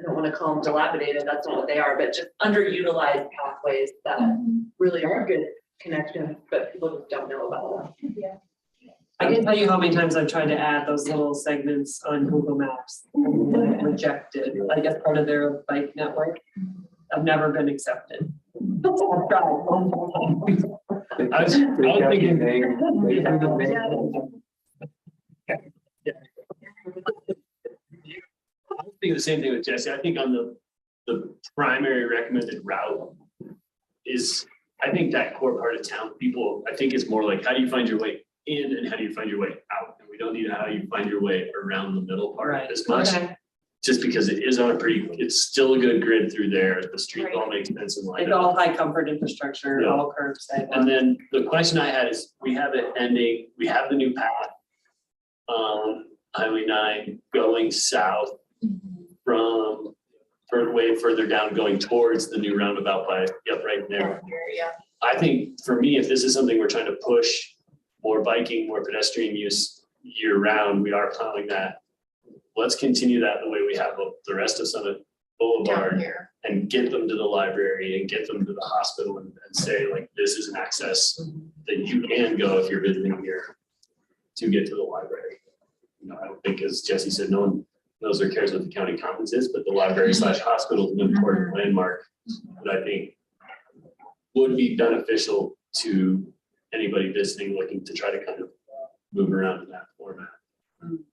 don't want to call them dilapidated, that's not what they are, but just underutilized pathways that really are good connections, but people just don't know about them. Yeah. I can tell you how many times I've tried to add those little segments on Google Maps, and rejected, like as part of their bike network. I've never been accepted. I've tried one time. I was thinking. I was thinking the same thing with Jesse. I think on the primary recommended route is, I think that core part of town, people, I think it's more like, how do you find your way in and how do you find your way out? And we don't need how you find your way around the middle part as much. Just because it is on a it's still a good grid through there. The street all makes sense and line It's all high comfort infrastructure, all curbs. And then the question I had is, we have it ending, we have the new path on Highway 9 going south from way further down, going towards the new roundabout by, right there. I think for me, if this is something we're trying to push more biking, more pedestrian use year round, we are plowing that. Let's continue that the way we have the rest of Summit Boulevard and get them to the library and get them to the hospital and say like, this is an access that you can go if you're visiting here to get to the library. You know, I don't think, as Jesse said, no one knows or cares what the county commons is, but the library / hospital is an important landmark that I think would be beneficial to anybody visiting, looking to try to kind of move around in that format.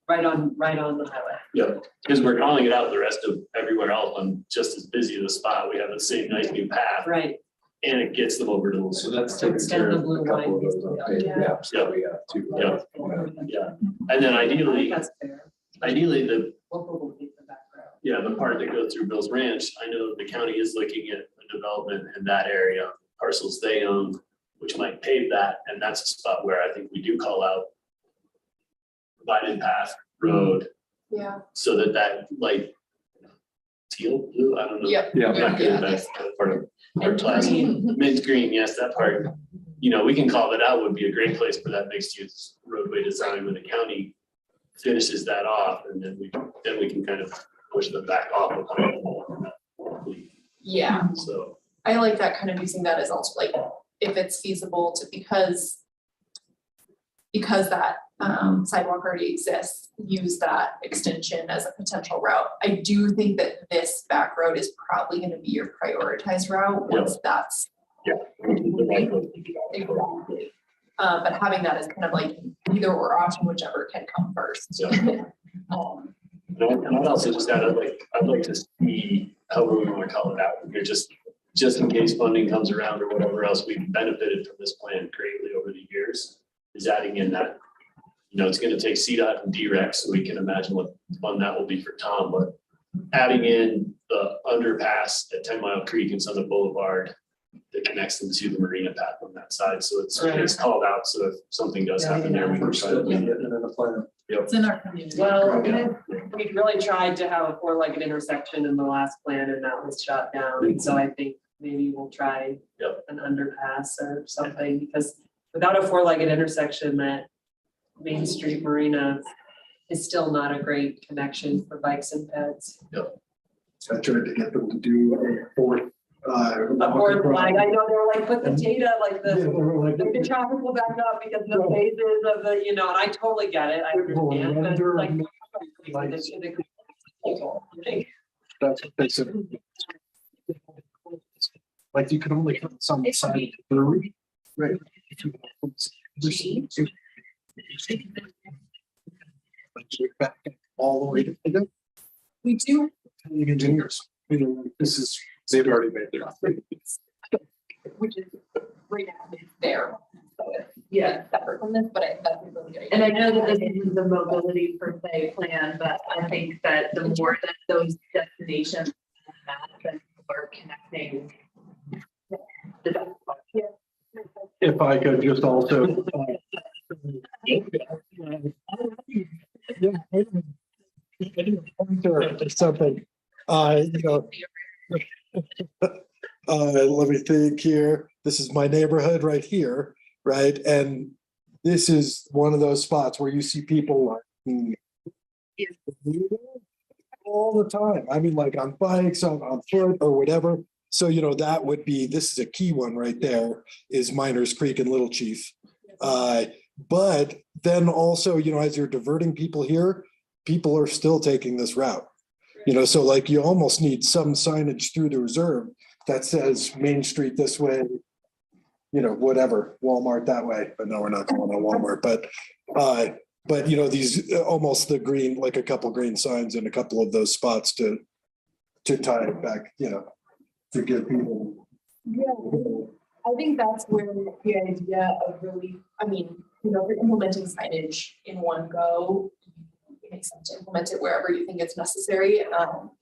Right on the highway. Yep, because we're calling it out, the rest of everywhere else on just as busy of a spot. We have the same nice new path. Right. And it gets them over to the. So that's taking care of a couple of those unpaid gaps that we have too. Right? Yeah, and then ideally, That's fair. ideally the, We'll take the back road. yeah, the part that goes through Bill's Ranch, I know the county is looking at a development in that area, parcels they own, which might pave that, and that's a spot where I think we do call out provided path road, Yeah. so that light teal, blue, I don't know. Yep. Yeah. I'm not good at that part of our class. Mint green, yes, that part, you know, we can call that out, would be a great place for that mixed use roadway design when the county finishes that off, and then we can kind of push them back off of. Yeah. So. I like that, kind of using that as also like, if it's feasible to, because that sidewalk already exists, use that extension as a potential route. I do think that this back road is probably gonna be your prioritized route once that's. Exactly. But having that as kind of like either or option, whichever can come first. And I'd also just add, I'd like to see how we want to call it out. You're just just in case funding comes around or whatever else, we've benefited from this plan greatly over the years, is adding in that, you know, it's gonna take CDOT and DREC, so we can imagine what fun that will be for Tom, but adding in the underpass at 10 Mile Creek and Summit Boulevard that connects them to the marina path on that side, so it's called out, so if something does happen there, we can try to. Yep. It's in our community. Well, we really tried to have a 4-legged intersection in the last plan and that was shot down. And so I think maybe we'll try an underpass or something, because without a 4-legged intersection, that Main Street Marina is still not a great connection for bikes and peds. Yep. I tried to get them to do a fourth. A fourth line, I know they were like, put the data, like the traffic will back up because the phases of the, you know, and I totally get it, I understand, but it's like. That's what they said. Like you can only put some side of the brewery. Right. Back all the way to the. We do. Engineers, you know, this is, they've already made their. Which is right now it's there. So it's, separate from this, but that's a really good idea. And I know that this isn't the mobility per se plan, but I think that the more that those destinations that are connecting. If I could just also. Something, you know. Let me think here. This is my neighborhood right here, right? And this is one of those spots where you see people like all the time. I mean, like on bikes, on foot or whatever. So, you know, that would be, this is a key one right there, is Miners Creek and Little Chief. But then also, you know, as you're diverting people here, people are still taking this route. You know, so like you almost need some signage through the reserve that says Main Street this way, you know, whatever, Walmart that way, but no, we're not going on Walmart, but you know, these almost the green, like a couple green signs in a couple of those spots to tie it back, you know, to give people. Yeah, I think that's where the idea of really, I mean, you know, if you're implementing signage in one go, it makes sense to implement it wherever you think it's necessary.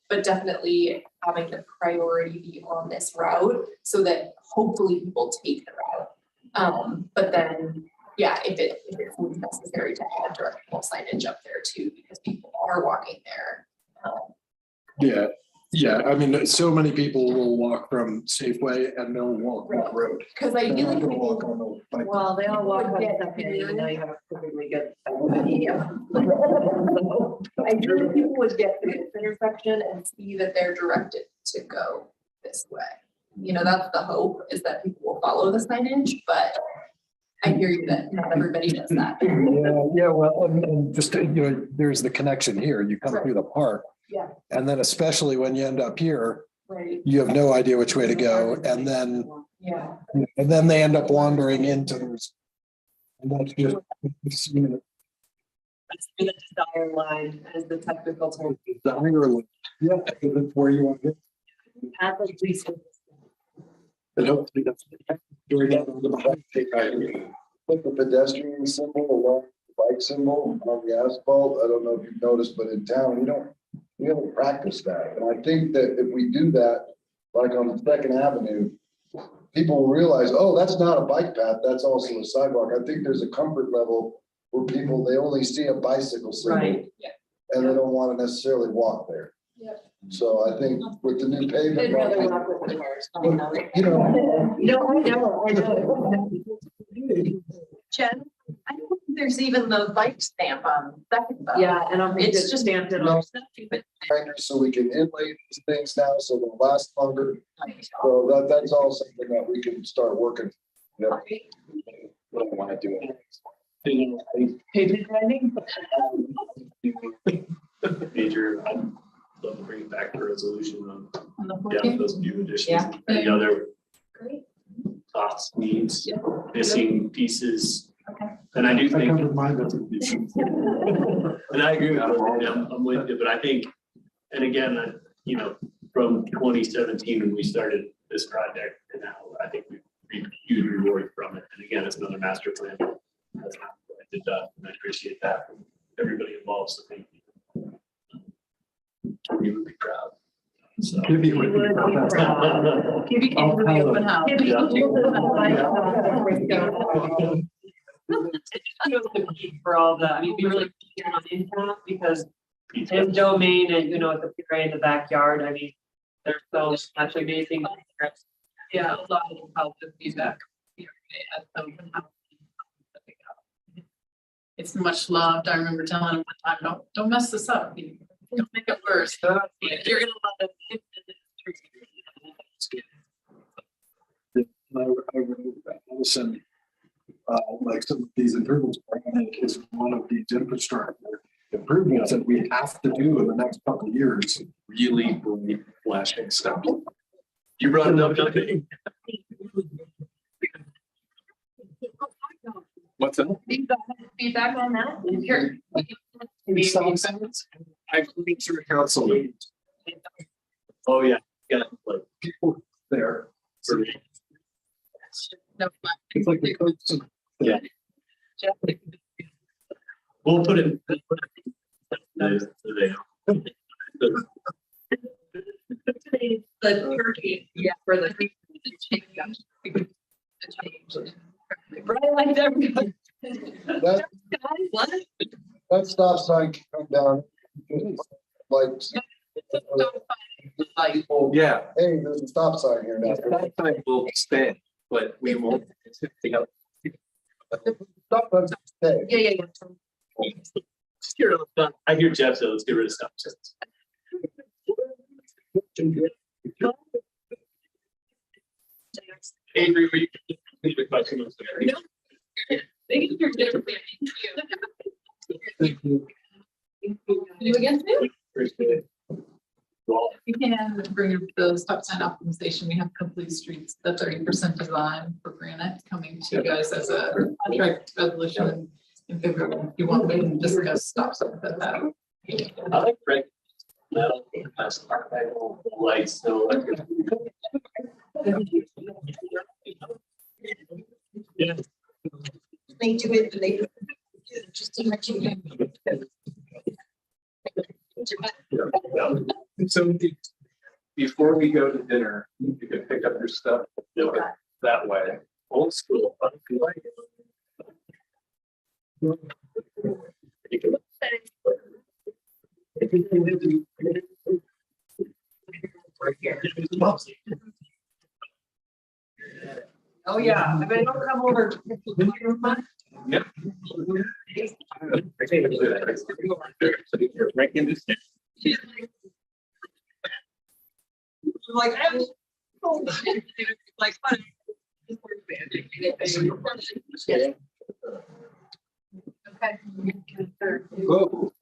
But definitely having the priority be on this route so that hopefully people take the route. But then, yeah, if it's necessary to add directional signage up there too, because people are walking there. Yeah, I mean, so many people will walk from Safeway and they'll walk that road. Because ideally, They're not gonna walk on the bike. Well, they all walk on Yeah. second, and now you have a perfectly good. Ideally, people would get to this intersection and see that they're directed to go this way. You know, that's the hope, is that people will follow the signage, but I hear you that not everybody does that. Yeah, well, and just, you know, there's the connection here. You come through the park. Yeah. And then especially when you end up here, Right. you have no idea which way to go. And then, Yeah. and then they end up wandering into those. And that's just. That's the desire line as the technical term. Yeah, that's where you want to get. Path of least. And hopefully that's. During that, on the bike, Put the pedestrian symbol along the bike symbol on the asphalt. I don't know if you've noticed, but in town, we haven't practiced that. And I think that if we do that, like on Second Avenue, people will realize, oh, that's not a bike path, that's also a sidewalk. I think there's a comfort level where people, they only see a bicycle symbol. Right. Yeah. And they don't want to necessarily walk there. Yeah. So I think with the new pavement. They'd rather walk with the cars. You know. No, I know. Jen, I don't think there's even the bike stamp on second. though. Yeah, and I'm It's just just stamped it on. So we can inlay these things now so they'll last longer. So that's all something that we can start working. Yeah. What I want to do. Pavement grinding? Major, I'd love to bring it back to resolution on, On the yeah, 14th? those few additions. Yeah. Any other Great. thoughts, needs, Yeah. missing pieces? Okay. And I do I think. covered mine, that's. And I agree with you, I'm with you, but I think, and again, you know, from 2017 when we started this project, and now I think we've reaped huge reward from it. And again, it's another master plan. That's not what I did, and I appreciate that from everybody involved, so thank you. We would be proud. So. Give you open house. For all the, I mean, we really clear on impact because his domain and, you know, it's right in the backyard. I mean, there's so much amazing. Yeah, a lot of positive feedback. It's much loved. I remember telling him one time, don't mess this up. Don't make it worse. You're gonna love it. I wrote Allison, like some of these improvements is one of these infrastructure improvements that we have to do in the next couple of years. Really bright flashing stuff. You brought it up, nothing. What's that? Feedback on that? Sure. I've been through council meetings. Oh, yeah, got like people there. No, It's like the yeah. We'll put it. The turkey, yeah, for the change. Right, like everybody. What? That stop sign can come down. Like, Yeah. hey, there's a stop sign here now. That time will stand, but we won't. Stop signs stay. Yeah. I hear Jeff, so let's get rid of stop signs. Avery, will you leave a question? No. Thank you. Thank you. You again too? Appreciate it. Well, You can bring up the stop sign optimization. We have complete streets, the 30% design for Granite coming to you guys as a contract resolution in February. If you want, we can discuss stop signs at that. I like red metal, archival lights, so. Yeah. They do it, but they just too much. So before we go to dinner, you can pick up your stuff that way. Old school. Oh, yeah, I mean, don't come over. Yep. Like, I'm. Like, fun. Whoa.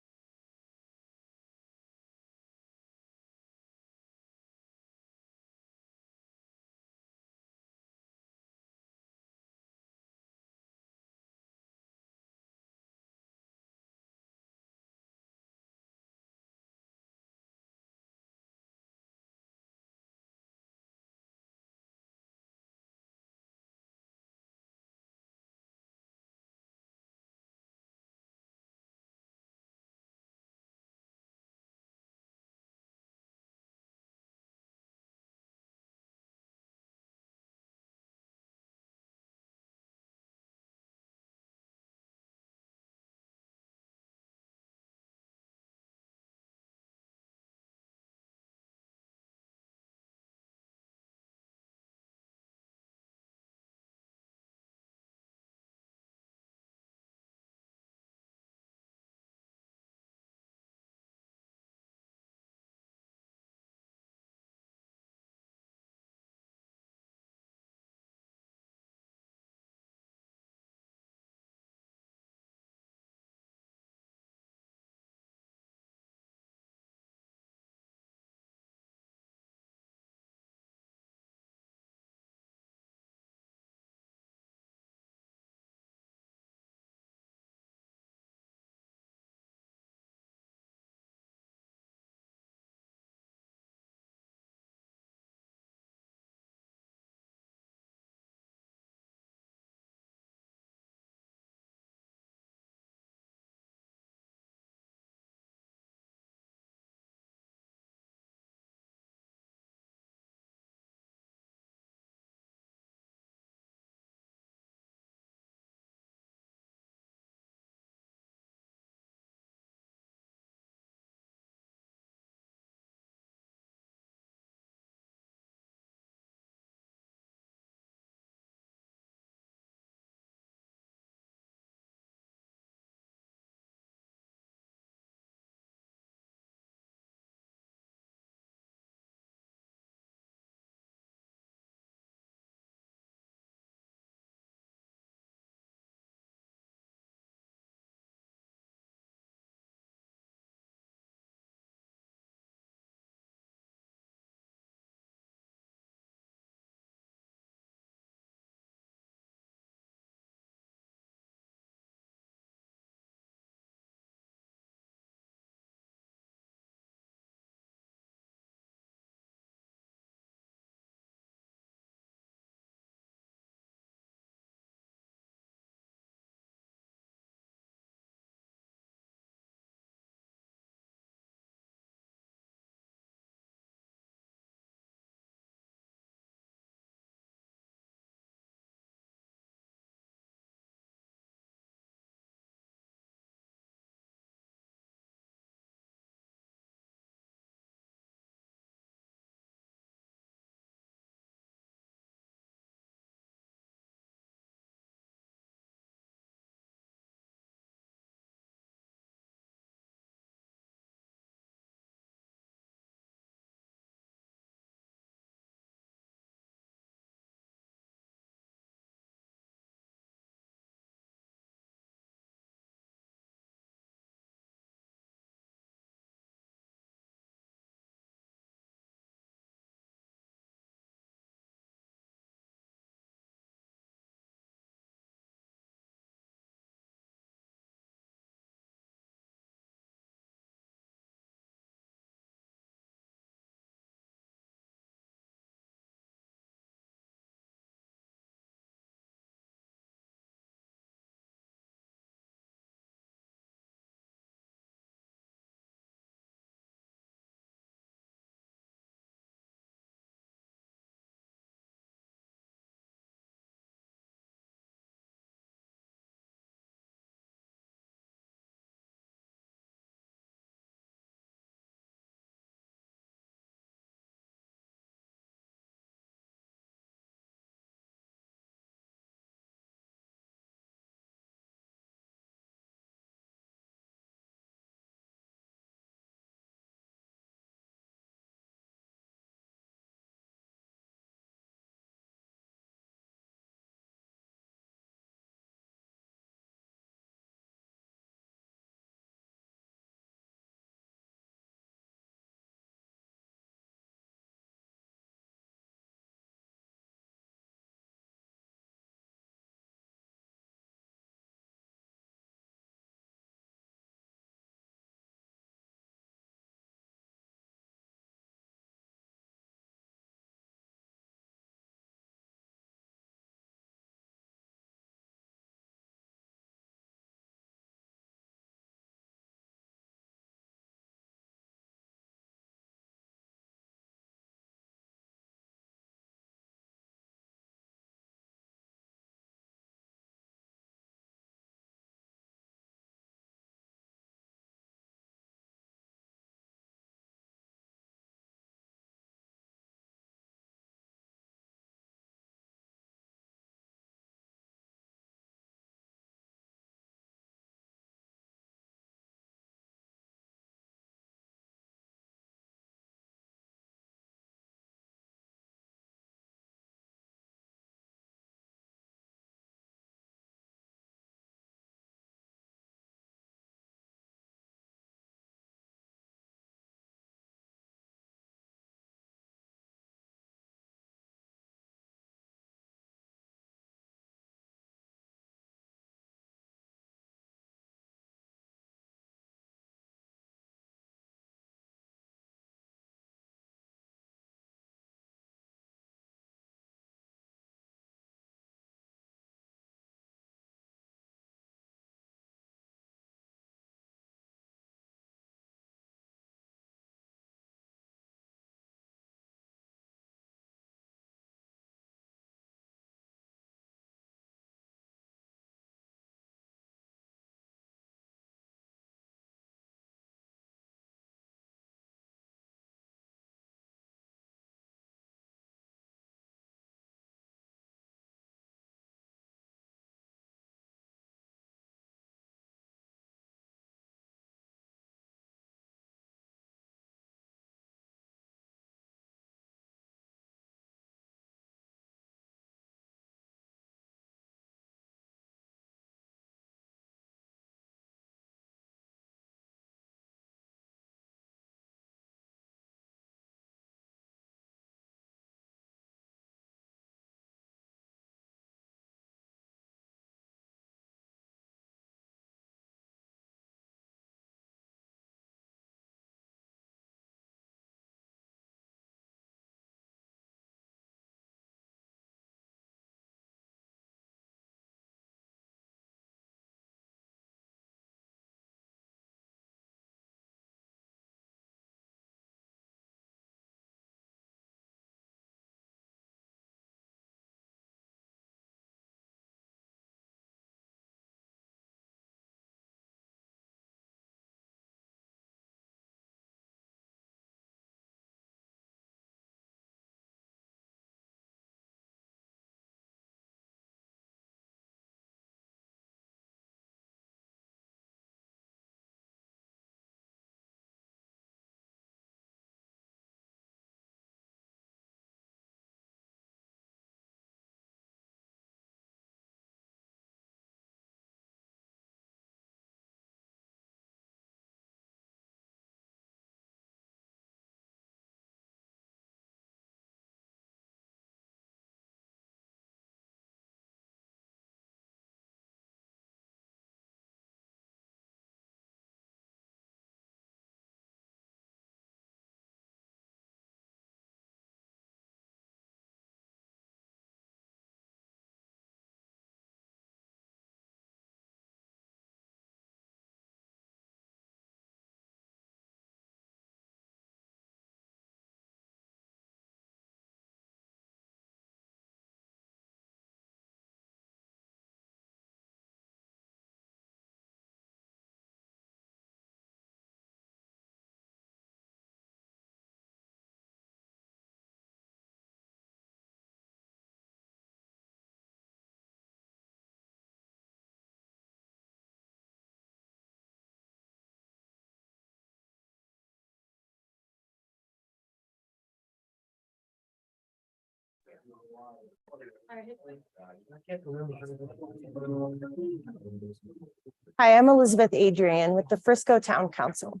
Hi, I'm Elizabeth Adrian with the Frisco Town Council.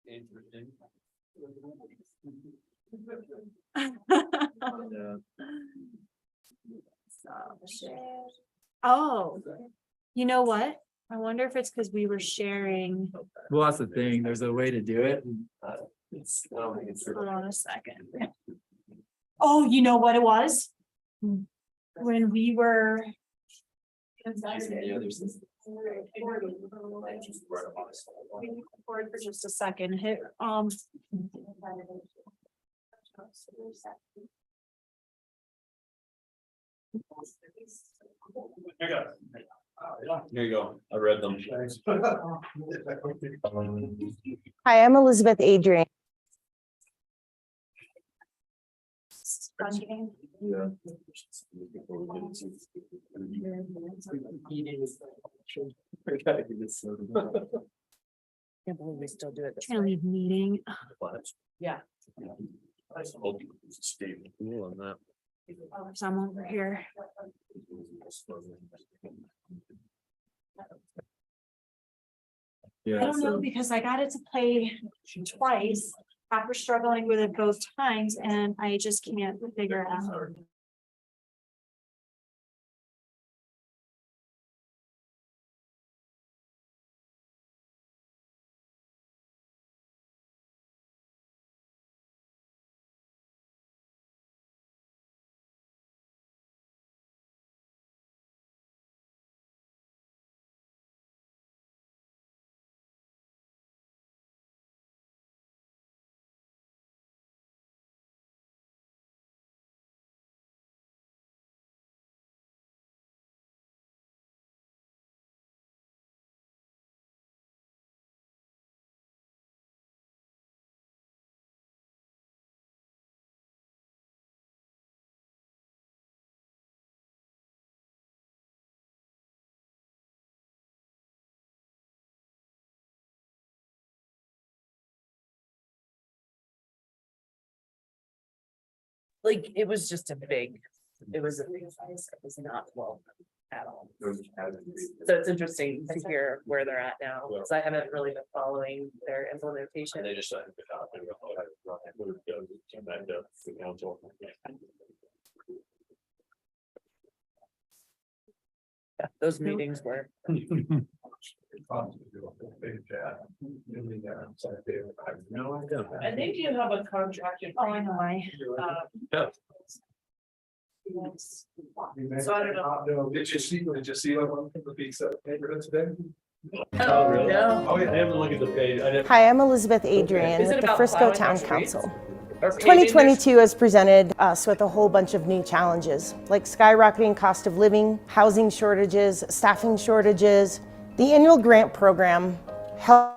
Interesting. Oh, you know what? I wonder if it's because we were sharing. Well, that's the thing. There's a way to do it. Hold on a second. Oh, you know what it was? When we were. Forward for just a second, hit, Here you go. I read them. Hi, I'm Elizabeth Adrian. Yeah. Can't believe we still do it. Trying to leave meeting. Yeah. I hope you can stay cool on that. So I'm over here. I don't know, because I got it to play twice after struggling with it both times, and I just can't figure it out. Like, it was just a big, it was not well at all. So it's interesting to hear where they're at now, because I haven't really been following their implementation. They just. We'll go come back to the council. Yeah, those meetings were. I think you have a contract. Oh, I know, I. So I don't know. Did you see that one from the piece of neighborhood today? Oh, really? No. Oh, yeah, I haven't looked at the page. I didn't. Hi, I'm Elizabeth Adrian Is it with the about Frisco plowing Town our streets? Council. Or paving their 2022 has presented us with a whole bunch of new challenges, like skyrocketing cost of living, housing shortages, staffing shortages. The annual grant program helps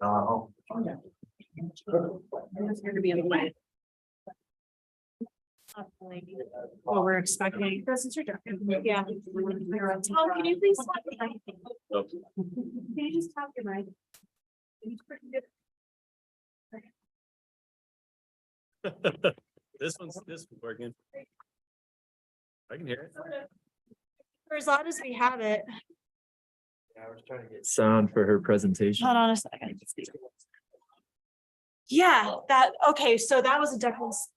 No. It's here to be in the way. Well, we're expecting. This is your jacket. Yeah. Tom, can you please? Can you just tap your mic? This one's working. I can hear it. For as long as we have it. I was trying to get sound for her presentation. Hold on a second. Yeah, okay, so that was a difference.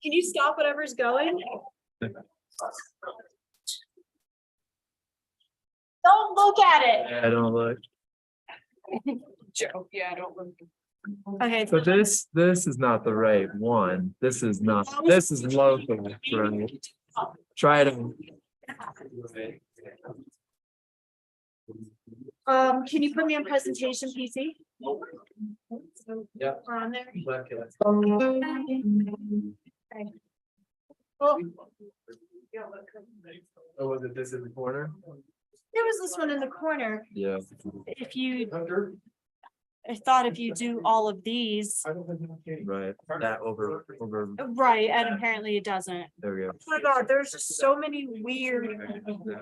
Can you stop whatever's going? Don't look at it. I don't look. Joe, yeah, I don't look. Okay. So this is not the right one. This is local, right? Try to. Can you put me on presentation, PC? Yeah. We're on there. Okay. Okay. Well, Oh, was it this in the corner? there was this one in the corner. Yeah. If you, I thought if you do all of these, Right, that over, right, and apparently it doesn't. there we go. Oh my God, there's just so many weird,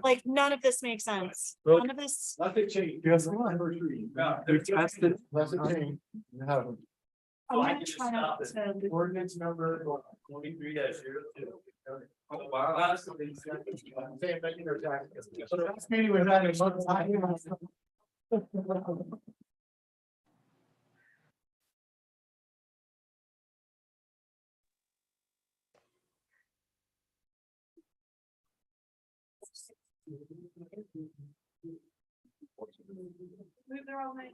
like, none of this makes sense. Well- None of this. Nothing changed. Yes. We tested. Nothing changed. You haven't. I'm gonna try not to. Ordinance number 23-02. Oh, wow. Last meeting was having a month time. Move their own way.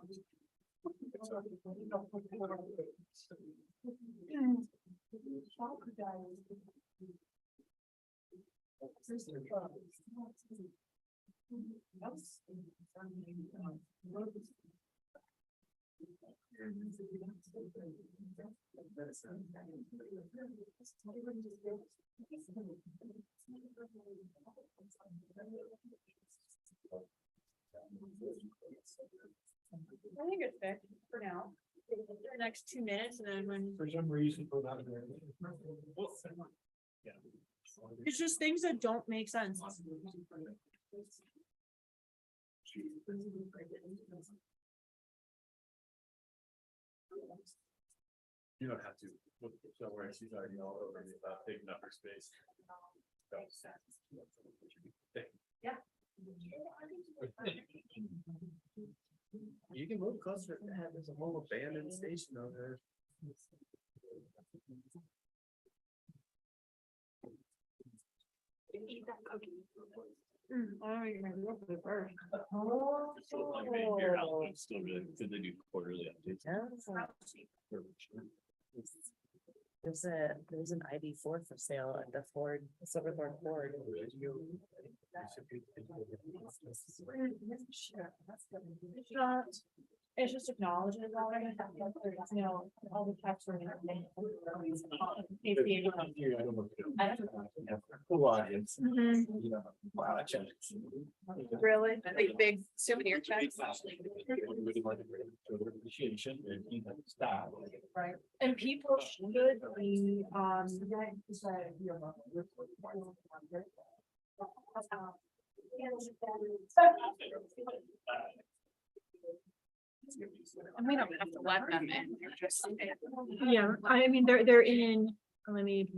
I think it's fixed for now. For the next 2 minutes and then when. For some reason, for that. Yeah. It's just things that don't make sense. You don't have to. Don't worry, she's already all over me about taking up her space. Yeah. You can move closer. There's a whole abandoned station over there. Eat that cookie. I don't even remember the first. Still really good. They do quarterly updates. There's an ID4 for sale at the Ford, Silverthorne Ford. It's just acknowledging all of it. There's no, all the text for Cool audience. Mhm. Wow, I checked. Really? Like big souvenir checks? Appreciation and staff. Right. And people should be, And we don't have to let them in. They're just. yeah, I mean, they're in, let me.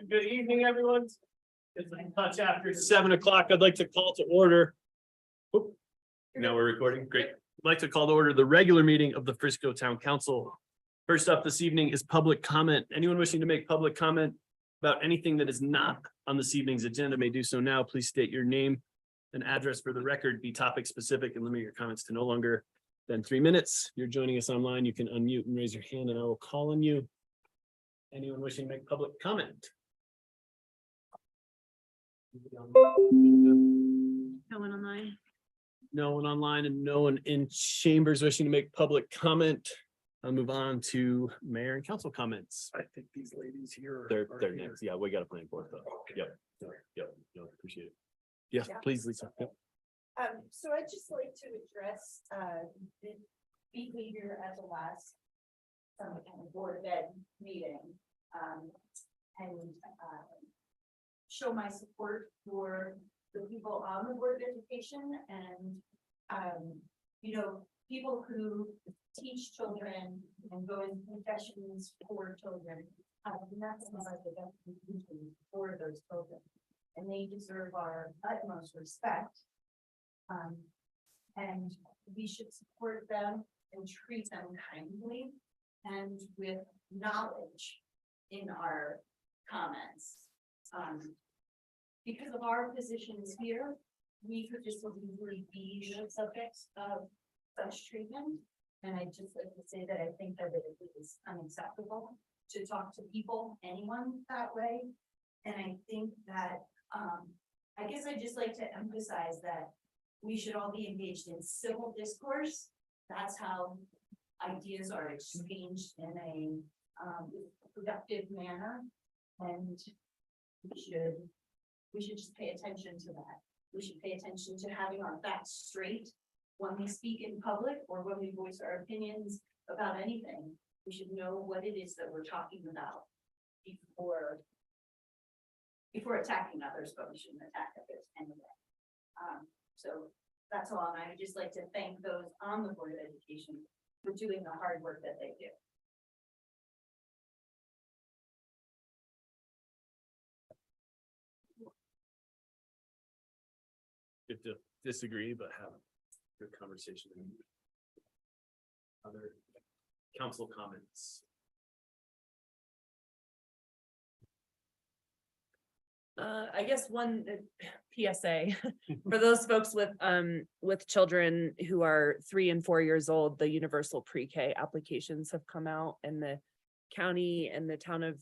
Good evening, everyone. It's a touch after 7 o'clock. I'd like to call to order. Oop. Now we're recording. Great. I'd like to call to order the regular meeting of the Frisco Town Council. First up this evening is public comment. Anyone wishing to make public comment about anything that is not on this evening's agenda may do so now. Please state your name and address for the record, be topic specific, and limit your comments to no longer than 3 minutes. If you're joining us online, you can unmute and raise your hand and I will call on you. Anyone wishing to make public comment? No one online. No one online and no one in chambers wishing to make public comment. I'll move on to mayor and council comments. I think these ladies here. They're next. Yeah, we got a plan for it though. Yep. No, appreciate it. Yes, please, Lisa. Yep. So I'd just like to address, the behavior at the last, kind of board of ed meeting, and show my support for the people on the board of education and, you know, people who teach children and go in professions for children. And that's not the definition for those children, and they deserve our utmost respect. And we should support them and treat them kindly and with knowledge in our comments. Because of our positions here, we could just easily be the subjects of such treatment. And I'd just like to say that I think that it is unacceptable to talk to people, anyone that way. And I think that, I guess I'd just like to emphasize that we should all be engaged in civil discourse. That's how ideas are exchanged in a productive manner. And we should just pay attention to that. We should pay attention to having our facts straight when we speak in public or when we voice our opinions about anything. We should know what it is that we're talking about before attacking others, but we shouldn't attack others anyway. So that's all, and I would just like to thank those on the Board of Education for doing the hard work that they do. Good to disagree, but have a good conversation. Other council comments? I guess one PSA for those folks with children who are 3 and 4 years old, the universal pre-K applications have come out, and the county and the town of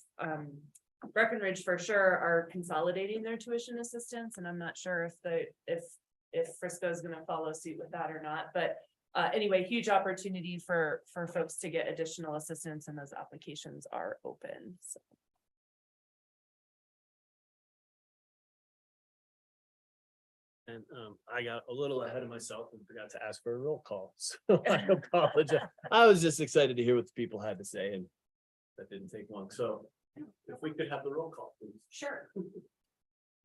Breckenridge for sure are consolidating their tuition assistance, and I'm not sure if Frisco is going to follow suit with that or not, but anyway, huge opportunity for folks to get additional assistance, and those applications are open. So. And I got a little ahead of myself and forgot to ask for a roll call, so I apologize. I was just excited to hear what the people had to say, and that didn't take long. So if we could have the roll call, please. Sure.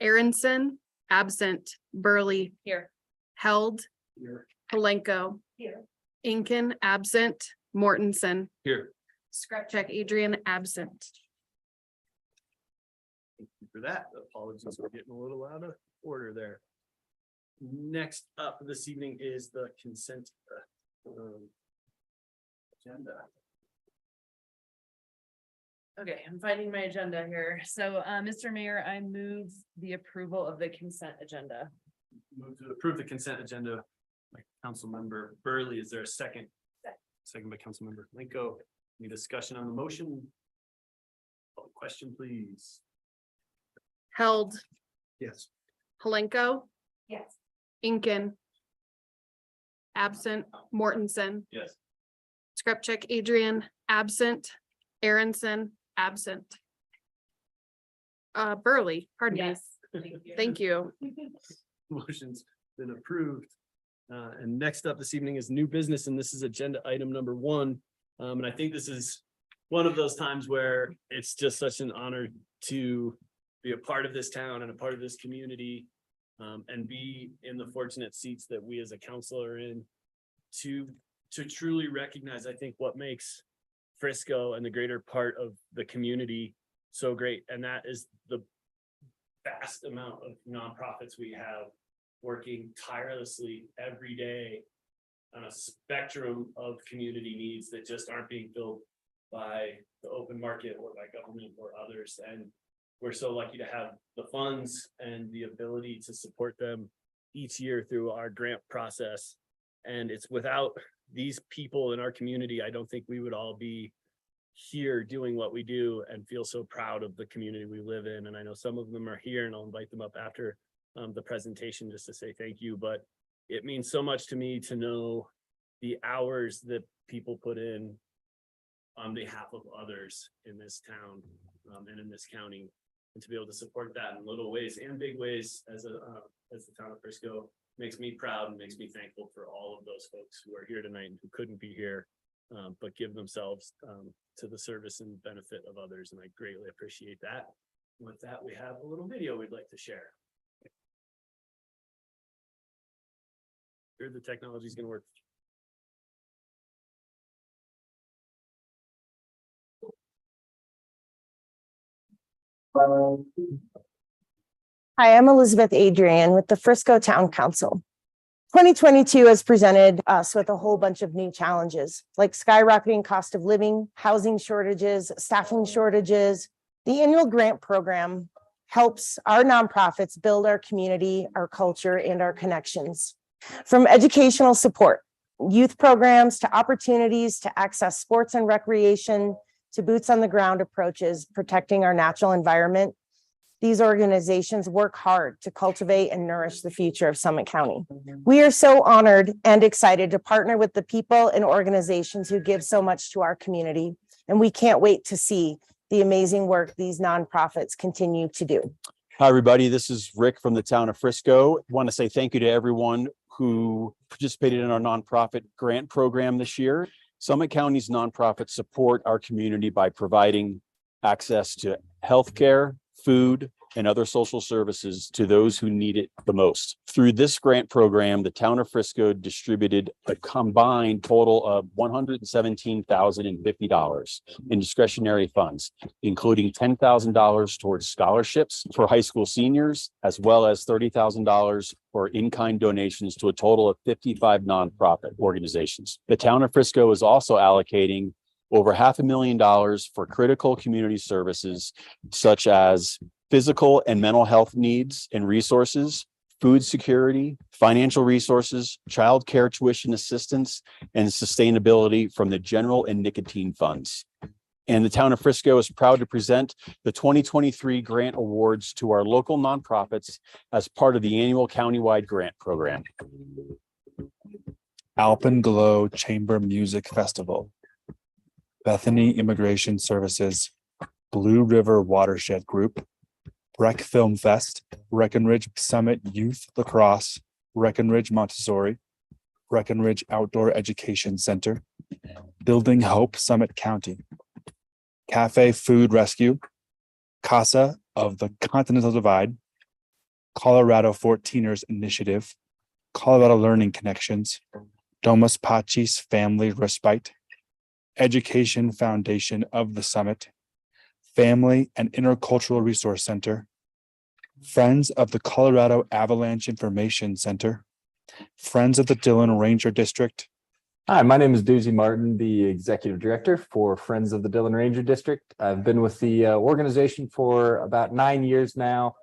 Aronson, absent. Burley. Here. Held. Here. Palenko. Here. Incan, absent. Mortensen. Here. Skripchak, Adrian, absent. Thank you for that. Apologies for getting a little out of order there. Next up this evening is the consent agenda. Okay, I'm finding my agenda here. So, Mr. Mayor, I move the approval of the consent agenda. Move to approve the consent agenda by Councilmember Burley. Is there a second? Second by Councilmember Linko. Any discussion on the motion? Question, please. Held. Yes. Palenko. Yes. Incan. Absent. Mortensen. Yes. Skripchak, Adrian, absent. Aronson, absent. Burley, pardon me. Yes. Thank you. Thank you. Motion's been approved. And next up this evening is new business, and this is agenda item number 1. And I think this is one of those times where it's just such an honor to be a part of this town and a part of this community, and be in the fortunate seats that we as a council are in to truly recognize, I think, what makes Frisco and the greater part of the community so great. And that is the vast amount of nonprofits we have working tirelessly every day on a spectrum of community needs that just aren't being filled by the open market or by government or others. And we're so lucky to have the funds and the ability to support them each year through our grant process. And it's without these people in our community, I don't think we would all be here doing what we do and feel so proud of the community we live in. And I know some of them are here, and I'll invite them up after the presentation just to say thank you. But it means so much to me to know the hours that people put in on behalf of others in this town and in this county, and to be able to support that in little ways and big ways as the town of Frisco makes me proud and makes me thankful for all of those folks who are here tonight and who couldn't be here, but give themselves to the service and benefit of others. And I greatly appreciate that. With that, we have a little video we'd like to share. Here, the technology is going to work. Hi, I'm Elizabeth Adrian with the Frisco Town Council. 2022 has presented us with a whole bunch of new challenges, like skyrocketing cost of living, housing shortages, staffing shortages. The annual grant program helps our nonprofits build our community, our culture, and our connections. From educational support, youth programs, to opportunities to access sports and recreation, to boots on the ground approaches, protecting our natural environment. These organizations work hard to cultivate and nourish the future of Summit County. We are so honored and excited to partner with the people and organizations who give so much to our community, and we can't wait to see the amazing work these nonprofits continue to do. Hi, everybody. This is Rick from the town of Frisco. Want to say thank you to everyone who participated in our nonprofit grant program this year. Summit County's nonprofits support our community by providing access to healthcare, food, and other social services to those who need it the most. Through this grant program, the town of Frisco distributed a combined total of $117,050 in discretionary funds, including $10,000 towards scholarships for high school seniors, as well as $30,000 for in-kind donations to a total of 55 nonprofit organizations. The town of Frisco is also allocating over $500,000 for critical community services such as physical and mental health needs and resources, food security, financial resources, child care tuition assistance, and sustainability from the general and nicotine funds. And the town of Frisco is proud to present the 2023 grant awards to our local nonprofits as part of the annual countywide grant program. Alpenglow Chamber Music Festival, Bethany Immigration Services, Blue River Watershed Group, Rec Film Fest, Breckenridge Summit Youth Lacrosse, Breckenridge Montessori, Breckenridge Outdoor Education Center, Building Hope Summit County, Cafe Food Rescue, Casa of the Continental Divide, Colorado 14ers Initiative, Colorado Learning Connections, Domus Pachis Family Respite, Education Foundation of the Summit, Family and Intercultural Resource Center, Friends of the Colorado Avalanche Information Center, Friends of the Dillon Ranger District. Hi, my name is Doozy Martin, the Executive Director for Friends of the Dillon Ranger District. I've been with the organization for about 9 years now,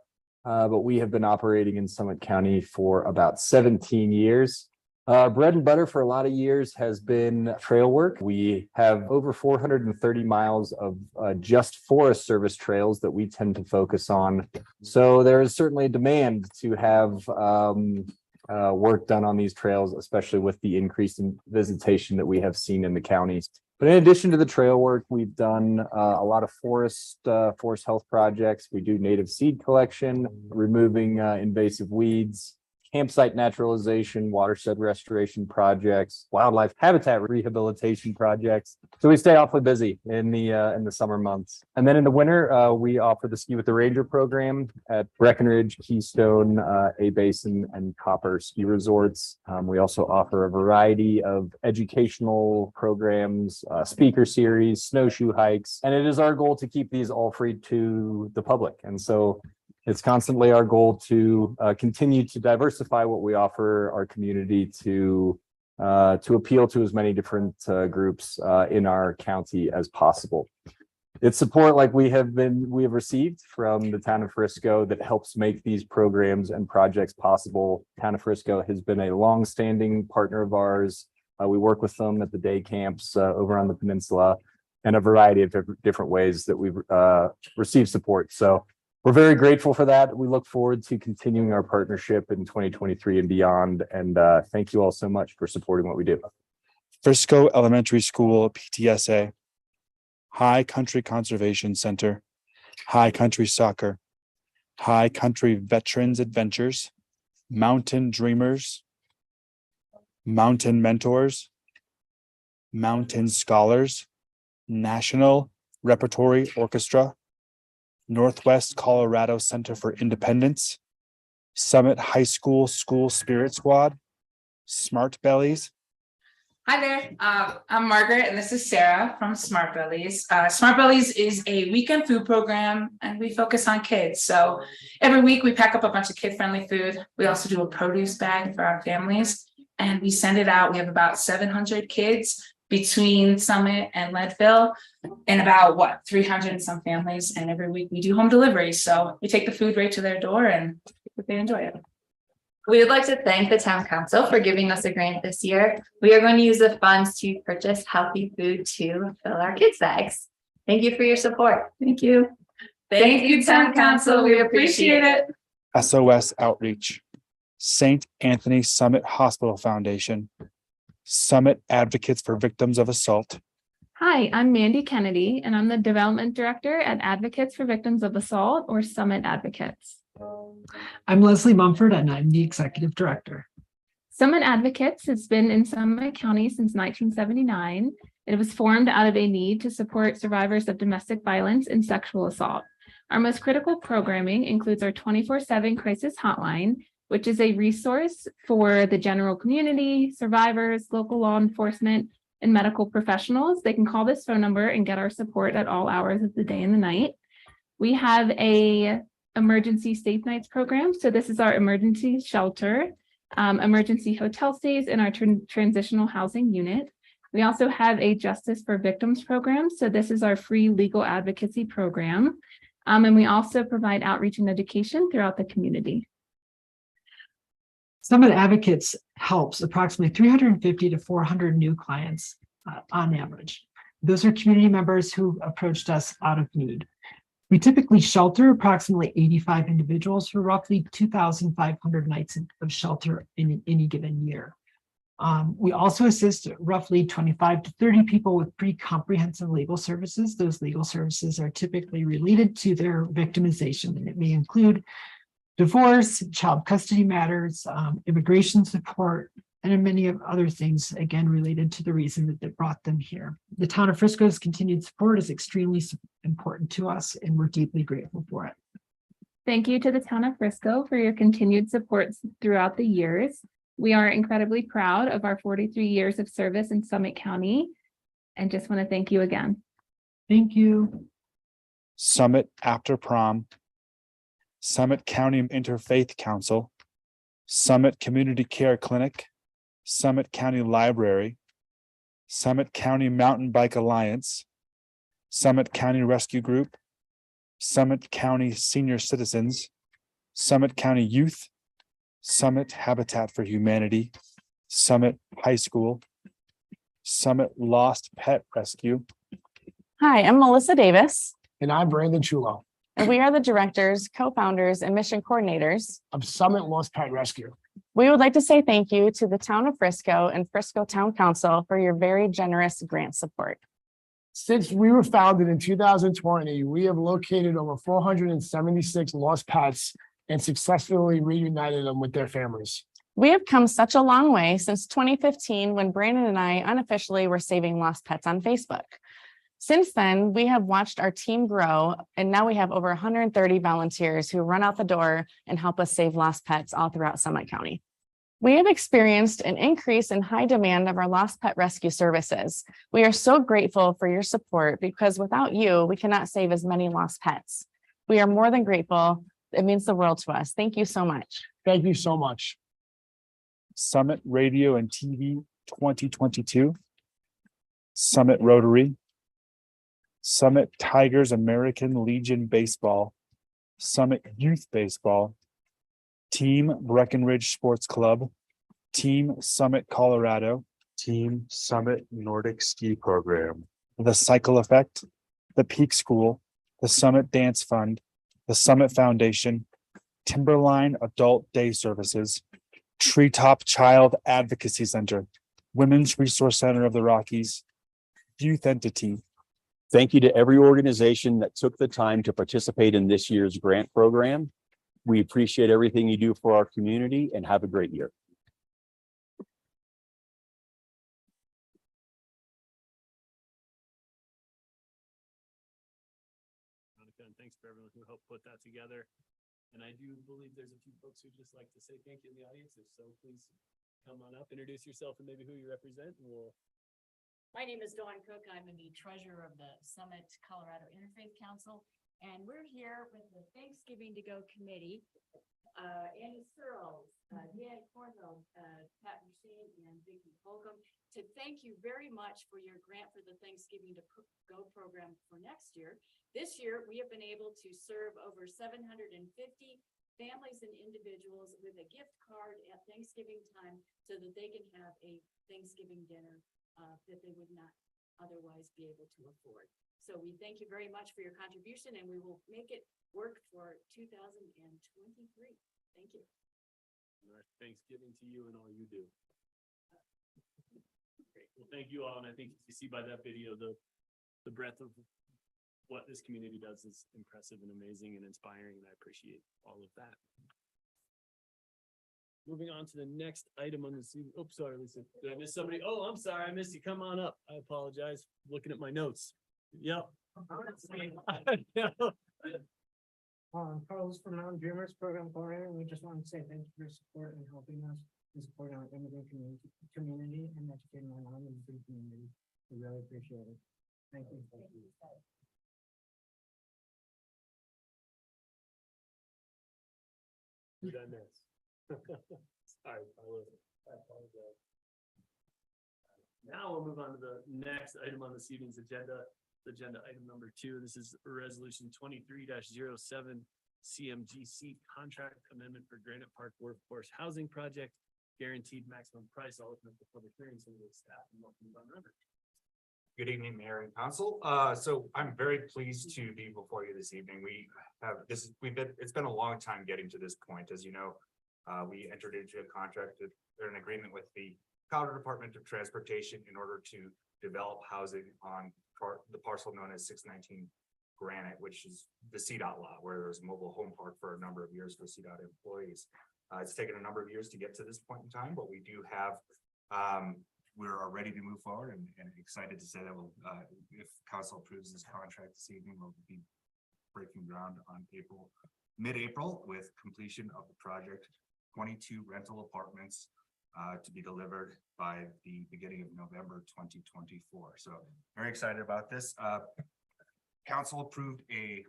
but we have been operating in Summit County for about 17 years. Bread and butter for a lot of years has been trail work. We have over 430 miles of just Forest Service trails that we tend to focus on. So there is certainly a demand to have work done on these trails, especially with the increase in visitation that we have seen in the county. But in addition to the trail work, we've done a lot of forest health projects. We do native seed collection, removing invasive weeds, campsite naturalization, watershed restoration projects, wildlife habitat rehabilitation projects. So we stay awfully busy in the summer months. And then in the winter, we offer the Ski with the Ranger program at Breckenridge, Keystone, A-Basin, and Copper ski resorts. We also offer a variety of educational programs, speaker series, snowshoe hikes, and it is our goal to keep these all free to the public. And so it's constantly our goal to continue to diversify what we offer our community to appeal to as many different groups in our county as possible. It's support like we have received from the town of Frisco that helps make these programs and projects possible. Town of Frisco has been a long-standing partner of ours. We work with them at the day camps over on the peninsula and a variety of different ways that we've received support. So we're very grateful for that. We look forward to continuing our partnership in 2023 and beyond. And thank you all so much for supporting what we do. Frisco Elementary School PTSA, High Country Conservation Center, High Country Soccer, High Country Veterans Adventures, Mountain Dreamers, Mountain Mentors, Mountain Scholars, National Repertory Orchestra, Northwest Colorado Center for Independence, Summit High School School Spirit Squad, Smart Bellies. Hi there, I'm Margaret and this is Sarah from Smart Bellies. Smart Bellies is a weekend food program and we focus on kids. So every week we pack up a bunch of kid-friendly food. We also do a produce bag for our families and we send it out. We have about 700 kids between Summit and Leadville and about 300 and some families. And every week we do home delivery. So we take the food right to their door and they enjoy it. We would like to thank the town council for giving us a grant this year. We are going to use the funds to purchase healthy food to fill our kids' bags. Thank you for your support. Thank you. Thank you, town council. We appreciate it. SOS Outreach, St. Anthony Summit Hospital Foundation, Summit Advocates for Victims of Assault. Hi, I'm Mandy Kennedy, and I'm the Development Director at Advocates for Victims of Assault, or Summit Advocates. I'm Leslie Mumford and I'm the Executive Director. Summit Advocates has been in Summit County since 1979. It was formed out of a need to support survivors of domestic violence and sexual assault. Our most critical programming includes our 24/7 crisis hotline, which is a resource for the general community, survivors, local law enforcement, and medical professionals. They can call this phone number and get our support at all hours of the day and the night. We have a emergency safe nights program. So this is our emergency shelter, emergency hotel stays in our transitional housing unit. We also have a Justice for Victims program. So this is our free legal advocacy program. And we also provide outreach and education throughout the community. Summit Advocates helps approximately 350 to 400 new clients on average. Those are community members who approached us out of need. We typically shelter approximately 85 individuals for roughly 2,500 nights of shelter in any given year. We also assist roughly 25 to 30 people with pretty comprehensive legal services. Those legal services are typically related to their victimization, and it may include divorce, child custody matters, immigration support, and many of other things, again, related to the reason that brought them here. The town of Frisco's continued support is extremely important to us, and we're deeply grateful for it. Thank you to the town of Frisco for your continued support throughout the years. We are incredibly proud of our 43 years of service in Summit County, and just want to thank you again. Thank you. Summit After Prom, Summit County Interfaith Council, Summit Community Care Clinic, Summit County Library, Summit County Mountain Bike Alliance, Summit County Rescue Group, Summit County Senior Citizens, Summit County Youth, Summit Habitat for Humanity, Summit High School, Summit Lost Pet Rescue. Hi, I'm Melissa Davis. And I'm Brandon Chulo. And we are the directors, co-founders, and mission coordinators of Summit Lost Pet Rescue. We would like to say thank you to the town of Frisco and Frisco Town Council for your very generous grant support. Since we were founded in 2020, we have located over 476 lost pets and successfully reunited them with their families. We have come such a long way since 2015 when Brandon and I unofficially were saving lost pets on Facebook. Since then, we have watched our team grow, and now we have over 130 volunteers who run out the door and help us save lost pets all throughout Summit County. We have experienced an increase in high demand of our lost pet rescue services. We are so grateful for your support because without you, we cannot save as many lost pets. We are more than grateful. It means the world to us. Thank you so much. Thank you so much. Summit Radio and TV 2022, Summit Rotary, Summit Tigers American Legion Baseball, Summit Youth Baseball, Team Breckenridge Sports Club, Team Summit Colorado, Team Summit Nordic Ski Program, the Cycle Effect, the Peak School, the Summit Dance Fund, the Summit Foundation, Timberline Adult Day Services, Treetop Child Advocacy Center, Women's Resource Center of the Rockies, Youth Entity. Thank you to every organization that took the time to participate in this year's grant program. We appreciate everything you do for our community and have a great year. Thanks for everyone who helped put that together. And I do believe there's a few folks who just like to say thank you in the audience. If so, please come on up, introduce yourself and maybe who you represent, and we'll. My name is Dawn Cook. I'm the treasurer of the Summit Colorado Interfaith Council, and we're here with the Thanksgiving to Go committee. Annie Searles, Deanne Cornwell, Pat Machine, and Vicki Holcomb, to thank you very much for your grant for the Thanksgiving to Go program for next year. This year, we have been able to serve over 750 families and individuals with a gift card at Thanksgiving time so that they can have a Thanksgiving dinner that they would not otherwise be able to afford. So we thank you very much for your contribution, and we will make it work for 2023. Thank you. Thanksgiving to you and all you do. Great. Well, thank you all. And I think you see by that video the breadth of what this community does is impressive and amazing and inspiring, and I appreciate all of that. Moving on to the next item on the, oops, sorry, Lisa, did I miss somebody? Oh, I'm sorry, I missed you. Come on up. I apologize. Looking at my notes. Yep. Carlos from Mountain Dreamers Program Coordinator, and we just want to say thank you for your support and helping us and supporting our immigrant community and educating our non-immigrant community. We really appreciate it. Thank you. Who did I miss? Sorry, Carlos. I apologize. Now we'll move on to the next item on this evening's agenda. Agenda item number 2. This is resolution 23-07 CMGC contract amendment for Granite Park Workforce Housing Project, guaranteed maximum price. I'll open up the public hearing so the staff and welcome Von Runder. Good evening, Mayor and Council. So I'm very pleased to be before you this evening. It's been a long time getting to this point. As you know, we entered into a contract, an agreement with the Colorado Department of Transportation in order to develop housing on the parcel known as 619 Granite, which is the CDOT lot where there's a mobile home park for a number of years for CDOT employees. It's taken a number of years to get to this point in time, but we do have, we're ready to move forward and excited to say that we'll, if council approves this contract this evening, we'll be breaking ground on mid-April with completion of the project, 22 rental apartments to be delivered by the beginning of November 2024. So very excited about this. Council approved a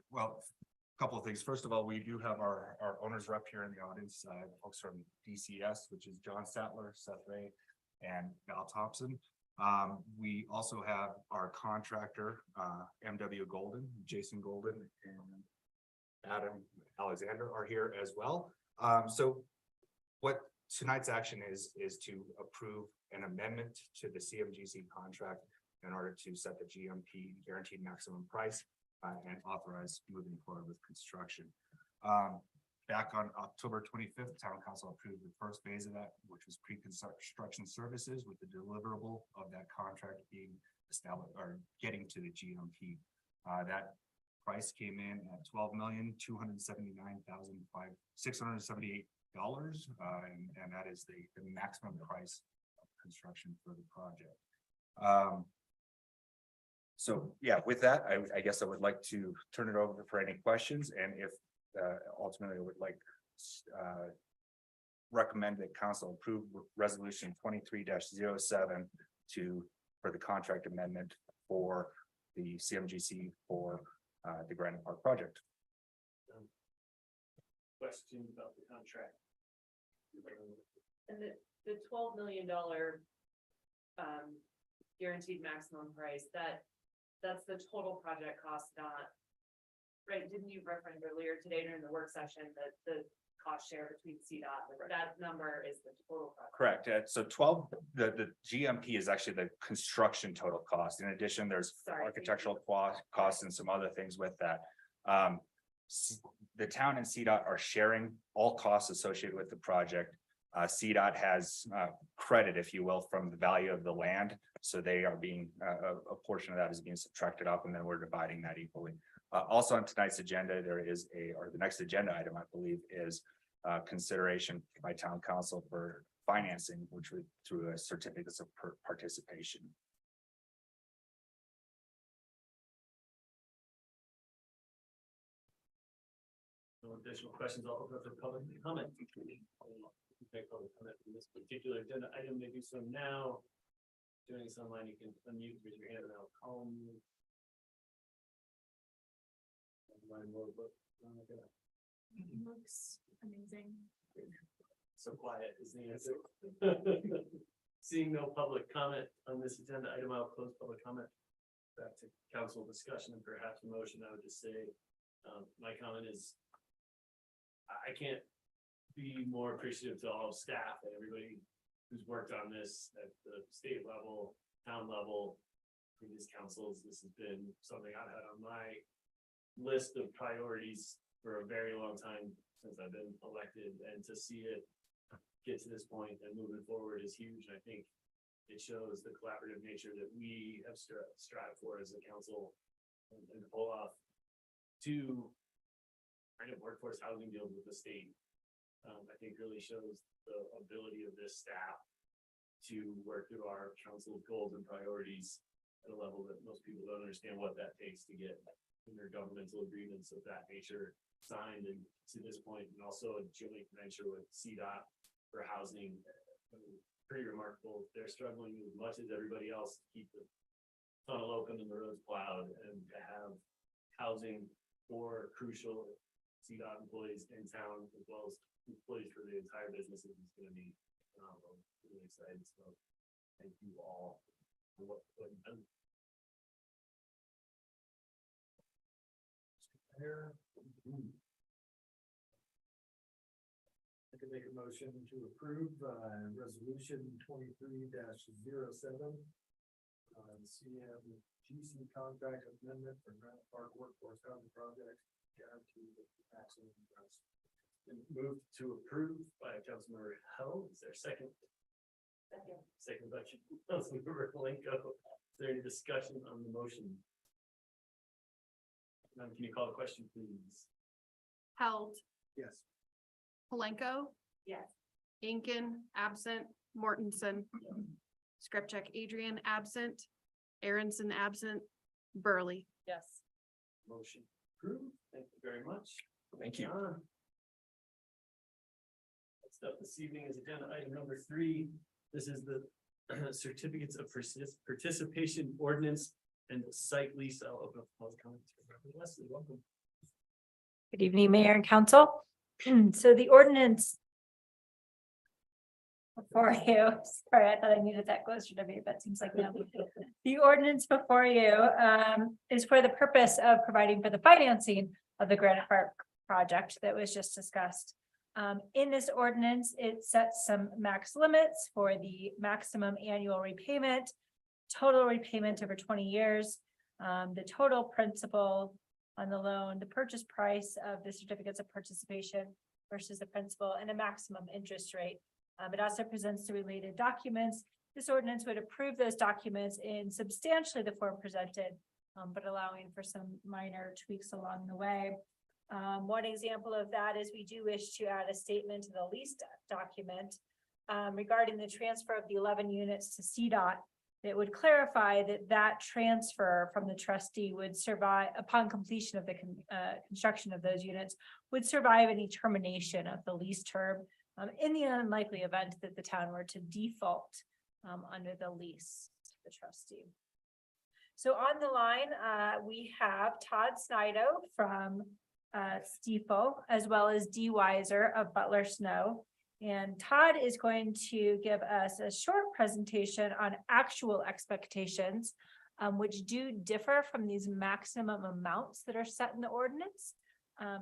couple of things. First of all, we do have our owners rep here in the audience, folks from DCS, which is John Statler, Seth Ray, and Val Thompson. We also have our contractor, MW Golden, Jason Golden, and Adam Alexander are here as well. So what tonight's action is to approve an amendment to the CMGC contract in order to set the GMP guaranteed maximum price and authorize moving forward with construction. Back on October 25th, Town Council approved the first phase of that, which was pre-construction services, with the deliverable of that contract being established or getting to the GMP. That price came in at $12,279,678. And that is the maximum price of construction for the project. So yeah, with that, I guess I would like to turn it over for any questions, and if ultimately I would like recommend that council approve resolution 23-07 for the contract amendment for the CMGC for the Granite Park project. Questions about the contract? And the $12 million guaranteed maximum price, that's the total project cost, not right. Didn't you reference earlier today during the work session that the cost share between CDOT, that number is the total project? Correct. So the GMP is actually the construction total cost. In addition, there's architectural costs and some other things with that. The town and CDOT are sharing all costs associated with the project. CDOT has credit, if you will, from the value of the land. So they are being, a portion of that is being subtracted up, and then we're dividing that equally. Also on tonight's agenda, there is the next agenda item, I believe, is consideration by town council for financing, which would through a certificates of participation. No additional questions. I'll open up the public comment. Take public comment on this particular agenda item. They do so now. Doing this online, you can unmute, raise your hand, and I'll call on you. Looks amazing. So quiet is the answer. Seeing no public comment on this agenda item, I'll close public comment. Back to council discussion and perhaps a motion. I would just say my comment is I can't be more appreciative to all staff and everybody who's worked on this at the state level, town level, previous councils. This has been something I've had on my list of priorities for a very long time since I've been elected, and to see it get to this point and moving forward is huge. I think it shows the collaborative nature that we have strived for as a council and to pull off two kind of workforce housing deals with the state, I think really shows the ability of this staff to work through our council's goals and priorities at a level that most people don't understand what that takes to get intergovernmental agreements of that nature signed and to this point, and also a joint venture with CDOT for housing. Pretty remarkable. They're struggling as much as everybody else to keep the tunnel open and the roads plowed, and to have housing for crucial CDOT employees in town as well as employees for the entire businesses is going to be phenomenal. Really excited. So thank you all for what you've done. I can make a motion to approve resolution 23-07. CMGC contract amendment for Granite Park Workforce Housing Project. Guarantee the maximum price. Moved to approve by Councilmember Hell. Is there a second? Second by Councilmember Palenko. Is there any discussion on the motion? Can you call the question, please? Held, Yes. Palenko, Yes. Incan, absent, Mortensen, Skripchak, Adrian, absent, Aronson, absent, Burley. Yes. Motion approved. Thank you very much. Thank you. Next up this evening is agenda item number 3. This is the certificates of participation ordinance and site lease. I'll open up public comments. Leslie, welcome. Good evening, Mayor and Council. So the ordinance before you, sorry, I thought I needed that closer to me, but it seems like no. The ordinance before you is for the purpose of providing for the financing of the Granite Park project that was just discussed. In this ordinance, it sets some max limits for the maximum annual repayment, total repayment over 20 years, the total principal on the loan, the purchase price of the certificates of participation versus the principal, and a maximum interest rate. It also presents the related documents. This ordinance would approve those documents in substantially the form presented, but allowing for some minor tweaks along the way. One example of that is we do wish to add a statement to the lease document regarding the transfer of the 11 units to CDOT. It would clarify that that transfer from the trustee would survive upon completion of the construction of those units, would survive any termination of the lease term in the unlikely event that the town were to default under the lease to the trustee. So on the line, we have Todd Snido from Stiefel, as well as Dee Weiser of Butler Snow. And Todd is going to give us a short presentation on actual expectations, which do differ from these maximum amounts that are set in the ordinance.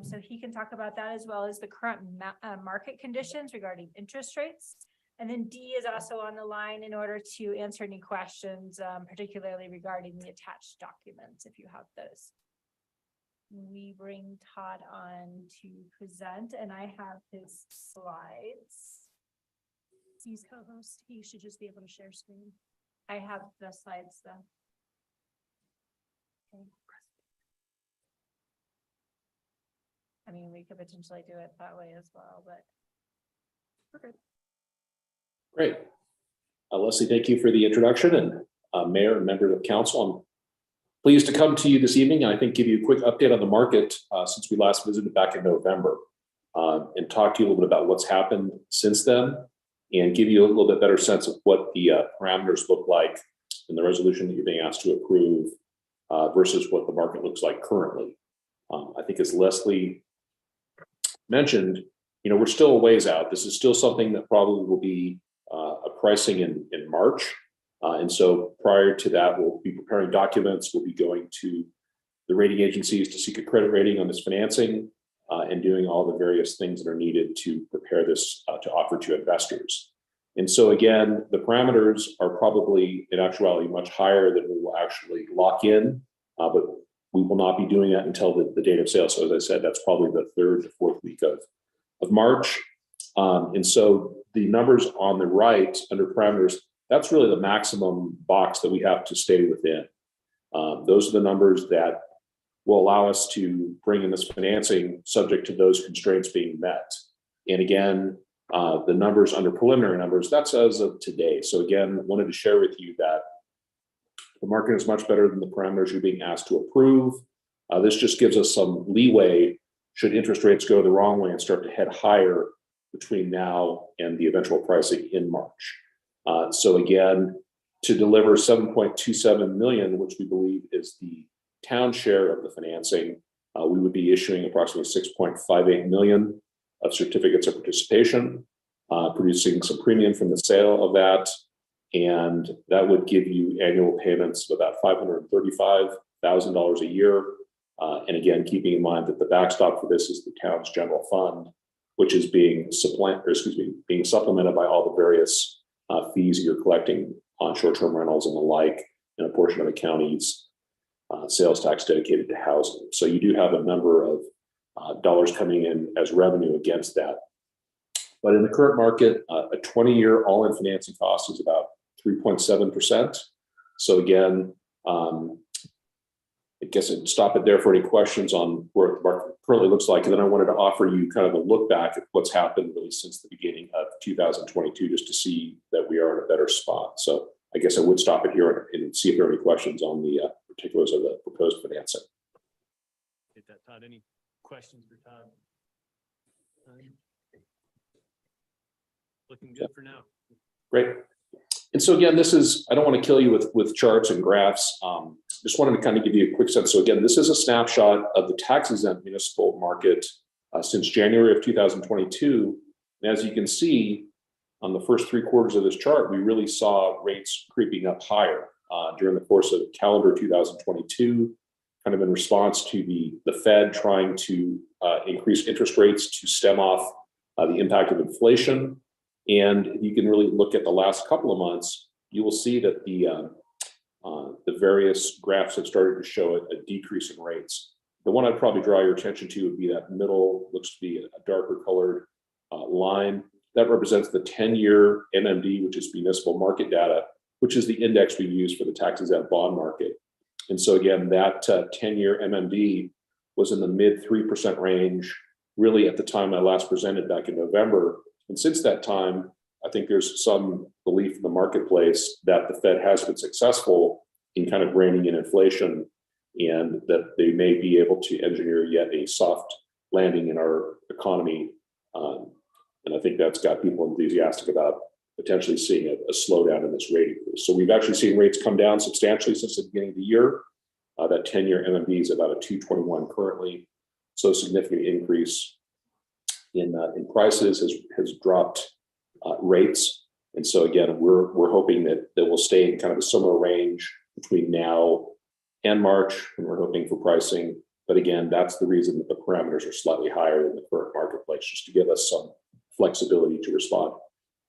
So he can talk about that as well as the current market conditions regarding interest rates. And then Dee is also on the line in order to answer any questions, particularly regarding the attached documents, if you have those. We bring Todd on to present, and I have his slides. He's co-host. He should just be able to share screen. I have the slides though. Okay. I mean, we could potentially do it that way as well, but we're good. Great. Leslie, thank you for the introduction, and Mayor and members of council. I'm pleased to come to you this evening and I think give you a quick update on the market since we last visited back in November, and talk to you a little bit about what's happened since then and give you a little bit better sense of what the parameters look like in the resolution that you're being asked to approve versus what the market looks like currently. I think as Leslie mentioned, we're still a ways out. This is still something that probably will be a pricing in March. And so prior to that, we'll be preparing documents. We'll be going to the rating agencies to seek a credit rating on this financing and doing all the various things that are needed to prepare this to offer to investors. And so again, the parameters are probably in actuality much higher than we will actually lock in, but we will not be doing that until the date of sale. So as I said, that's probably the 3rd to 4th week of March. And so the numbers on the right under parameters, that's really the maximum box that we have to stay within. Those are the numbers that will allow us to bring in this financing subject to those constraints being met. And again, the numbers under preliminary numbers, that's as of today. So again, wanted to share with you that the market is much better than the parameters you're being asked to approve. This just gives us some leeway should interest rates go the wrong way and start to head higher between now and the eventual pricing in March. So again, to deliver 7.27 million, which we believe is the town share of the financing, we would be issuing approximately 6.58 million of certificates of participation, producing some premium from the sale of that. And that would give you annual payments of about $535,000 a year. And again, keeping in mind that the backstop for this is the town's general fund, which is being supplemented by all the various fees you're collecting on short-term rentals and the like, and a portion of the county's sales tax dedicated to housing. So you do have a number of dollars coming in as revenue against that. But in the current market, a 20-year all-in financing cost is about 3.7%. So again, I guess I'd stop it there for any questions on where the market currently looks like. And then I wanted to offer you kind of a look back at what's happened really since the beginning of 2022, just to see that we are in a better spot. So I guess I would stop it here and see if there are any questions on the particulars of the proposed financing. Get that, Todd. Any questions for Todd? Looking good for now. Great. And so again, this is, I don't want to kill you with charts and graphs. Just wanted to kind of give you a quick sense. So again, this is a snapshot of the tax exempt municipal market since January of 2022. And as you can see on the first 3 quarters of this chart, we really saw rates creeping up higher during the course of calendar 2022, kind of in response to the Fed trying to increase interest rates to stem off the impact of inflation. And you can really look at the last couple of months, you will see that the various graphs have started to show a decrease in rates. The one I'd probably draw your attention to would be that middle, looks to be a darker colored line. That represents the 10-year MMD, which is municipal market data, which is the index we use for the tax exempt bond market. And so again, that 10-year MMD was in the mid 3% range, really at the time I last presented back in November. And since that time, I think there's some belief in the marketplace that the Fed has been successful in kind of reining in inflation, and that they may be able to engineer yet a soft landing in our economy. And I think that's got people enthusiastic about potentially seeing a slowdown in this rate increase. So we've actually seen rates come down substantially since the beginning of the year. That 10-year MMD is about a 221 currently. So a significant increase in prices has dropped rates. And so again, we're hoping that we'll stay in kind of a similar range between now and March, and we're hoping for pricing. But again, that's the reason that the parameters are slightly higher than the current marketplace, just to give us some flexibility to respond.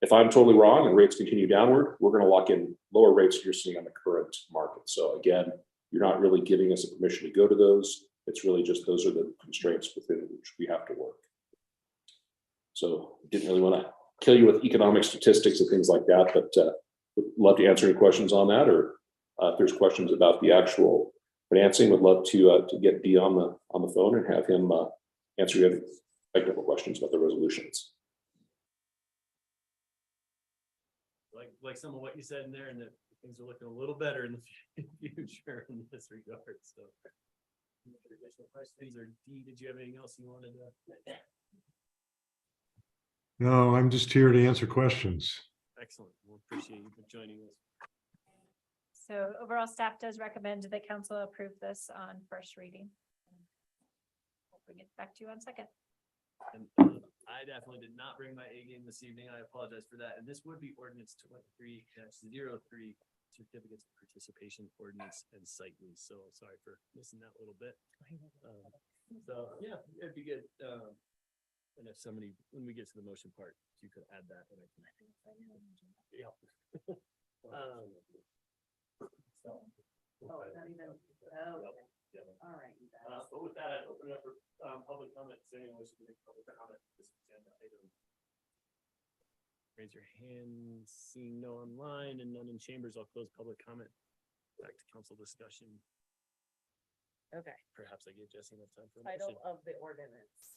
If I'm totally wrong and rates continue downward, we're going to lock in lower rates you're seeing on the current market. So again, you're not really giving us a permission to go to those. It's really just those are the constraints within which we have to work. So didn't really want to kill you with economic statistics and things like that, but would love to answer any questions on that, or if there's questions about the actual financing, would love to get Dee on the phone and have him answer your technical questions about the resolutions. Like some of what you said in there, and that things are looking a little better in the future in this regard. So, additional questions, or Dee, did you have anything else you wanted to? No, I'm just here to answer questions. Excellent. We'll appreciate you for joining us. So overall, staff does recommend that council approve this on first reading. We'll bring it back to you on second. And I definitely did not bring my A game this evening. I apologize for that. And this would be ordinance 23-03, certificates of participation ordinance and site lease. So sorry for missing that a little bit. So yeah, it'd be good. And if somebody, when we get to the motion part, you could add that. And I can, yeah. All right. But with that, I open it up for public comment. Does anyone wish to make public comment? This agenda item. Raise your hand. Seeing no online and none in chambers, I'll close public comment. Back to council discussion. Okay. Perhaps I give Jesse enough time for. Title of the ordinance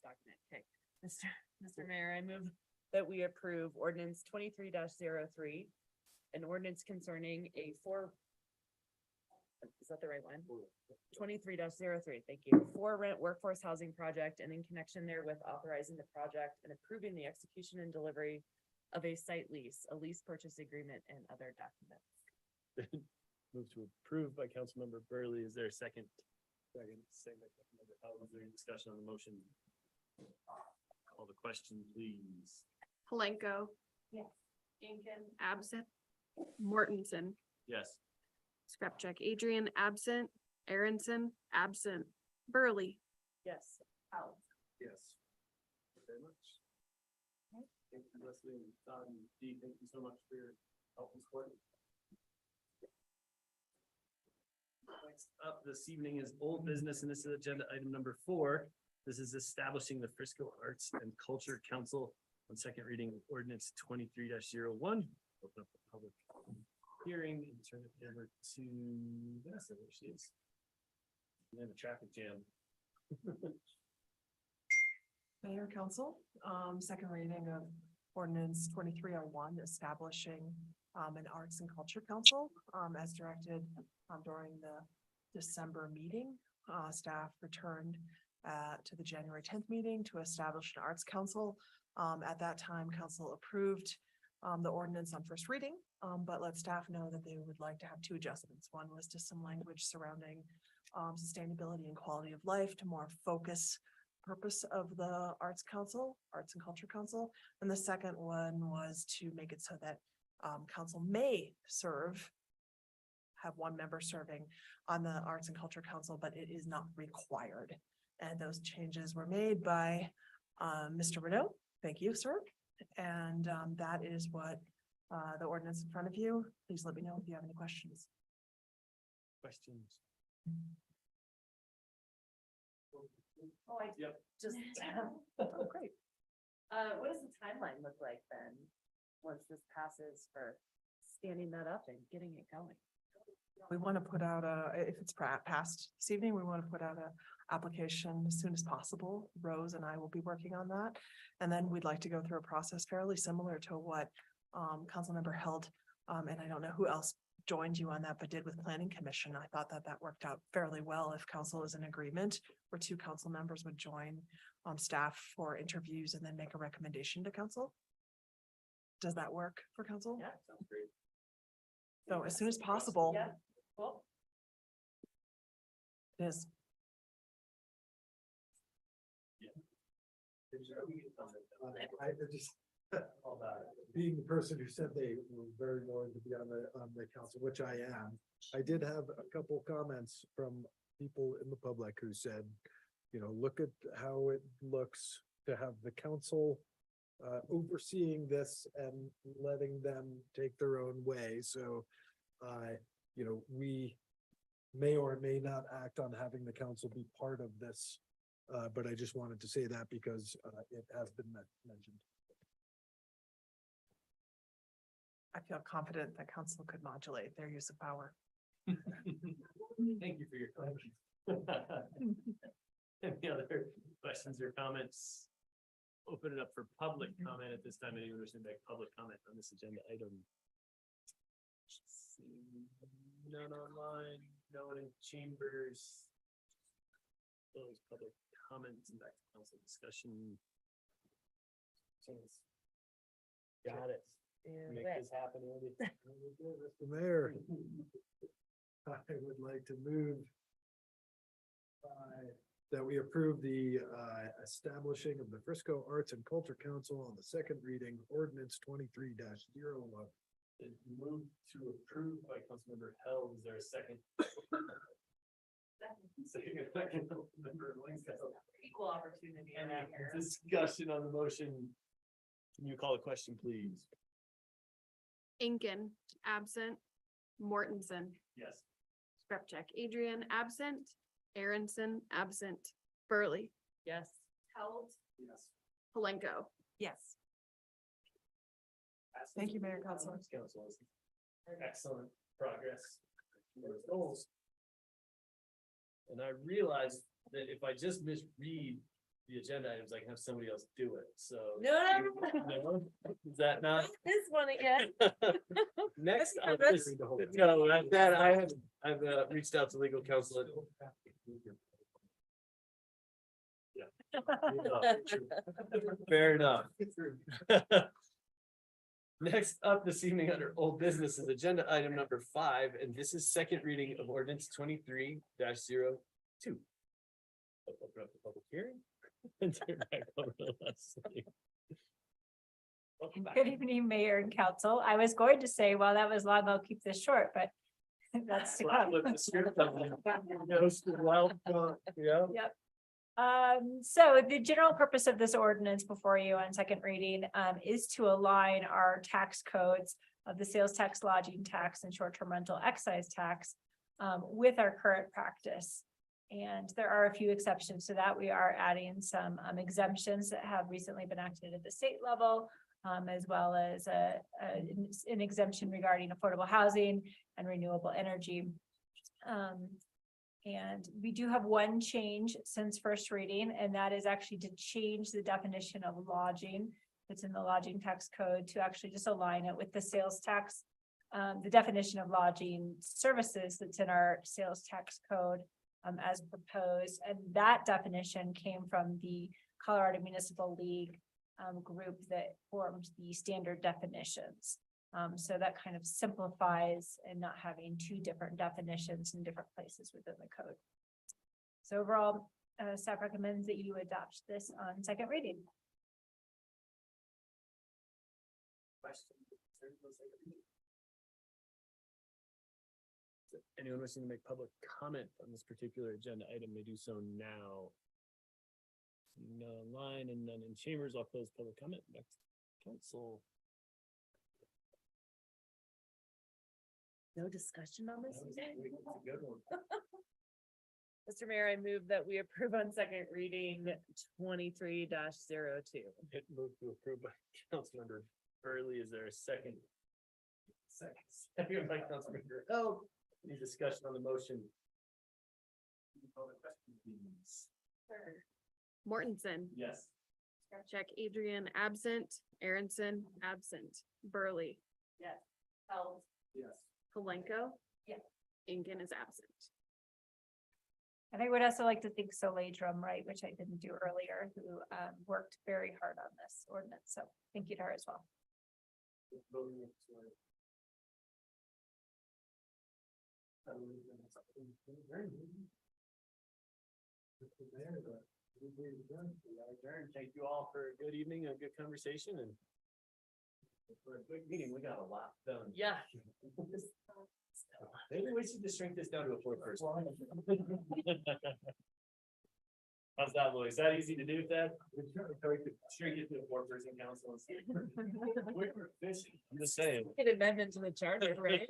document. Okay. Mr. Mayor, I move that we approve ordinance 23-03, an ordinance concerning a is that the right one? 23-03, thank you. For rent workforce housing project and in connection therewith authorizing the project and approving the execution and delivery of a site lease, a lease purchase agreement and other documents. Move to approve by Councilmember Burley. Is there a second? Second by Councilmember Howell. Is there any discussion on the motion? Call the question, please. Palenko. Yes. Incan. Absent. Mortensen. Yes. Scrapcheck Adrian, absent. Aronson, absent. Burley. Yes. Howell. Yes. Thank you very much. Thank you, Leslie and Todd and Dee. Thank you so much for your help and support. Next up this evening is old business, and this is agenda item number 4. This is establishing the Frisco Arts and Culture Council on second reading of ordinance 23-01. Open up the public hearing and turn it over to Vanessa, where she is. And then a traffic jam. Mayor, Council, second reading of ordinance 2301, establishing an Arts and Culture Council as directed during the December meeting. Staff returned to the January 10th meeting to establish an Arts Council. At that time, Council approved the ordinance on first reading, but let staff know that they would like to have 2 adjustments. One was just some language surrounding sustainability and quality of life to more focus purpose of the Arts and Culture Council. And the second one was to make it so that council may have 1 member serving on the Arts and Culture Council, but it is not required. And those changes were made by Mr. Renaud. Thank you, sir. And that is what the ordinance in front of you. Please let me know if you have any questions. Questions? Oh, I Yep. just, Oh, great. what does the timeline look like then? Once this passes for standing that up and getting it going? We want to put out if it's passed this evening, we want to put out a application as soon as possible. Rose and I will be working on that. And then we'd like to go through a process fairly similar to what Councilmember Held, and I don't know who else joined you on that, but did with Planning Commission. I thought that worked out fairly well. If council is in agreement, where 2 council members would join staff for interviews and then make a recommendation to council. Does that work for council? Yeah, sounds great. So as soon as possible. Yeah, cool. It is. I just, being the person who said they were very willing to be on the council, which I am, I did have a couple comments from people in the public who said, look at how it looks to have the council overseeing this and letting them take their own way. So, we may or may not act on having the council be part of this. But I just wanted to say that because it has been mentioned. I feel confident that council could modulate their use of power. Thank you for your question. Any other questions or comments? Open it up for public comment at this time. Anyone wishing to make public comment on this agenda item? None online, no one in chambers. Close public comments and back to council discussion. Got it. Make this happen, Andy. Mr. Mayor, I would like to move that we approve the establishing of the Frisco Arts and Culture Council on the second reading ordinance 23-01. Move to approve by Councilmember Held. Is there a second? Second, Councilmember Langsdale. Equal opportunity. And discussion on the motion. Can you call the question, please? Incan, absent. Mortensen. Yes. Scrapcheck Adrian, absent. Aronson, absent. Burley. Yes. Held. Yes. Palenko. Yes. Thank you, Mayor, Council. Excellent progress. Goals. And I realized that if I just misread the agenda items, I can have somebody else do it, so. No. No? Is that not? This one again. Next, I up think is- no, that I've reached out to legal counsel. Fair enough. Next up this evening under old business is agenda item number 5, and this is second reading of ordinance 23-02. Open up the public hearing. And turn back over to Leslie. Welcome back. Good evening, Mayor and Council. I was going to say, well, that was long, I'll keep this short, but that's to Wow, come. look, the script up there. Goes to wild, yeah. Yep. So the general purpose of this ordinance before you on second reading, is to align our tax codes of the sales tax, lodging tax, and short-term rental excise tax, with our current practice. And there are a few exceptions to that. We are adding some exemptions that have recently been acted at the state level, as well as an exemption regarding affordable housing and renewable energy. And we do have one change since first reading, and that is actually to change the definition of lodging that's in the lodging tax code to actually just align it with the sales tax. The definition of lodging services that's in our sales tax code as proposed, and that definition came from the Colorado Municipal League group that formed the standard definitions. So that kind of simplifies and not having two different definitions in different places within the code. So overall, staff recommends that you adopt this on second reading. Anyone wishing to make public comment on this particular agenda item may do so now. None online and none in chambers. I'll close public comment. Back to council. No discussion on this? That's a good one. Mr. Mayor, I move that we approve on second reading 23-02. It moved to approve by Councilmember Burley. Is there a second? Second by Councilmember O. Any discussion on the motion? Mortensen. Yes. Check Adrian absent, Aronson absent, Burley, Yes. Yes. Kalenko. Yes. Incan is absent. And I would also like to thank Soleil Drum, right, which I didn't do earlier, who worked very hard on this ordinance. So thank you to her as well. Thank you all for a good evening, a good conversation, and for a good meeting, we got a lot done. Yeah. Maybe we should just shrink this down to a 4-person. How's that, Louis? Is that easy to do, Thad? Shrink it to a 4-person council. We're efficient. I'm just saying. Get amendment to the charter, right?